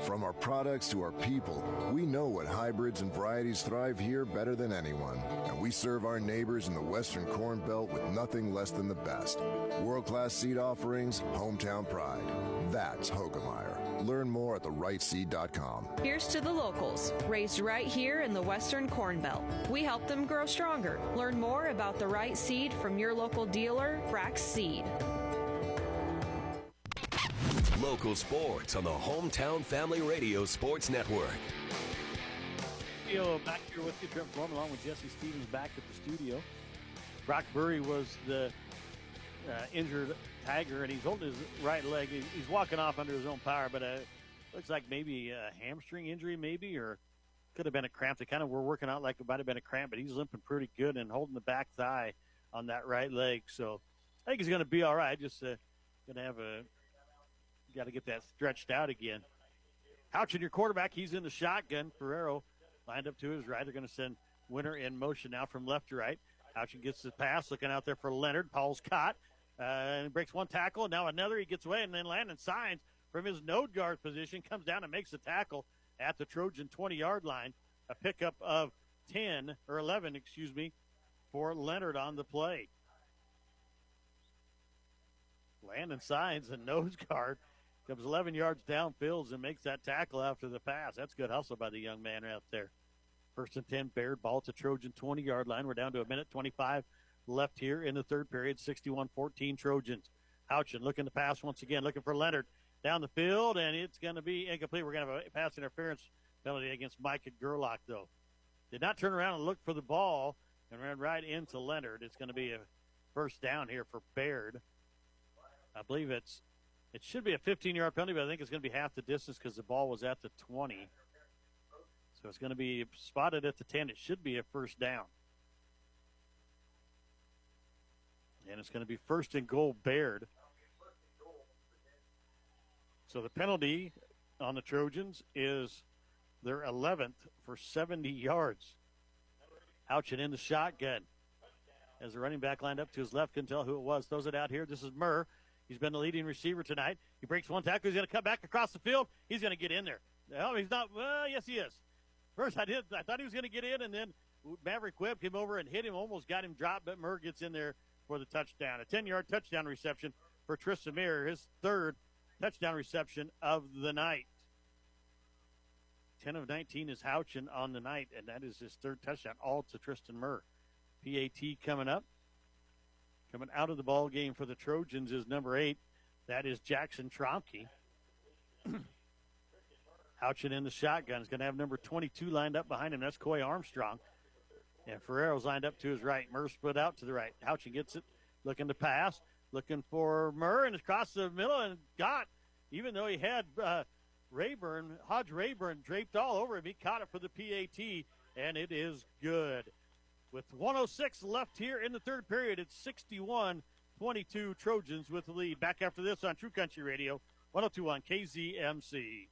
From our products to our people, we know what hybrids and varieties thrive here better than anyone. And we serve our neighbors in the Western Corn Belt with nothing less than the best. World-class seed offerings, hometown pride. That's Hogemeyer. Learn more at therightseed.com. Here's to the locals, raised right here in the Western Corn Belt. We help them grow stronger. Learn more about the right seed from your local dealer, Frax Seed. Local sports on the Hometown Family Radio Sports Network. Back here with you, Trent Foreman, along with Jesse Stevens back at the studio. Brock Burry was the injured Tiger, and he's holding his right leg. He's walking off under his own power, but looks like maybe a hamstring injury, maybe, or could have been a cramp. They kind of were working out like it might have been a cramp, but he's limping pretty good and holding the back thigh on that right leg. So I think he's going to be all right. Just going to have got to get that stretched out again. Houchin, your quarterback, he's in the shotgun. Ferrero lined up to his right. They're going to send Winter in motion now from left to right. Houchin gets the pass, looking out there for Leonard. Paul's caught and breaks one tackle, and now another. He gets away, and then Landon Signs from his nose guard position comes down and makes the tackle at the Trojan 20-yard line. A pickup of 11, for Leonard on the play. Landon Signs, the nose guard, comes 11 yards downfield and makes that tackle after the pass. That's good hustle by the young man out there. 1st and 10, Bayard, ball at the Trojan 20-yard line. We're down to 1:25 left here in the third period. 61-14 Trojans. Houchin looking to pass once again, looking for Leonard down the field, and it's going to be incomplete. We're going to have a pass interference penalty against Micah Gerlach, though. Did not turn around and look for the ball and ran right into Leonard. It's going to be a first down here for Bayard. I believe it should be a 15-yard penalty, but I think it's going to be half the distance because the ball was at the 20. So it's going to be spotted at the 10. It should be a first down. And it's going to be 1st and goal, Bayard. So the penalty on the Trojans is their 11th for 70 yards. Houchin in the shotgun. As the running back lined up to his left, couldn't tell who it was. Throws it out here. This is Murr. He's been the leading receiver tonight. He breaks one tackle. He's going to cut back across the field. He's going to get in there. No, he's not. Well, yes, he is. First, I thought he was going to get in, and then Maverick Webb came over and hit him, almost got him dropped, but Murr gets in there for the touchdown. A 10-yard touchdown reception for Tristan Meir, his 3rd touchdown reception of the night. 10 of 19 is Houchin on the night, and that is his 3rd touchdown, all to Tristan Meir. PAT coming up. Coming out of the ball game for the Trojans is number 8. That is Jackson Tromke. Houchin in the shotgun is going to have number 22 lined up behind him. That's Coy Armstrong. And Ferrero's lined up to his right. Murr split out to the right. Houchin gets it, looking to pass, looking for Murr, and it's across the middle and got, even though he had Hodge Rayburn draped all over him, he caught it for the PAT, and it is good. With 1:06 left here in the third period, it's 61-22 Trojans with the lead. Back after this on True Country Radio, 102.1 KZMC.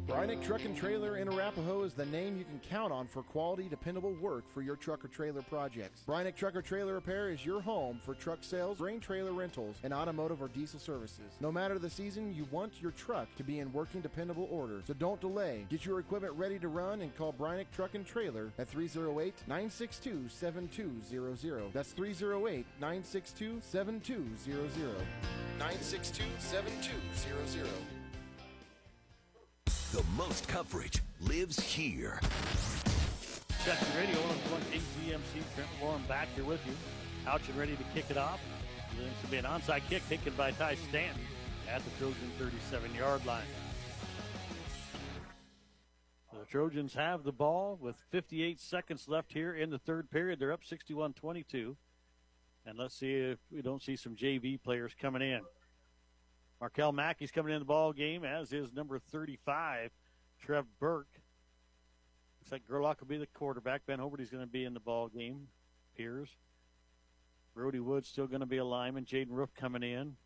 Brynick Truck and Trailer in Arapahoe is the name you can count on for quality, dependable work for your truck or trailer projects. Brynick Truck or Trailer Repair is your home for truck sales, grain trailer rentals, and automotive or diesel services. No matter the season, you want your truck to be in working, dependable order. So don't delay. Get your equipment ready to run and call Brynick Truck and Trailer at 308-962-7200. That's 308-962-7200. 962-7200. The most coverage lives here. Country Radio, 101 KZMC. Trent Warren back here with you. Houchin ready to kick it off. This will be an onside kick taken by Ty Stanton at the Trojan 37-yard line. The Trojans have the ball with 58 seconds left here in the third period. They're up 61-22. And let's see if we don't see some JV players coming in. Markel Mackey's coming in the ball game, as is number 35, Trev Burke. Looks like Gerlach will be the quarterback. Ben Hoberty's going to be in the ball game. Piers. Brody Wood's still going to be a lineman. Jaden Roof coming in.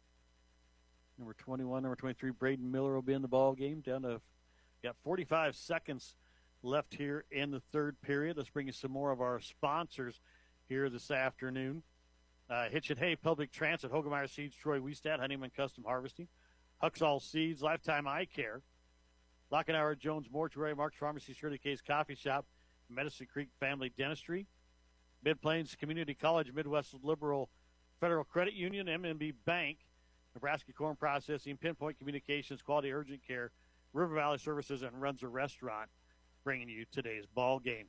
Number 21, number 23, Braden Miller will be in the ball game. Got 45 seconds left here in the third period. Let's bring you some more of our sponsors here this afternoon. Hitch and Hay Public Transit, Hogemeyer Seeds, Troy Wiestad, Honeyman Custom Harvesting, Huxall Seeds, Lifetime Eye Care, Lockenauer Jones Mortuary, Mark's Pharmacy, Shirley K's Coffee Shop, Medicine Creek Family Dentistry, Mid-Plains Community College, Midwest Liberal Federal Credit Union, MMB Bank, Nebraska Corn Processing, Pinpoint Communications, Quality Urgent Care, River Valley Services, and Runs a Restaurant, bringing you today's ball game.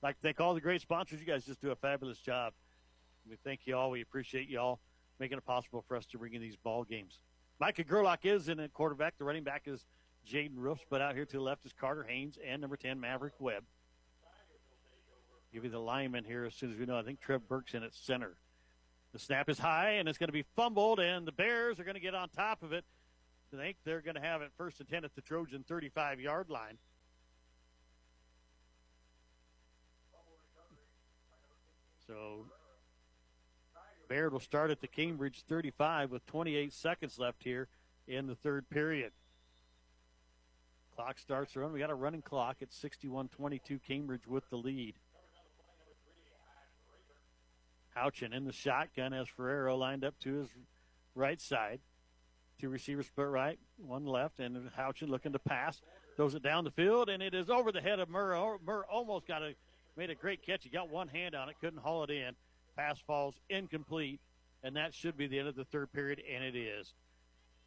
I'd like to thank all the great sponsors. You guys just do a fabulous job. We thank you all. We appreciate you all making it possible for us to bring in these ball games. Micah Gerlach is in at quarterback. The running back is Jaden Roofs, but out here to the left is Carter Haynes and number 10, Maverick Webb. Give you the lineman here as soon as we know. I think Trev Burke's in at center. The snap is high, and it's going to be fumbled, and the Bears are going to get on top of it. I think they're going to have it 1st and 10 at the Trojan 35-yard line. So Bayard will start at the Cambridge 35 with 28 seconds left here in the third period. Clock starts to run. We got a running clock at 61-22. Cambridge with the lead. Houchin in the shotgun as Ferrero lined up to his right side. Two receivers split right, one left, and Houchin looking to pass. Throws it down the field, and it is over the head of Murr. Murr almost made a great catch. He got one hand on it, couldn't haul it in. Pass falls incomplete, and that should be the end of the third period, and it is.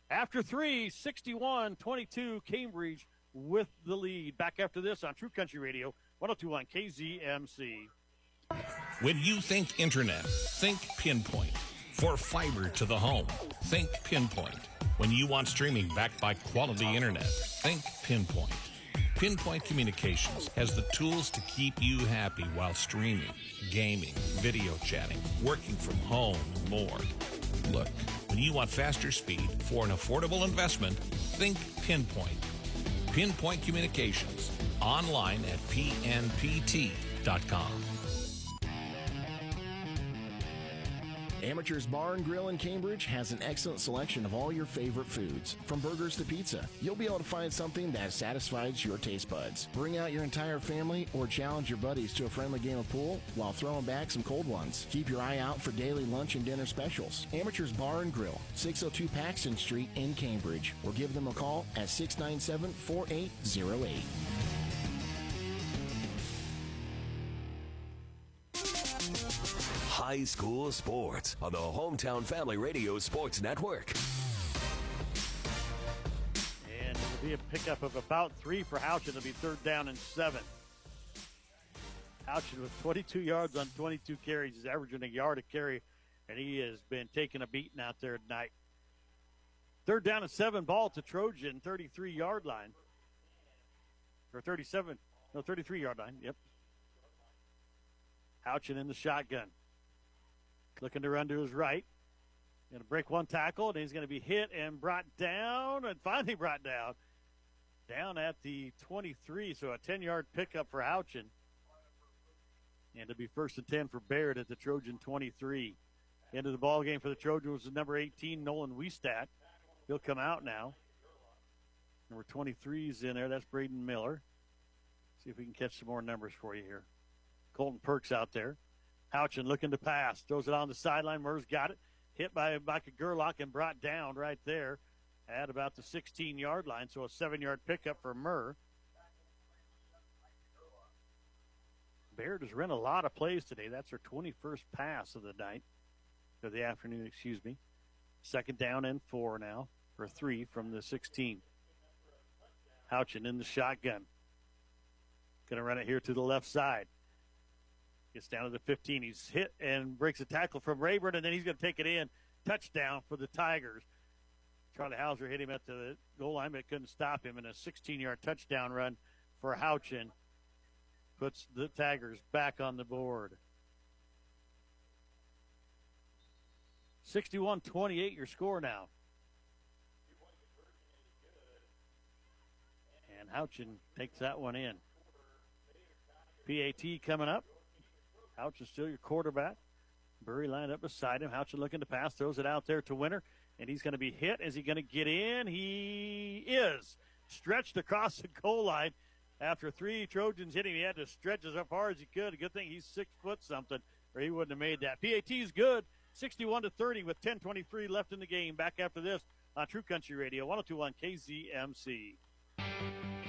After 3, 61-22, Cambridge with the lead. Back after this on True Country Radio, 102.1 KZMC. When you think internet, think Pinpoint. For fiber to the home, think Pinpoint. When you want streaming backed by quality internet, think Pinpoint. Pinpoint Communications has the tools to keep you happy while streaming, gaming, video chatting, working from home, and more. Look, when you want faster speed for an affordable investment, think Pinpoint. Pinpoint Communications, online at pnpt.com. Amateur's Bar and Grill in Cambridge has an excellent selection of all your favorite foods. From burgers to pizza, you'll be able to find something that satisfies your taste buds. Bring out your entire family or challenge your buddies to a friendly game of pool while throwing back some cold ones. Keep your eye out for daily lunch and dinner specials. Amateur's Bar and Grill, 602 Paxton Street in Cambridge, or give them a call at 697-4808. High school sports on the Hometown Family Radio Sports Network. And it'll be a pickup of about 3 for Houchin. It'll be 3rd down and 7. Houchin with 22 yards on 22 carries. He's averaging a yard a carry, and he has been taking a beating out there tonight. 3rd down and 7, ball to Trojan, 33-yard line. Or 33-yard line, yep. Houchin in the shotgun. Looking to run to his right. Going to break one tackle, and he's going to be hit and brought down, and finally brought down. Down at the 23, so a 10-yard pickup for Houchin. And it'll be 1st and 10 for Bayard at the Trojan 23. End of the ball game for the Trojans was number 18, Nolan Wiestat. He'll come out now. Number 23 is in there. That's Braden Miller. See if we can catch some more numbers for you here. Colton Perks out there. Houchin looking to pass. Throws it on the sideline. Murr's got it. Hit by Micah Gerlach and brought down right there at about the 16-yard line. So a 7-yard pickup for Murr. Bayard has run a lot of plays today. That's her 21st pass of the night. Of the afternoon, excuse me. 2nd down and 4 now. Or 3 from the 16. Houchin in the shotgun. Going to run it here to the left side. Gets down to the 15. He's hit and breaks a tackle from Rayburn, and then he's going to take it in. Touchdown for the Tigers. Charlie Hauser hit him at the goal line, but couldn't stop him. And a 16-yard touchdown run for Houchin puts the Tigers back on the board. 61-28 your score now. And Houchin takes that one in. PAT coming up. Houchin still your quarterback. Burry lined up beside him. Houchin looking to pass, throws it out there to Winter, and he's going to be hit. Is he going to get in? He is. Stretched across the goal line. After 3 Trojans hit him, he had to stretch as far as he could. A good thing he's 6 foot something, or he wouldn't have made that. PAT's good. 61-30 with 10:23 left in the game. Back after this on True Country Radio, 102.1 KZMC.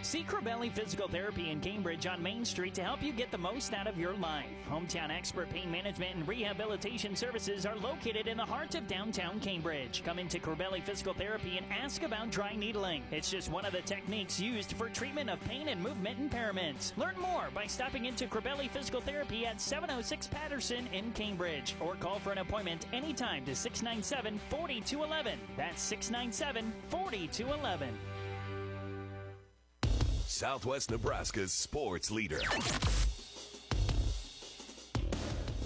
See Crabelli Physical Therapy in Cambridge on Main Street to help you get the most out of your life. Hometown expert pain management and rehabilitation services are located in the heart of downtown Cambridge. Come into Crabelli Physical Therapy and ask about dry needling. It's just one of the techniques used for treatment of pain and movement impairments. Learn more by stopping into Crabelli Physical Therapy at 706 Patterson in Cambridge, or call for an appointment anytime to 697-4211. That's 697-4211. Southwest Nebraska's sports leader.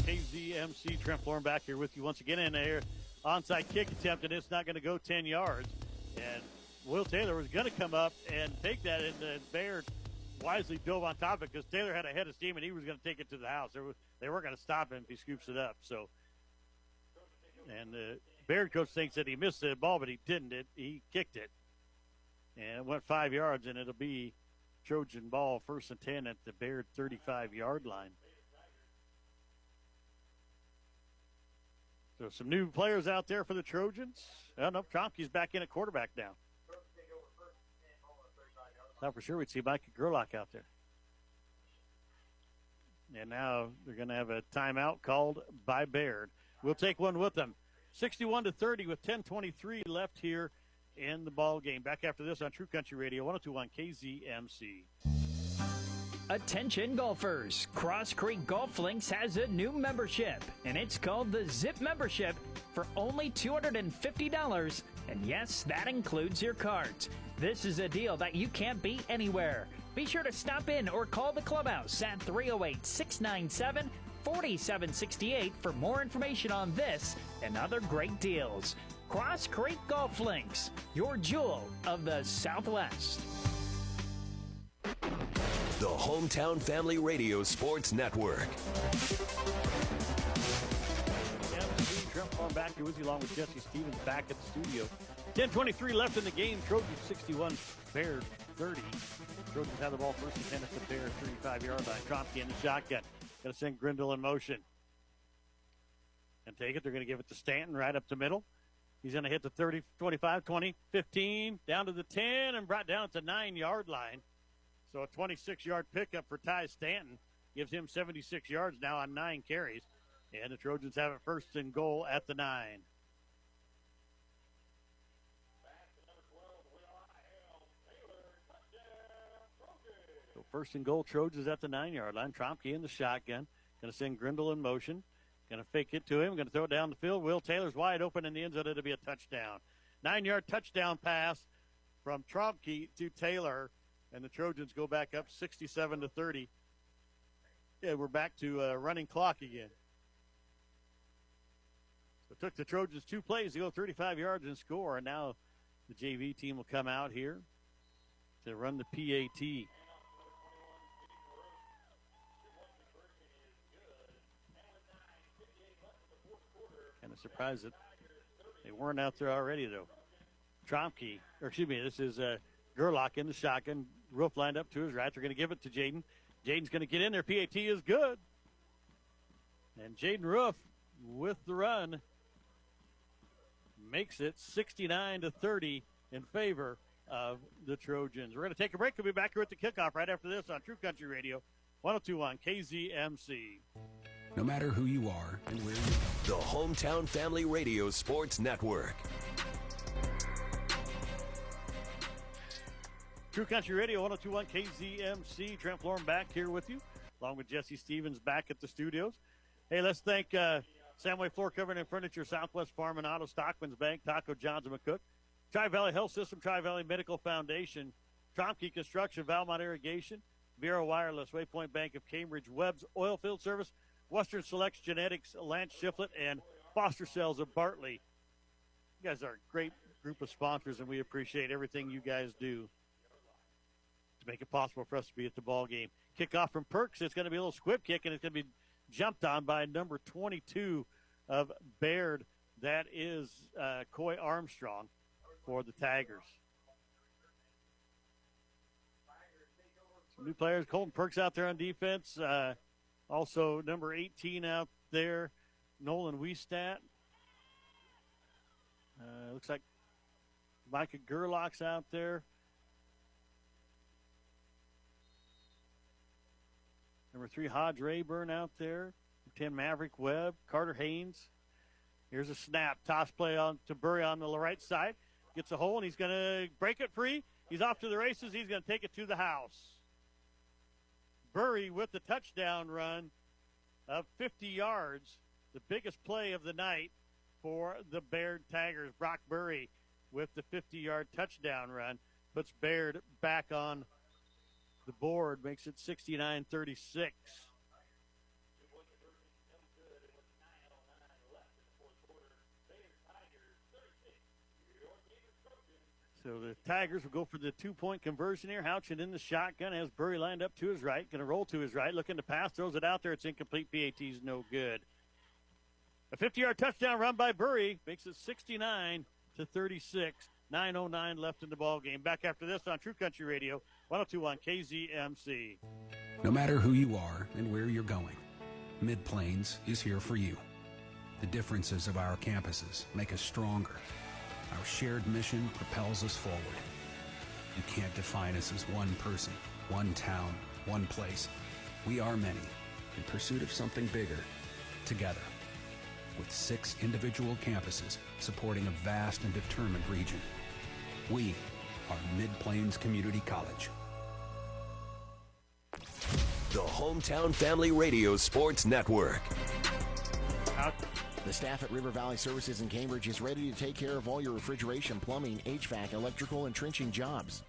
KZMC, Trent Florin back here with you once again in there. Onside kick attempt, and it's not going to go 10 yards. And Will Taylor was going to come up and take that, and Bayard wisely dove on top of it because Taylor had a head of steam, and he was going to take it to the house. They weren't going to stop him if he scoops it up. So, and the Bayard coach thinks that he missed the ball, but he didn't. He kicked it. And it went 5 yards, and it'll be Trojan ball, 1st and 10 at the Bayard 35-yard line. So some new players out there for the Trojans. Oh, no, Tromke's back in at quarterback now. Thought for sure we'd see Micah Gerlach out there. And now they're going to have a timeout called by Bayard. We'll take one with them. 61-30 with 10:23 left here in the ball game. Back after this on True Country Radio, 102.1 KZMC. Attention golfers, Cross Creek Golf Links has a new membership, and it's called the Zip Membership for only $250. And yes, that includes your cards. This is a deal that you can't beat anywhere. Be sure to stop in or call the clubhouse at 308-697-4768 for more information on this and other great deals. Cross Creek Golf Links, your jewel of the Southwest. The Hometown Family Radio Sports Network. Trent back here with you along with Jesse Stevens back at the studio. 10:23 left in the game. Trojans 61, Bayard 30. Trojans have the ball first and 10 at the Bayard 35-yard line. Tromke in the shotgun. Going to send Grindle in motion. And take it. They're going to give it to Stanton right up the middle. He's going to hit the 30, 25, 20, 15, down to the 10, and brought down at the 9-yard line. So a 26-yard pickup for Ty Stanton gives him 76 yards now on 9 carries. And the Trojans have it first and goal at the 9. So first and goal, Trojans at the 9-yard line. Tromke in the shotgun. Going to send Grindle in motion. Going to fake it to him. Going to throw it down the field. Will Taylor's wide open in the end zone. It'll be a touchdown. 9-yard touchdown pass from Tromke to Taylor. And the Trojans go back up 67-30. Yeah, we're back to running clock again. So it took the Trojans 2 plays to go 35 yards and score. And now the JV team will come out here to run the PAT. Kind of surprised that they weren't out there already, though. Tromke, or excuse me, this is Gerlach in the shotgun. Roof lined up to his right. They're going to give it to Jaden. Jaden's going to get in there. PAT is good. And Jaden Roof with the run makes it 69-30 in favor of the Trojans. We're going to take a break. We'll be back here at the kickoff right after this on True Country Radio, 102.1 KZMC. No matter who you are and where you are. The Hometown Family Radio Sports Network. True Country Radio, 102.1 KZMC. Trent Florham back here with you, along with Jesse Stevens back at the studios. Hey, let's thank Samway Floor Covering and Furniture, Southwest Farm and Auto, Stockman's Bank, Taco John's and McCook, Tri-Valley Health System, Tri-Valley Medical Foundation, Tromke Construction, Valmont Irrigation, Bureau Wireless, Waypoint Bank of Cambridge, Webb's Oilfield Service, Western Selects Genetics, Lance Shiflett, and Foster Cells of Bartley. You guys are a great group of sponsors, and we appreciate everything you guys do to make it possible for us to be at the ball game. Kickoff from Perks. It's going to be a little squib kick, and it's going to be jumped on by number 22 of Bayard. That is Coy Armstrong for the Tigers. Some new players. Colton Perks out there on defense. Also number 18 out there, Nolan Wiestat. Looks like Micah Gerlach's out there. Number 3, Hodge Rayburn out there. 10, Maverick Webb. Carter Haynes. Here's a snap. Toss play on to Burry on the right side. Gets a hole, and he's going to break it free. He's off to the races. He's going to take it to the house. Burry with the touchdown run of 50 yards. The biggest play of the night for the Bayard Tigers. Brock Burry with the 50-yard touchdown run. Puts Bayard back on the board, makes it 69-36. So the Tigers will go for the 2-point conversion here. Houchin in the shotgun, has Burry lined up to his right, going to roll to his right, looking to pass, throws it out there. It's incomplete. PAT's no good. A 50-yard touchdown run by Burry makes it 69-36. 9:09 left in the ball game. Back after this on True Country Radio, 102.1 KZMC. No matter who you are and where you're going, Mid-Plains is here for you. The differences of our campuses make us stronger. Our shared mission propels us forward. You can't define us as one person, one town, one place. We are many, in pursuit of something bigger, together. With 6 individual campuses supporting a vast and determined region. We are Mid-Plains Community College. The Hometown Family Radio Sports Network. The staff at River Valley Services in Cambridge is ready to take care of all your refrigeration, plumbing, HVAC, electrical, and trenching jobs.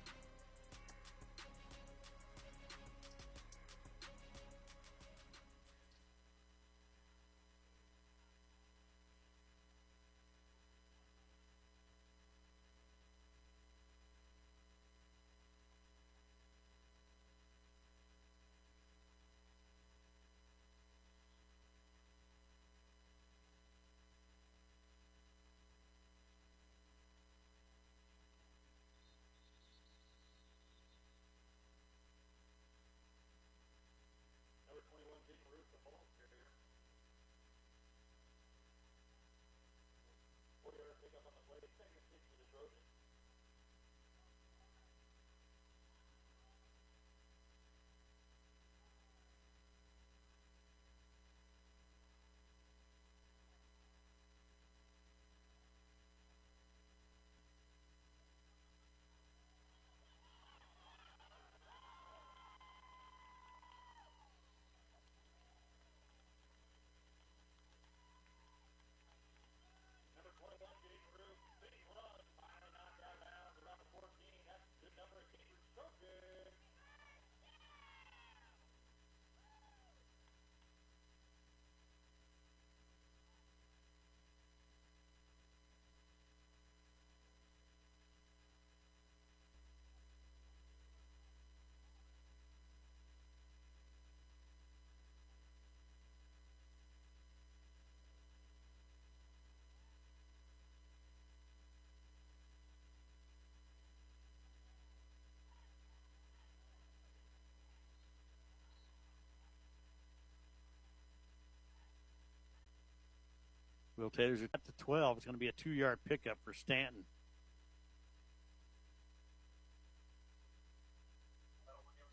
Will Taylor's at the 12. It's going to be a 2-yard pickup for Stanton.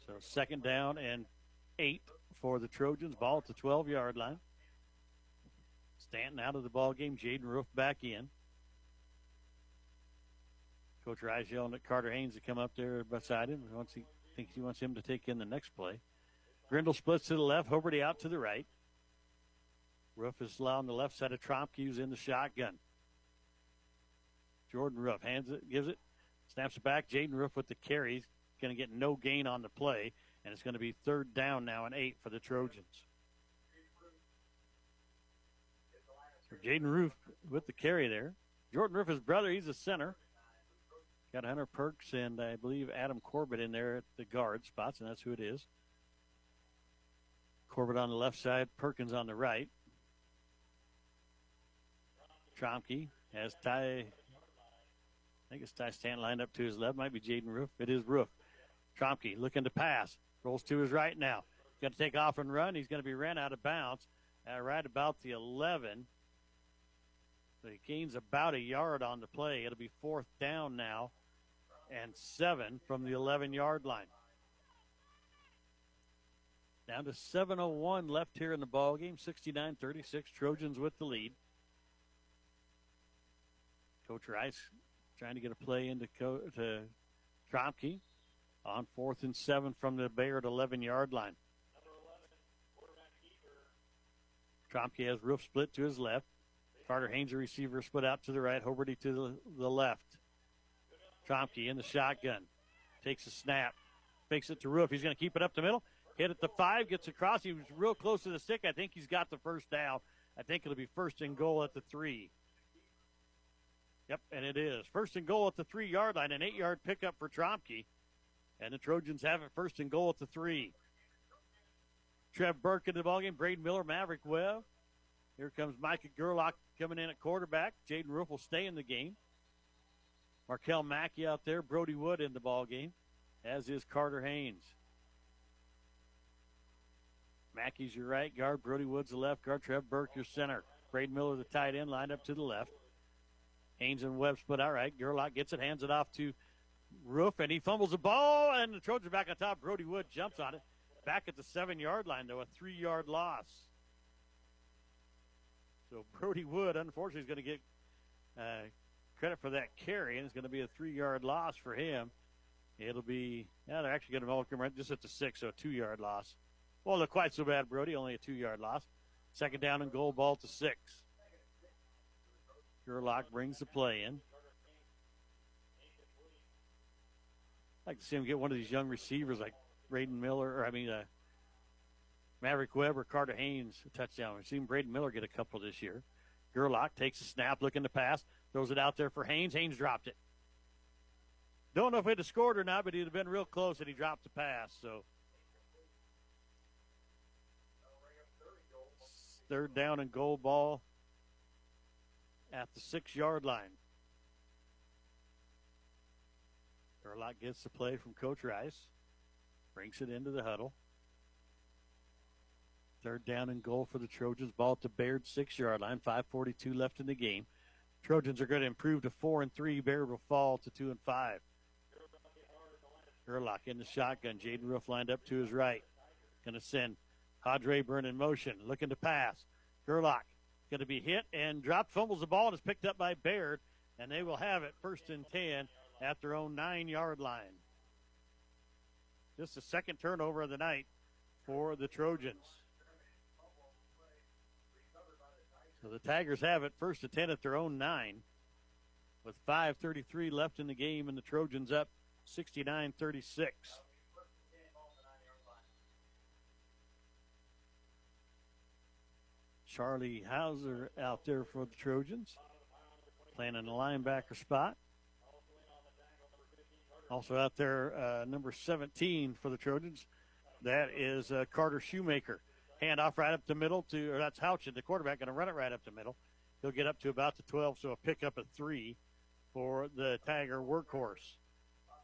So 2nd down and 8 for the Trojans. Ball at the 12-yard line. Stanton out of the ball game. Jaden Roof back in. Coach Rice yelling at Carter Haynes to come up there beside him. Thinks he wants him to take in the next play. Grindle splits to the left. Hoberty out to the right. Roof is on the left side of Tromke, who's in the shotgun. Jordan Roof hands it, gives it, snaps it back. Jaden Roof with the carry. He's going to get no gain on the play, and it's going to be 3rd down now and 8 for the Trojans. So Jaden Roof with the carry there. Jordan Roof, his brother, he's a center. Got Hunter Perks and I believe Adam Corbett in there at the guard spots, and that's who it is. Corbett on the left side, Perkins on the right. Tromke has I think it's Ty Stanton lined up to his left. Might be Jaden Roof. It is Roof. Tromke looking to pass. Rolls to his right now. Got to take off and run. He's going to be ran out of bounds right about the 11. So he gains about a yard on the play. It'll be 4th down now and 7 from the 11-yard line. Down to 7:01 left here in the ballgame. 69-36. Trojans with the lead. Coach Rice trying to get a play into to Tromke on 4th and 7 from the Bayard 11-yard line. Tromke has Roof split to his left. Carter Haynes, a receiver, split out to the right. Hoberty to the left. Tromke in the shotgun. Takes a snap. Fakes it to Roof. He's going to keep it up the middle. Hit at the 5. Gets across. He was real close to the stick. I think he's got the first down. I think it'll be 1st and goal at the 3. Yep, and it is. 1st and goal at the 3-yard line. An 8-yard pickup for Tromke. And the Trojans have it 1st and goal at the 3. Trev Burke in the ballgame. Braden Miller, Maverick Webb. Here comes Micah Gerlach coming in at quarterback. Jaden Roof will stay in the game. Markel Mackey out there. Brody Wood in the ballgame, as is Carter Haynes. Mackey's your right guard. Brody Wood's the left guard. Trev Burke your center. Braden Miller, the tight end, lined up to the left. Haynes and Webb split out right. Gerlach gets it, hands it off to Roof, and he fumbles the ball, and the Trojans back on top. Brody Wood jumps on it. Back at the 7-yard line, though, a 3-yard loss. So Brody Wood, unfortunately, is going to get credit for that carry, and it's going to be a 3-yard loss for him. It'll be, they're actually going to all come right just at the 6, so a 2-yard loss. Well, look quite so bad, Brody, only a 2-yard loss. Second down and goal, ball to 6. Gerlach brings the play in. I'd like to see him get one of these young receivers like Braden Miller, Maverick Webb or Carter Haynes a touchdown. We've seen Braden Miller get a couple this year. Gerlach takes a snap, looking to pass, throws it out there for Haynes. Haynes dropped it. Don't know if he'd have scored or not, but he'd have been real close, and he dropped the pass. So third down and goal, ball at the 6-yard line. Gerlach gets the play from Coach Rice. Brings it into the huddle. Third down and goal for the Trojans. Ball at the Bayard 6-yard line. 5:42 left in the game. Trojans are going to improve to 4-3. Bayard will fall to 2-5. Gerlach in the shotgun. Jaden Roof lined up to his right. Going to send Hadre Burn in motion. Looking to pass. Gerlach going to be hit and dropped. Fumbles the ball and is picked up by Bayard. And they will have it 1st and 10 at their own 9-yard line. Just the second turnover of the night for the Trojans. So the Tigers have it 1st and 10 at their own 9 with 5:33 left in the game, and the Trojans up 69-36. Charlie Hauser out there for the Trojans, playing in the linebacker spot. Also out there, number 17 for the Trojans. That is Carter Shoemaker. Handoff right up the middle that's Houchin, the quarterback, going to run it right up the middle. He'll get up to about the 12, so a pickup of 3 for the Tiger workhorse.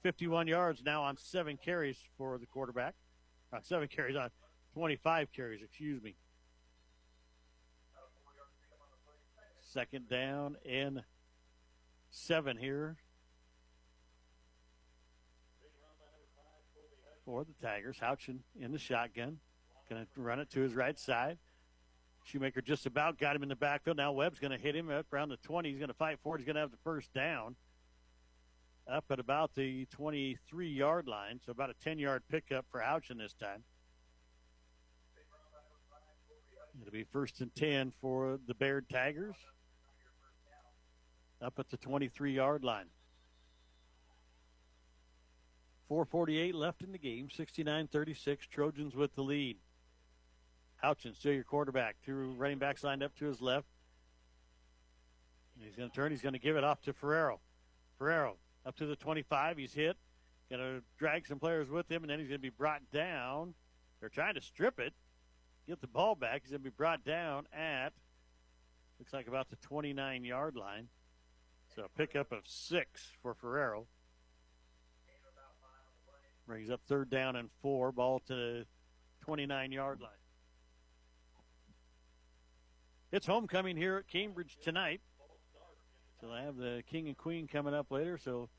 51 yards now on 7 carries for the quarterback. 7 carries on 25 carries, excuse me. Second down and 7 here for the Tigers. Houchin in the shotgun. Going to run it to his right side. Shoemaker just about got him in the backfield. Now Webb's going to hit him up around the 20. He's going to fight for it. He's going to have the first down up at about the 23-yard line. So about a 10-yard pickup for Houchin this time. It'll be 1st and 10 for the Bayard Tigers up at the 23-yard line. 4:48 left in the game, 69-36. Trojans with the lead. Houchin, still your quarterback. 2 running backs lined up to his left. He's going to turn. He's going to give it off to Ferrero. Ferrero up to the 25. He's hit. Going to drag some players with him, and then he's going to be brought down. They're trying to strip it, get the ball back. He's going to be brought down at, looks like about the 29-yard line. So a pickup of 6 for Ferrero. Brings up 3rd down and 4. Ball to the 29-yard line. It's homecoming here at Cambridge tonight. So I have the King and Queen coming up later. So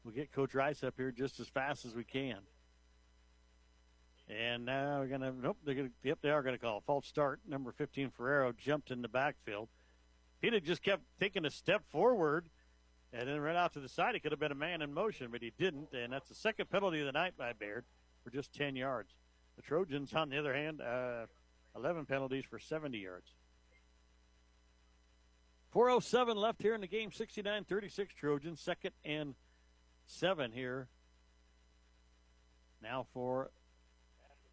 we'll get Coach Rice up here just as fast as we can. And now we're going to, they are going to call a false start. Number 15, Ferrero, jumped in the backfield. He'd have just kept taking a step forward and then right out to the side. It could have been a man in motion, but he didn't. And that's the second penalty of the night by Bayard for just 10 yards. The Trojans, on the other hand, 11 penalties for 70 yards. 4:07 left here in the game, 69-36 Trojans. 2nd and 7 here now for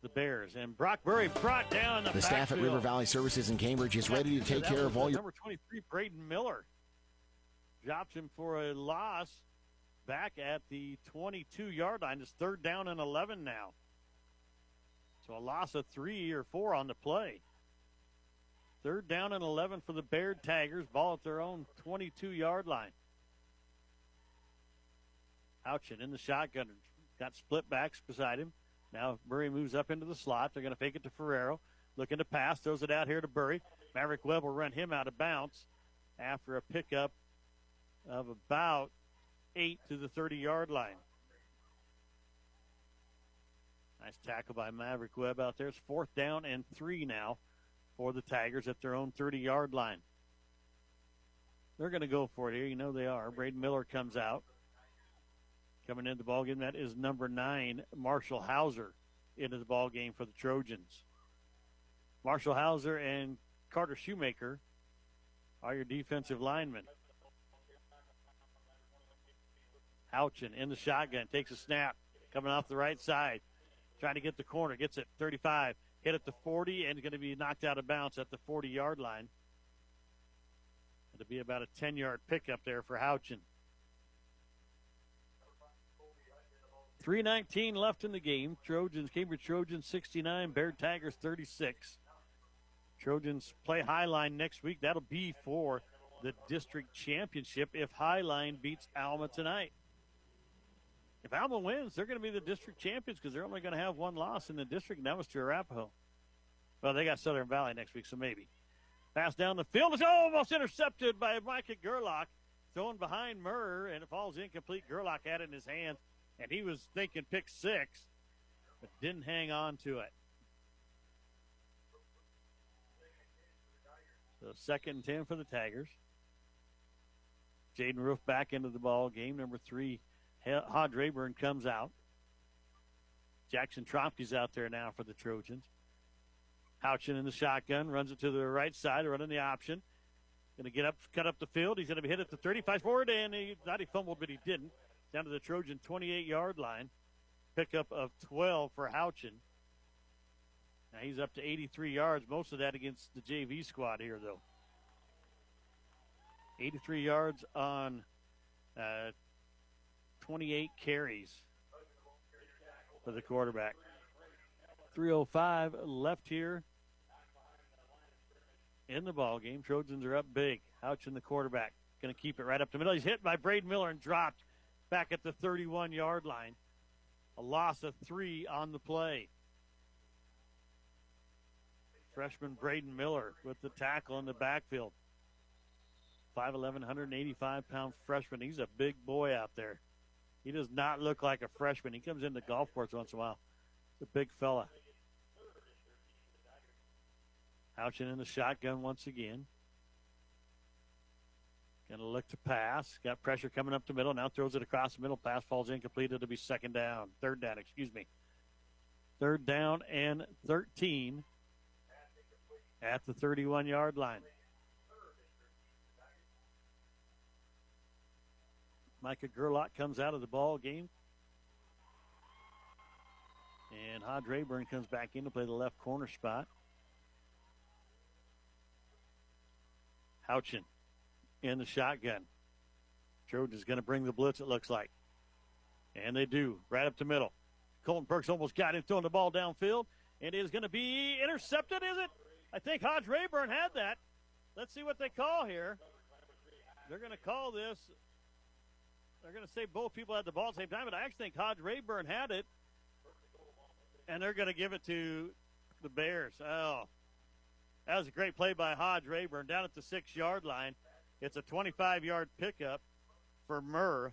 the Bears. And Brock Murray brought down the staff at River Valley Services in Cambridge is ready to take care of all your... Number 23, Braden Miller. Drops him for a loss back at the 22-yard line. It's 3rd down and 11 now. So a loss of 3 or 4 on the play. 3rd down and 11 for the Bayard Tigers. Ball at their own 22-yard line. Houchin in the shotgun. Got split backs beside him. Now Murray moves up into the slot. They're going to fake it to Ferrero. Looking to pass. Throws it out here to Burry. Maverick Webb will run him out of bounds after a pickup of about 8 to the 30-yard line. Nice tackle by Maverick Webb out there. It's 4th down and 3 now for the Tigers at their own 30-yard line. They're going to go for it here. You know they are. Braden Miller comes out. Coming into the ballgame, that is number 9, Marshall Hauser, into the ballgame for the Trojans. Marshall Hauser and Carter Shoemaker are your defensive linemen. Houchin in the shotgun, takes a snap, coming off the right side, trying to get the corner, gets it 35, hit at the 40, and going to be knocked out of bounds at the 40-yard line. It'll be about a 10-yard pickup there for Houchin. 3:19 left in the game. Cambridge Trojans 69, Bayard Tigers 36. Trojans play Highline next week. That'll be for the district championship if Highline beats Alma tonight. If Alma wins, they're going to be the district champions because they're only going to have one loss in the district, and that was to Arapahoe. Well, they got Southern Valley next week, so maybe. Pass down the field. It's almost intercepted by Micah Gerlach. Thrown behind Murr, and it falls incomplete. Gerlach had it in his hands, and he was thinking pick 6, but didn't hang on to it. So 2nd and 10 for the Tigers. Jaden Roof back into the ball game. Number 3, Hodge Rayburn comes out. Jackson Trompke's out there now for the Trojans. Houchin in the shotgun, runs it to the right side, running the option. Going to get up, cut up the field. He's going to be hit at the 35 forward, and he fumbled, but he didn't. Down to the Trojan 28-yard line. Pickup of 12 for Houchin. Now he's up to 83 yards, most of that against the JV squad here, though. 83 yards on 28 carries for the quarterback. 3:05 left here in the ball game. Trojans are up big. Houchin, the quarterback, going to keep it right up the middle. He's hit by Braden Miller and dropped back at the 31-yard line. A loss of 3 on the play. Freshman Braden Miller with the tackle in the backfield. 5'11", 185-pound freshman. He's a big boy out there. He does not look like a freshman. He comes into golf course once in a while. He's a big fella. Houchin in the shotgun once again. Going to look to pass. Got pressure coming up the middle. Now throws it across the middle. Pass falls incomplete. It'll be third down, 3rd down and 13 at the 31-yard line. Micah Gerlach comes out of the ball game. And Hodge Rayburn comes back in to play the left corner spot. Houchin in the shotgun. Trojans going to bring the blitz, it looks like. And they do, right up the middle. Colton Perks almost got him throwing the ball downfield. It is going to be intercepted, is it? I think Hodge Rayburn had that. Let's see what they call here. They're going to call this. They're going to say both people had the ball at the same time, but I actually think Hodge Rayburn had it. And they're going to give it to the Bears. Oh, that was a great play by Hodge Rayburn down at the 6-yard line. It's a 25-yard pickup for Murr.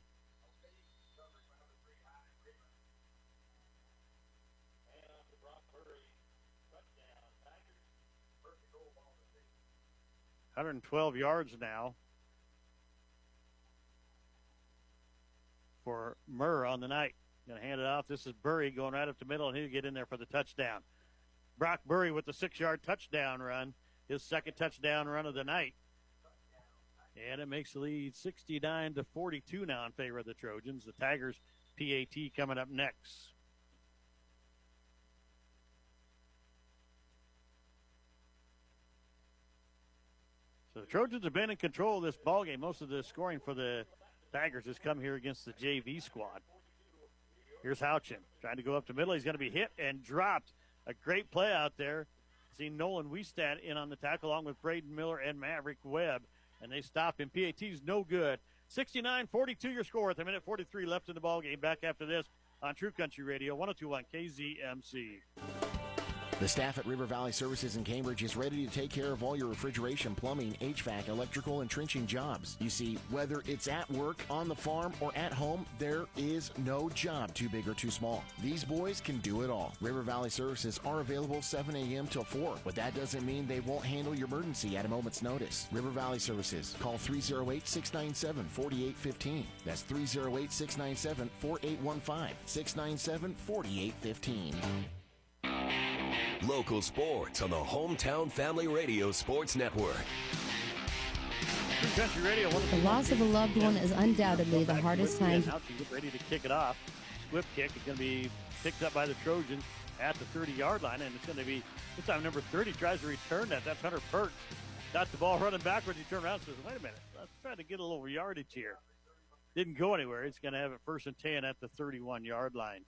$112 yards now for Murr on the night. Going to hand it off. This is Burry going right up the middle, and he'll get in there for the touchdown. Brock Burry with the 6-yard touchdown run, his 2nd touchdown run of the night. And it makes the lead 69-42 now in favor of the Trojans. The Tigers PAT coming up next. So the Trojans have been in control of this ballgame. Most of the scoring for the Tigers has come here against the JV squad. Here's Houchin trying to go up the middle. He's going to be hit and dropped. A great play out there. See Nolan Wiestad in on the tackle along with Braden Miller and Maverick Webb. And they stop him. PAT's no good. 69-42 your score with a minute 43 left in the ballgame. Back after this on True Country Radio, 102.1 KZMC. The staff at River Valley Services in Cambridge is ready to take care of all your refrigeration, plumbing, HVAC, electrical, and trenching jobs. You see, whether it's at work, on the farm, or at home, there is no job too big or too small. These boys can do it all. River Valley Services are available 7 a.m. till 4, but that doesn't mean they won't handle your emergency at a moment's notice. River Valley Services. Call 308-697-4815. That's 308-697-4815. 697-4815. Local sports on the Hometown Family Radio Sports Network. Country Radio. The loss of a loved one is undoubtedly the hardest time. Now she get ready to kick it off. Swift kick is going to be picked up by the Trojans at the 30-yard line, and it's going to be this time number 30 tries to return that. That's Hunter Perks. Got the ball running backwards. He turned around and says, "Wait a minute, let's try to get a little yardage here." Didn't go anywhere. It's going to have it 1st and 10 at the 31-yard line.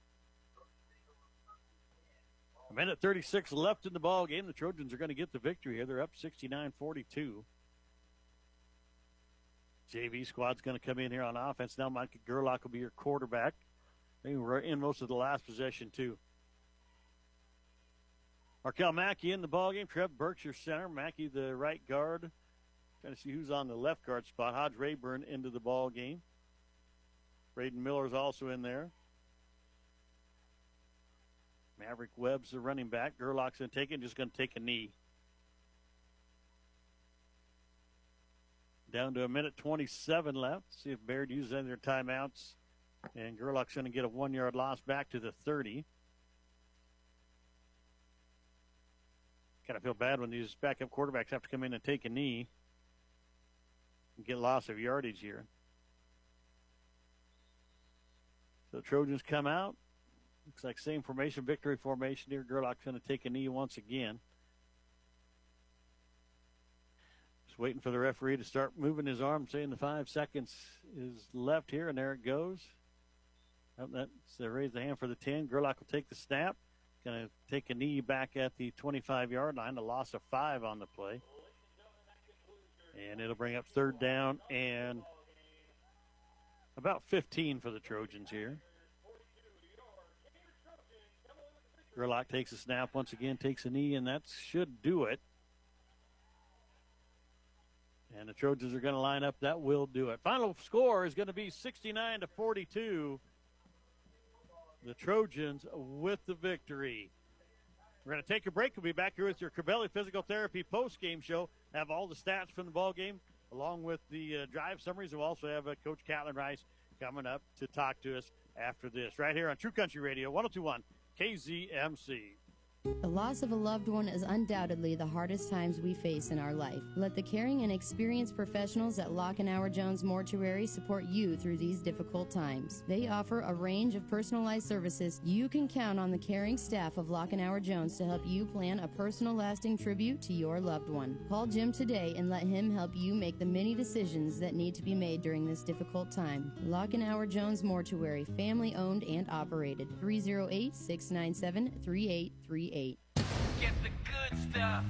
A minute 36 left in the ball game. The Trojans are going to get the victory here. They're up 69-42. JV squad's going to come in here on offense. Now Mike Gerlach will be your quarterback. They were in most of the last possession, too. Markel Mackey in the ballgame. Trev Burks, your center. Mackey, the right guard. Trying to see who's on the left guard spot. Hodge Rayburn into the ballgame. Braden Miller's also in there. Maverick Webb's the running back. Gerlach's going to take it. Just going to take a knee. Down to a minute 27 left. See if Bayard uses any of their timeouts. And Gerlach's going to get a 1-yard loss back to the 30. Kind of feel bad when these backup quarterbacks have to come in and take a knee and get loss of yardage here. So the Trojans come out. Looks like same formation, victory formation here. Gerlach's going to take a knee once again. Just waiting for the referee to start moving his arm, saying the 5 seconds is left here, and there it goes. Oh, that's raise the hand for the 10. Gerlach will take the snap. Going to take a knee back at the 25-yard line. A loss of 5 on the play. And it'll bring up 3rd down and about 15 for the Trojans here. Gerlach takes a snap once again, takes a knee, and that should do it. And the Trojans are going to line up. That will do it. Final score is going to be 69-42. The Trojans with the victory. We're going to take a break. We'll be back here with your Corbelli Physical Therapy post-game show. Have all the stats from the ball game along with the drive summaries. We'll also have Coach Catlin Rice coming up to talk to us after this. Right here on True Country Radio, 102.1 KZMC. The loss of a loved one is undoubtedly the hardest times we face in our life. Let the caring and experienced professionals at Lockenauer Jones Mortuary support you through these difficult times. They offer a range of personalized services. You can count on the caring staff of Lockenauer Jones to help you plan a personal lasting tribute to your loved one. Call Jim today and let him help you make the many decisions that need to be made during this difficult time. Lockenauer Jones Mortuary, family owned and operated. 308-697-3838. Get the good stuff.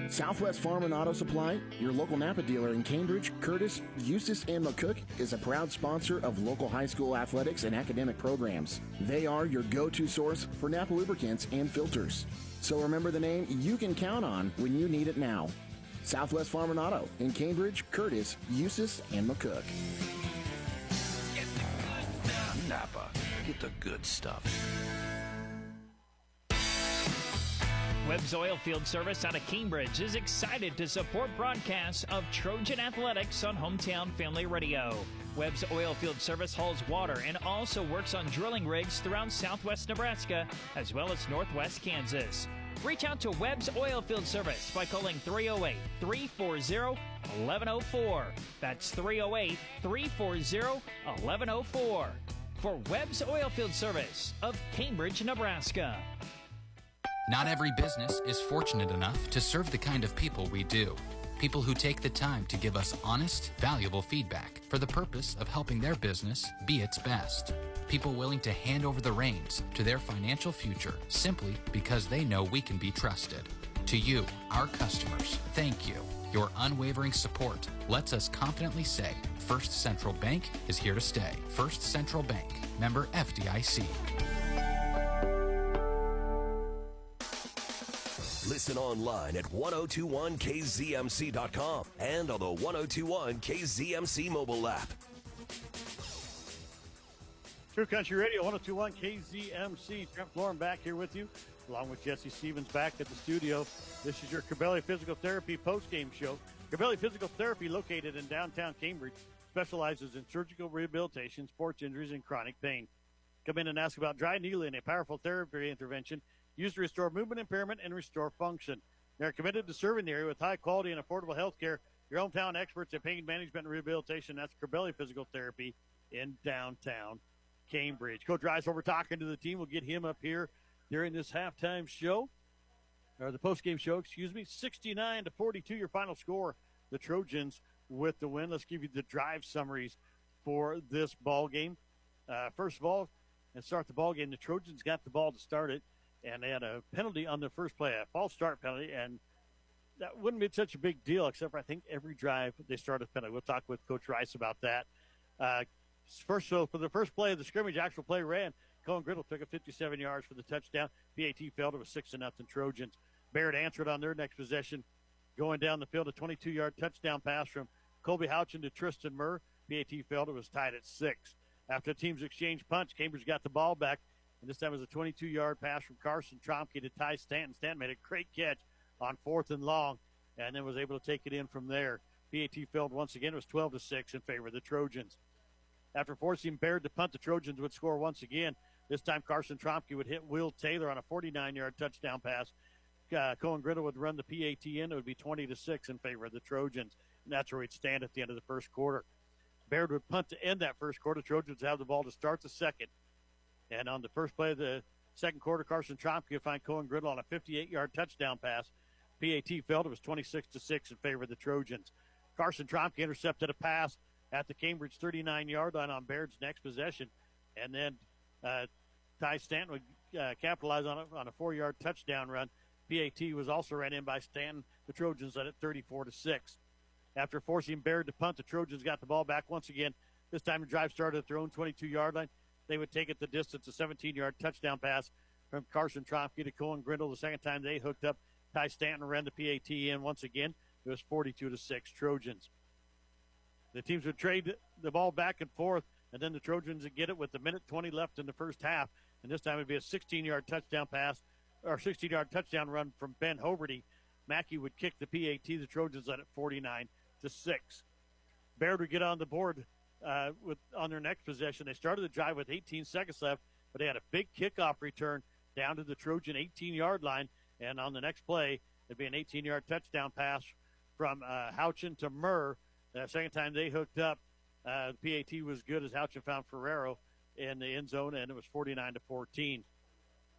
Southwest Farm and Auto Supply, your local Napa dealer in Cambridge, Curtis, Eustis, and McCook, is a proud sponsor of local high school athletics and academic programs. They are your go-to source for Napa lubricants and filters. So remember the name you can count on when you need it now. Southwest Farm and Auto in Cambridge, Curtis, Eustis, and McCook. Get the good stuff. Napa. Get the good stuff. Webb's Oilfield Service out of Cambridge is excited to support broadcasts of Trojan Athletics on Hometown Family Radio. Webb's Oilfield Service hauls water and also works on drilling rigs throughout southwest Nebraska as well as northwest Kansas. Reach out to Webb's Oilfield Service by calling 308-340-1104. That's 308-340-1104 for Webb's Oilfield Service of Cambridge, Nebraska. Not every business is fortunate enough to serve the kind of people we do. People who take the time to give us honest, valuable feedback for the purpose of helping their business be its best. People willing to hand over the reins to their financial future simply because they know we can be trusted. To you, our customers, thank you. Your unwavering support lets us confidently say First Central Bank is here to stay. First Central Bank, member FDIC. Listen online at 1021kzmc.com and on the 1021 KZMC mobile app. True Country Radio, 1021 KZMC. Trent Florin back here with you, along with Jesse Stevens back at the studio. This is your Cabelli Physical Therapy postgame show. Cabelli Physical Therapy, located in downtown Cambridge, specializes in surgical rehabilitation, sports injuries, and chronic pain. Come in and ask about dry needling, a powerful therapy intervention used to restore movement impairment and restore function. They're committed to serving the area with high quality and affordable health care. Your hometown experts in pain management and rehabilitation. That's Cabelli Physical Therapy in downtown Cambridge. Coach Rice over talking to the team. We'll get him up here during this halftime show, or the postgame show, 69-42, your final score. The Trojans with the win. Let's give you the drive summaries for this ball game. First of all, and start the ball game, the Trojans got the ball to start it, and they had a penalty on the first play, a false start penalty, and that wouldn't be such a big deal, except for I think every drive they start a penalty. We'll talk with Coach Rice about that. For the first play of the scrimmage, actual play ran. Cohen Griddle took it 57 yards for the touchdown. PAT failed. It was 6-0 Trojans. Bayard answered on their next possession, going down the field, a 22-yard touchdown pass from Colby Houchin to Tristan Murr. PAT failed. It was tied at 6. After the teams exchanged punts, Cambridge got the ball back, and this time it was a 22-yard pass from Carson Tromke to Ty Stanton. Stanton made a great catch on 4th and long, and then was able to take it in from there. PAT failed once again. It was 12-6 in favor of the Trojans. After forcing Bayard to punt, the Trojans would score once again. This time Carson Tromke would hit Will Taylor on a 49-yard touchdown pass. Cohen Griddle would run the PAT in. It would be 20-6 in favor of the Trojans, and that's where we'd stand at the end of the first quarter. Bayard would punt to end that first quarter. Trojans have the ball to start the second. And on the first play of the second quarter, Carson Tromke would find Cohen Griddle on a 58-yard touchdown pass. PAT failed. It was 26-6 in favor of the Trojans. Carson Tromke intercepted a pass at the Cambridge 39-yard line on Bayard's next possession. And then Ty Stanton would capitalize on it on a 4-yard touchdown run. PAT was also ran in by Stanton. The Trojans led it 34-6. After forcing Bayard to punt, the Trojans got the ball back once again. This time the drive started at their own 22-yard line. They would take it the distance, a 17-yard touchdown pass from Carson Tromke to Cohen Griddle. The second time they hooked up, Ty Stanton ran the PAT in once again. It was 42-6 Trojans. The teams would trade the ball back and forth, and then the Trojans would get it with a minute 20 left in the first half. And this time it would be a 16-yard touchdown pass, or 16-yard touchdown run from Ben Hoberty. Mackey would kick the PAT. The Trojans led it 49-6. Bayard would get on the board on their next possession. They started the drive with 18 seconds left, but they had a big kickoff return down to the Trojan 18-yard line. And on the next play, it'd be an 18-yard touchdown pass from Houchin to Murr. The second time they hooked up, the PAT was good as Houchin found Ferrero in the end zone, and it was 49-14.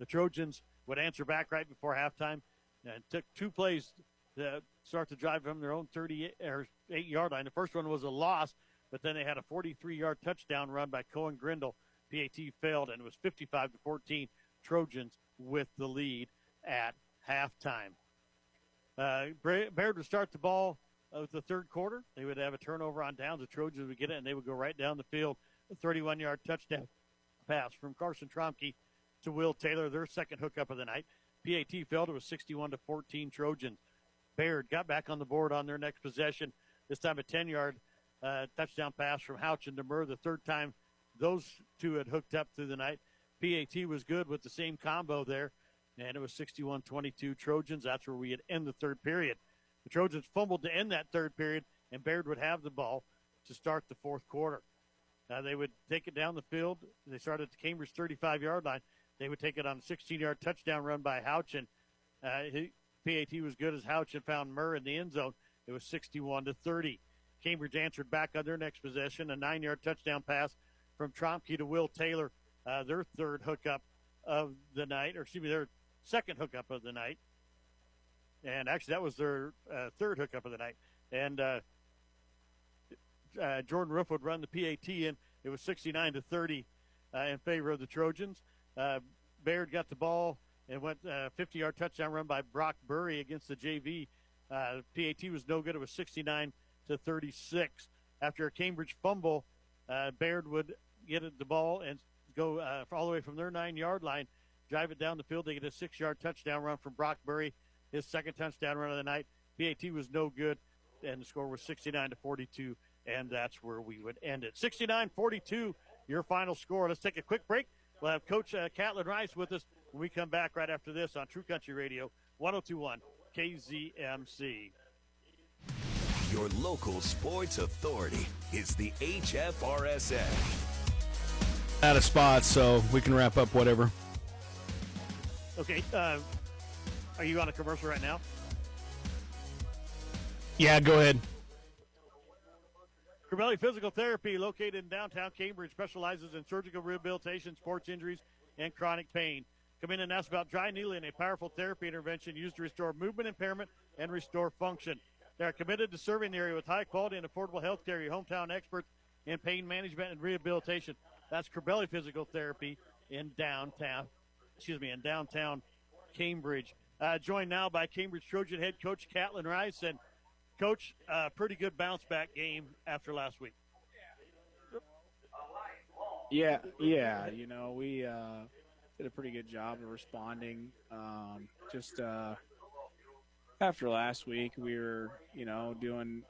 The Trojans would answer back right before halftime and took 2 plays to start the drive from their own 38-yard line. The first one was a loss, but then they had a 43-yard touchdown run by Cohen Grindle. PAT failed, and it was 55-14. Trojans with the lead at halftime. Bayard would start the ball with the third quarter. They would have a turnover on downs. The Trojans would get it, and they would go right down the field. A 31-yard touchdown pass from Carson Tromke to Will Taylor, their second hookup of the night. PAT failed. It was 61-14 Trojans. Bayard got back on the board on their next possession. This time a 10-yard touchdown pass from Houchin to Murr. The third time those two had hooked up through the night. PAT was good with the same combo there, and it was 61-22 Trojans. That's where we would end the third period. The Trojans fumbled to end that third period, and Bayard would have the ball to start the fourth quarter. They would take it down the field. They started at the Cambridge 35-yard line. They would take it on a 16-yard touchdown run by Houchin. PAT was good as Houchin found Murr in the end zone. It was 61-30. Cambridge answered back on their next possession, a 9-yard touchdown pass from Tromke to Will Taylor, their third hookup of the night, or excuse me, their second hookup of the night. And actually, that was their third hookup of the night. And Jordan Roof would run the PAT in. It was 69-30 in favor of the Trojans. Bayard got the ball and went 50-yard touchdown run by Brock Burry against the JV. PAT was no good. It was 69-36. After a Cambridge fumble, Bayard would get the ball and go all the way from their 9-yard line, drive it down the field. They get a 6-yard touchdown run from Brock Burry his second touchdown run of the night. PAT was no good, and the score was 69-42, and that's where we would end it. 69-42, your final score. Let's take a quick break. We'll have Coach Catlin Rice with us when we come back right after this on True Country Radio, 102.1 KZMC. Your local sports authority is the HFRSA. Out of spots, so we can wrap up whatever. Okay, are you on a commercial right now? Yeah, go ahead. Corbelli Physical Therapy, located in downtown Cambridge, specializes in surgical rehabilitation, sports injuries, and chronic pain. Come in and ask about dry needling, a powerful therapy intervention used to restore movement impairment and restore function. They are committed to serving the area with high quality and affordable health care. Your hometown experts in pain management and rehabilitation. That's Corbelli Physical Therapy in downtown Cambridge. Joined now by Cambridge Trojan head coach Catlin Rice. And Coach, pretty good bounce back game after last week. Yeah. You know, we did a pretty good job of responding. After last week, we were, doing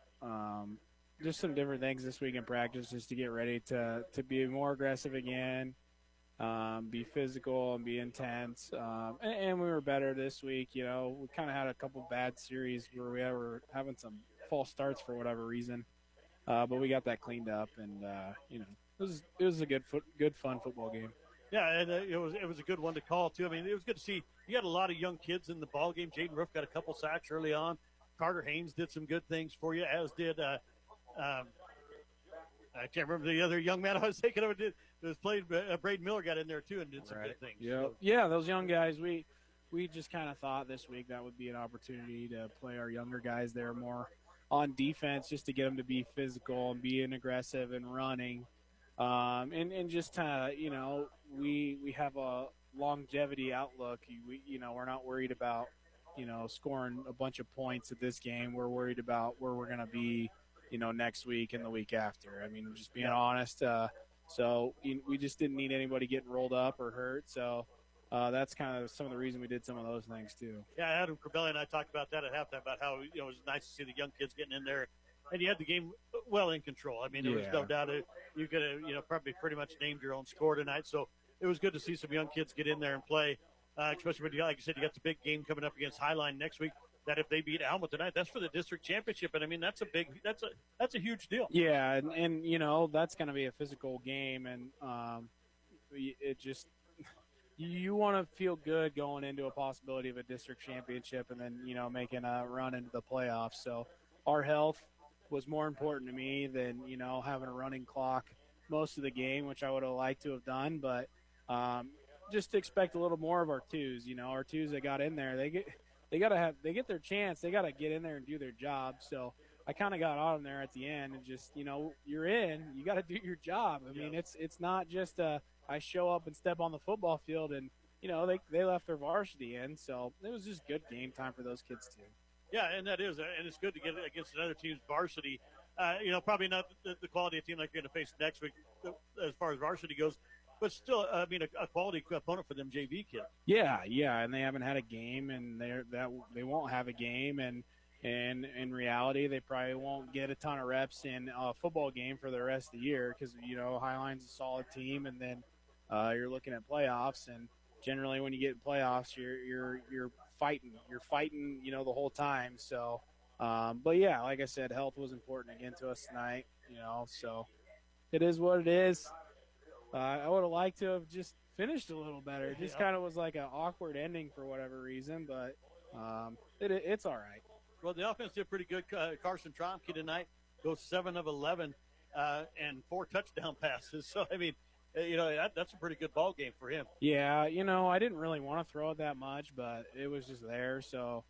just some different things this week in practice just to get ready to be more aggressive again, be physical and be intense. And we were better this week. We kind of had a couple bad series where we were having some false starts for whatever reason. But we got that cleaned up, and, it was a good fun football game. Yeah, and it was a good one to call, too. I mean, it was good to see. You had a lot of young kids in the ball game. Jaden Roof got a couple sacks early on. Carter Haynes did some good things for you, as did I can't remember the other young man I was thinking of. It was played. Braden Miller got in there, too, and did some good things. Yeah, those young guys, we just kind of thought this week that would be an opportunity to play our younger guys there more on defense, just to get them to be physical and being aggressive and running. And just kind of, we have a longevity outlook. We're not worried about, scoring a bunch of points at this game. We're worried about where we're going to be, next week and the week after. I mean, just being honest. So we just didn't need anybody getting rolled up or hurt. So that's kind of some of the reason we did some of those things too. Yeah, Adam Corbelli and I talked about that at halftime, about how, it was nice to see the young kids getting in there. And you had the game well in control. I mean, there was no doubt you could have, probably pretty much named your own score tonight. So it was good to see some young kids get in there and play, especially when, like you said, you got the big game coming up against Highline next week. That if they beat Alma tonight, that's for the district championship. And I mean, that's a huge deal. Yeah, and that's going to be a physical game, and it just you want to feel good going into a possibility of a district championship, and then making a run into the playoffs. So our health was more important to me than having a running clock most of the game, which I would have liked to have done. But just expect a little more of our twos. Our twos that got in there, they get their chance. They got to get in there and do their job. So I kind of got on there at the end and just you're in. You got to do your job. I mean, it's not just I show up and step on the football field and they left their varsity in. So it was just good game time for those kids too. Yeah, and that is, and it's good to get against another team's varsity. Probably not the quality of team like you're going to face next week as far as varsity goes, but still, I mean, a quality opponent for them JV kids. Yeah, and they haven't had a game, and they won't have a game, and in reality, they probably won't get a ton of reps in a football game for the rest of the year because Highline's a solid team, and then you're looking at playoffs, and generally when you get in playoffs, you're fighting, the whole time. So, but yeah, like I said, health was important again to us tonight, so it is what it is. I would have liked to have just finished a little better. It just kind of was like an awkward ending for whatever reason, but it's all right. Well, the offense did pretty good. Carson Tromke tonight goes 7 of 11 and 4 touchdown passes. So, I mean, that's a pretty good ball game for him. Yeah, I didn't really want to throw it that much, but it was just there. So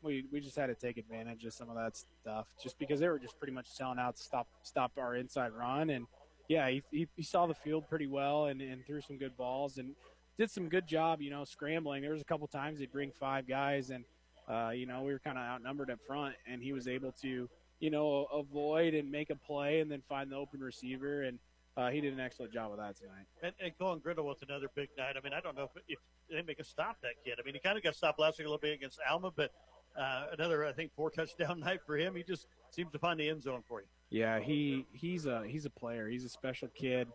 we just had to take advantage of some of that stuff just because they were just pretty much selling out to stop our inside run. And, yeah, he saw the field pretty well and threw some good balls and did some good job, scrambling. There was a couple times they'd bring 5 guys and, we were kind of outnumbered up front, and he was able to, avoid and make a play and then find the open receiver. And he did an excellent job with that tonight. And Cohen Grindle with another big night. I mean, I don't know if they make a stop that kid. I mean, he kind of got stopped last week a little bit against Alma, but another, I think, 4-touchdown night for him. He just seems to find the end zone for you. Yeah, he's a player. He's a special kid.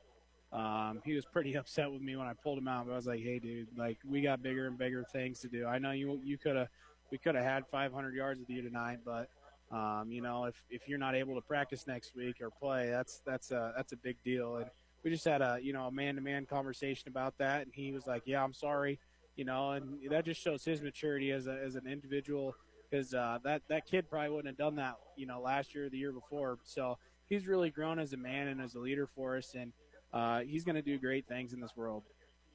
He was pretty upset with me when I pulled him out, but I was like, hey, dude, like, we got bigger and bigger things to do. I know we could have had 500 yards with you tonight, but if you're not able to practice next week or play, that's a big deal. And we just had a man-to-man conversation about that, and he was like, yeah, I'm sorry, and that just shows his maturity as an individual, because that kid probably wouldn't have done that last year or the year before. So he's really grown as a man and as a leader for us, and he's going to do great things in this world.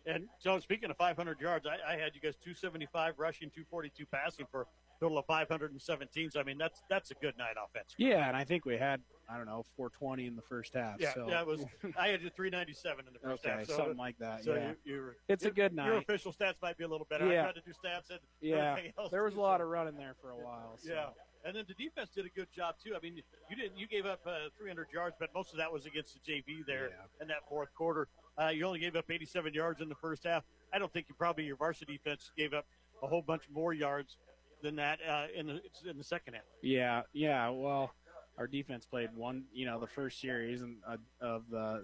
And so speaking of 500 yards, I had you guys 275 rushing, 242 passing for a total of 517. So, I mean, that's a good night offensively. Yeah, and I think we had, 420 in the first half. Yeah, so. that was. I had you 397 in the first half. So, something like that. So yeah. It's a good night. Your official stats might be a little better. Yeah. I tried to do stats and everything else. There was a lot of running there for a while. So. Yeah. And then the defense did a good job too. I mean, you gave up 300 yards, but most of that was against the JV there in that fourth quarter. You only gave up 87 yards in the first half. I don't think your varsity defense gave up a whole bunch more yards than that in the second half. Yeah. Well, our defense played the first series of the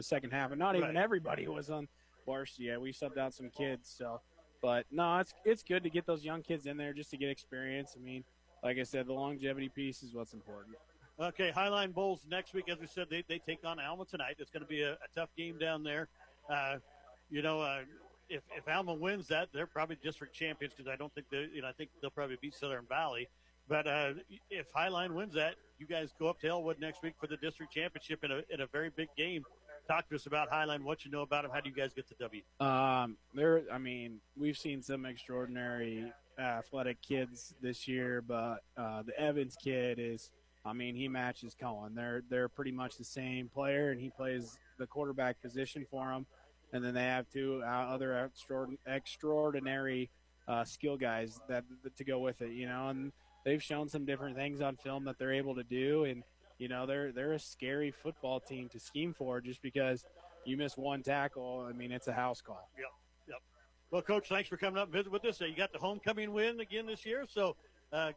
second half, and not even everybody was on varsity. Yeah, we subbed out some kids. So, but no, it's good to get those young kids in there just to get experience. I mean, like I said, the longevity piece is what's important. Okay, Highline Bowls next week. As we said, they take on Alma tonight. It's going to be a tough game down there. If Alma wins that, they're probably district champions, because I don't think I think they'll probably beat Southern Valley. But if Highline wins that, you guys go up to Elwood next week for the district championship in a very big game. Talk to us about Highline, what you know about them. How do you guys get the W? We've seen some extraordinary athletic kids this year, but the Evans kid he matches Cohen. They're pretty much the same player, and he plays the quarterback position for them. And then they have two other extraordinary skill guys to go with it, and they've shown some different things on film that they're able to do. And, they're a scary football team to scheme for, just because you miss one tackle. I mean, it's a house call. Yep. Well, Coach, thanks for coming up and visit with us. You got the homecoming win again this year, so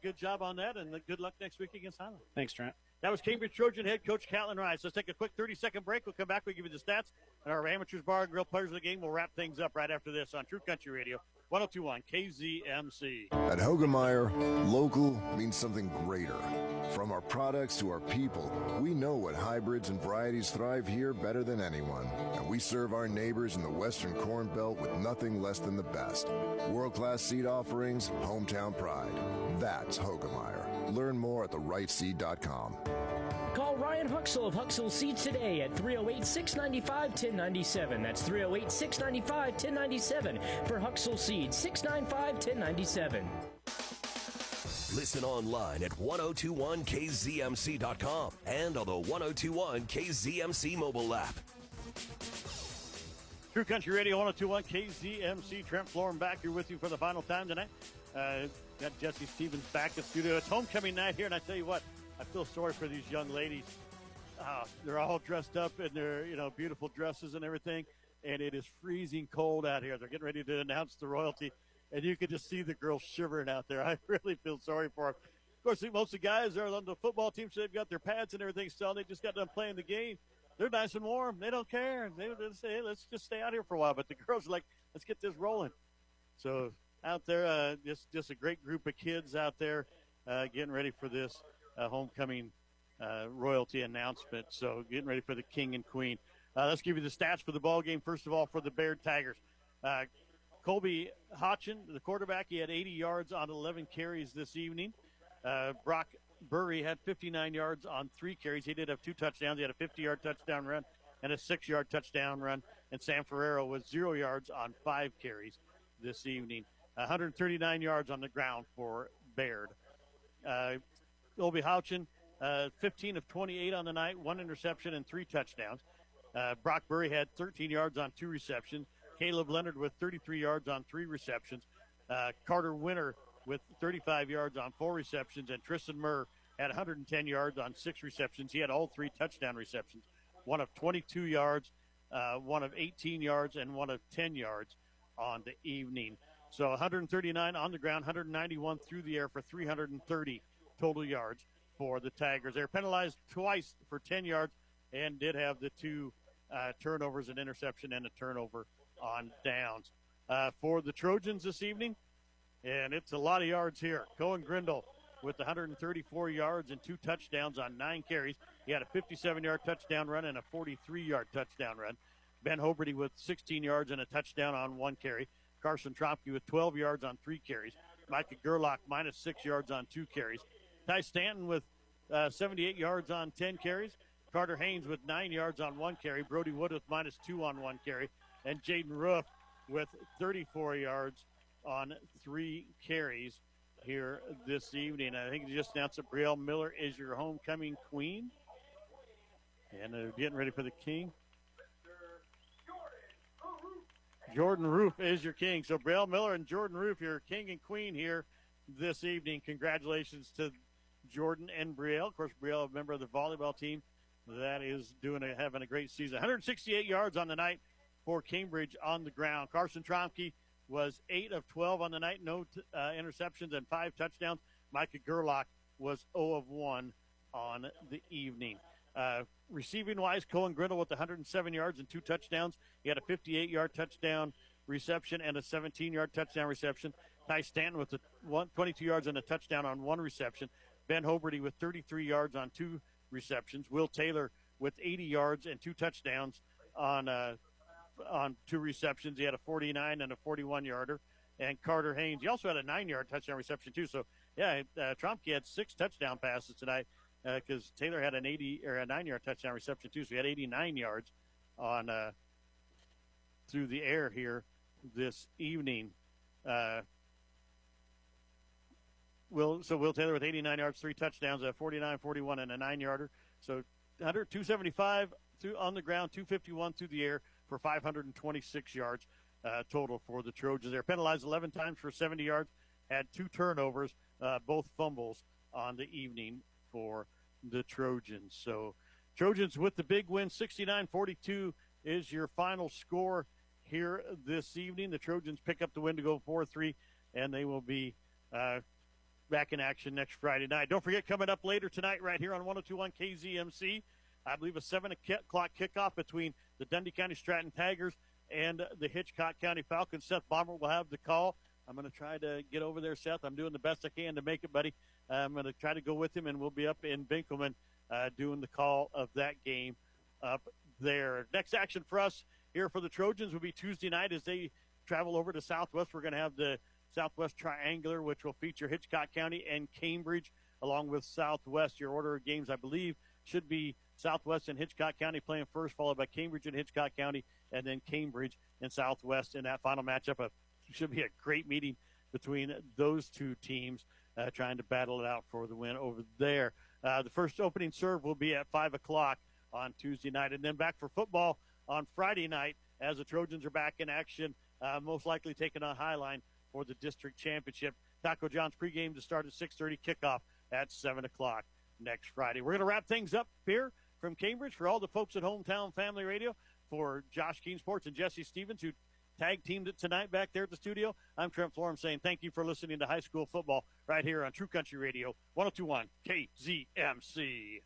good job on that, and good luck next week against Highland. Thanks, Trent. That was Cambridge Trojan head coach Catlin Rice. Let's take a quick 30-second break. We'll come back. We'll give you the stats. And our Amateurs Bar and Grill players of the game will wrap things up right after this on True Country Radio, 102.1 KZMC. At Hogemeyer, local means something greater. From our products to our people, we know what hybrids and varieties thrive here better than anyone. And we serve our neighbors in the Western Corn Belt with nothing less than the best. World-class seed offerings, hometown pride. That's Hogemeyer. Learn more at therightseed.com. Call Ryan Huxell of Huxell Seeds today at 308-695-1097. That's 308-695-1097 for Huxell Seeds, 695-1097. Listen online at 1021kzmc.com and on the 1021 KZMC mobile app. True Country Radio, 1021 KZMC. Trent Florin back here with you for the final time tonight. Got Jesse Stevens back in the studio. It's homecoming night here, and I tell you what, I feel sorry for these young ladies. They're all dressed up in their beautiful dresses and everything, and it is freezing cold out here. They're getting ready to announce the royalty, and you can just see the girls shivering out there. I really feel sorry for them. Of course, most of the guys are on the football team, so they've got their pads and everything still. They just got done playing the game. They're nice and warm. They don't care. They say, hey, let's just stay out here for a while. But the girls are like, let's get this rolling. So out there, just a great group of kids out there getting ready for this homecoming royalty announcement. So getting ready for the king and queen. Let's give you the stats for the ball game. First of all, for the Bayard Tigers. Colby Hotchin, the quarterback, he had 80 yards on 11 carries this evening. Brock Burry had 59 yards on 3 carries. He did have 2 touchdowns. He had a 50-yard touchdown run and a 6-yard touchdown run. And Sam Ferrero was 0 yards on 5 carries this evening. 139 yards on the ground for Bayard. Colby Hotchin, 15 of 28 on the night, 1 interception and 3 touchdowns. Brock Burry had 13 yards on 2 receptions. Caleb Leonard with 33 yards on 3 receptions. Carter Winter with 35 yards on 4 receptions. And Tristan Murr had 110 yards on 6 receptions. He had all 3 touchdown receptions one of 22 yards, one of 18 yards, and one of 10 yards on the evening. So 139 on the ground, 191 through the air for 330 total yards for the Tigers. They're penalized twice for 10 yards and did have the two turnovers, an interception and a turnover on downs. For the Trojans this evening, and it's a lot of yards here. Cohen Grindle with 134 yards and 2 touchdowns on 9 carries. He had a 57-yard touchdown run and a 43-yard touchdown run. Ben Hoberty with 16 yards and a touchdown on 1 carry. Carson Trompke with 12 yards on 3 carries. Micah Gerlach minus 6 yards on 2 carries. Ty Stanton with 78 yards on 10 carries. Carter Haynes with 9 yards on 1 carry. Brody Wood with minus 2 on 1 carry. And Jaden Roof with 34 yards on 3 carries here this evening. I think you just announced that Brielle Miller is your homecoming queen. And they're getting ready for the king. Jordan Roof is your king. So Brielle Miller and Jordan Roof, your king and queen here this evening. Congratulations to Jordan and Brielle. Of course, Brielle, a member of the volleyball team that is having a great season. 168 yards on the night for Cambridge on the ground. Carson Trompke was 8 of 12 on the night, no interceptions and 5 touchdowns. Micah Gerlach was 0 of 1 on the evening. Receiving-wise, Cohen Grindle with 107 yards and 2 touchdowns. He had a 58-yard touchdown reception and a 17-yard touchdown reception. Ty Stanton with 22 yards and a touchdown on 1 reception. Ben Hoberty with 33 yards on 2 receptions. Will Taylor with 80 yards and 2 touchdowns on 2 receptions. He had a 49 and a 41-yarder. And Carter Haynes, he also had a 9-yard touchdown reception too. So, Trompke had 6 touchdown passes tonight because Taylor had a 9-yard touchdown reception too. So he had 89 yards on through the air here this evening. Will Taylor with 89 yards, 3 touchdowns, a 49, 41, and a 9-yarder. So 275 on the ground, 251 through the air for 526 yards total for the Trojans. They're penalized 11 times for 70 yards, had 2 turnovers, both fumbles on the evening for the Trojans. So Trojans with the big win, 69-42 is your final score here this evening. The Trojans pick up the win to go 4-3, and they will be back in action next Friday night. Don't forget, coming up later tonight right here on 102.1 KZMC, I believe a 7 o'clock kickoff between the Dundee County Stratton Tigers and the Hitchcock County Falcons. Seth Bomber will have the call. I'm going to try to get over there, Seth. I'm doing the best I can to make it, buddy. I'm going to try to go with him, and we'll be up in Binkelman doing the call of that game up there. Next action for us here for the Trojans will be Tuesday night as they travel over to Southwest. We're going to have the Southwest Triangular, which will feature Hitchcock County and Cambridge, along with Southwest. Your order of games, I believe, should be Southwest and Hitchcock County playing first, followed by Cambridge and Hitchcock County, and then Cambridge and Southwest in that final matchup. It should be a great meeting between those two teams trying to battle it out for the win over there. The first opening serve will be at 5 o'clock on Tuesday night, and then back for football on Friday night as the Trojans are back in action, most likely taking on Highline for the district championship. Taco John's pregame to start at 6:30, kickoff at 7 o'clock next Friday. We're going to wrap things up here from Cambridge for all the folks at Hometown Family Radio. For Josh Keensports and Jesse Stevens, who tag teamed it tonight back there at the studio, I'm Trent Florham saying thank you for listening to high school football right here on True Country Radio, 102.1 KZMC.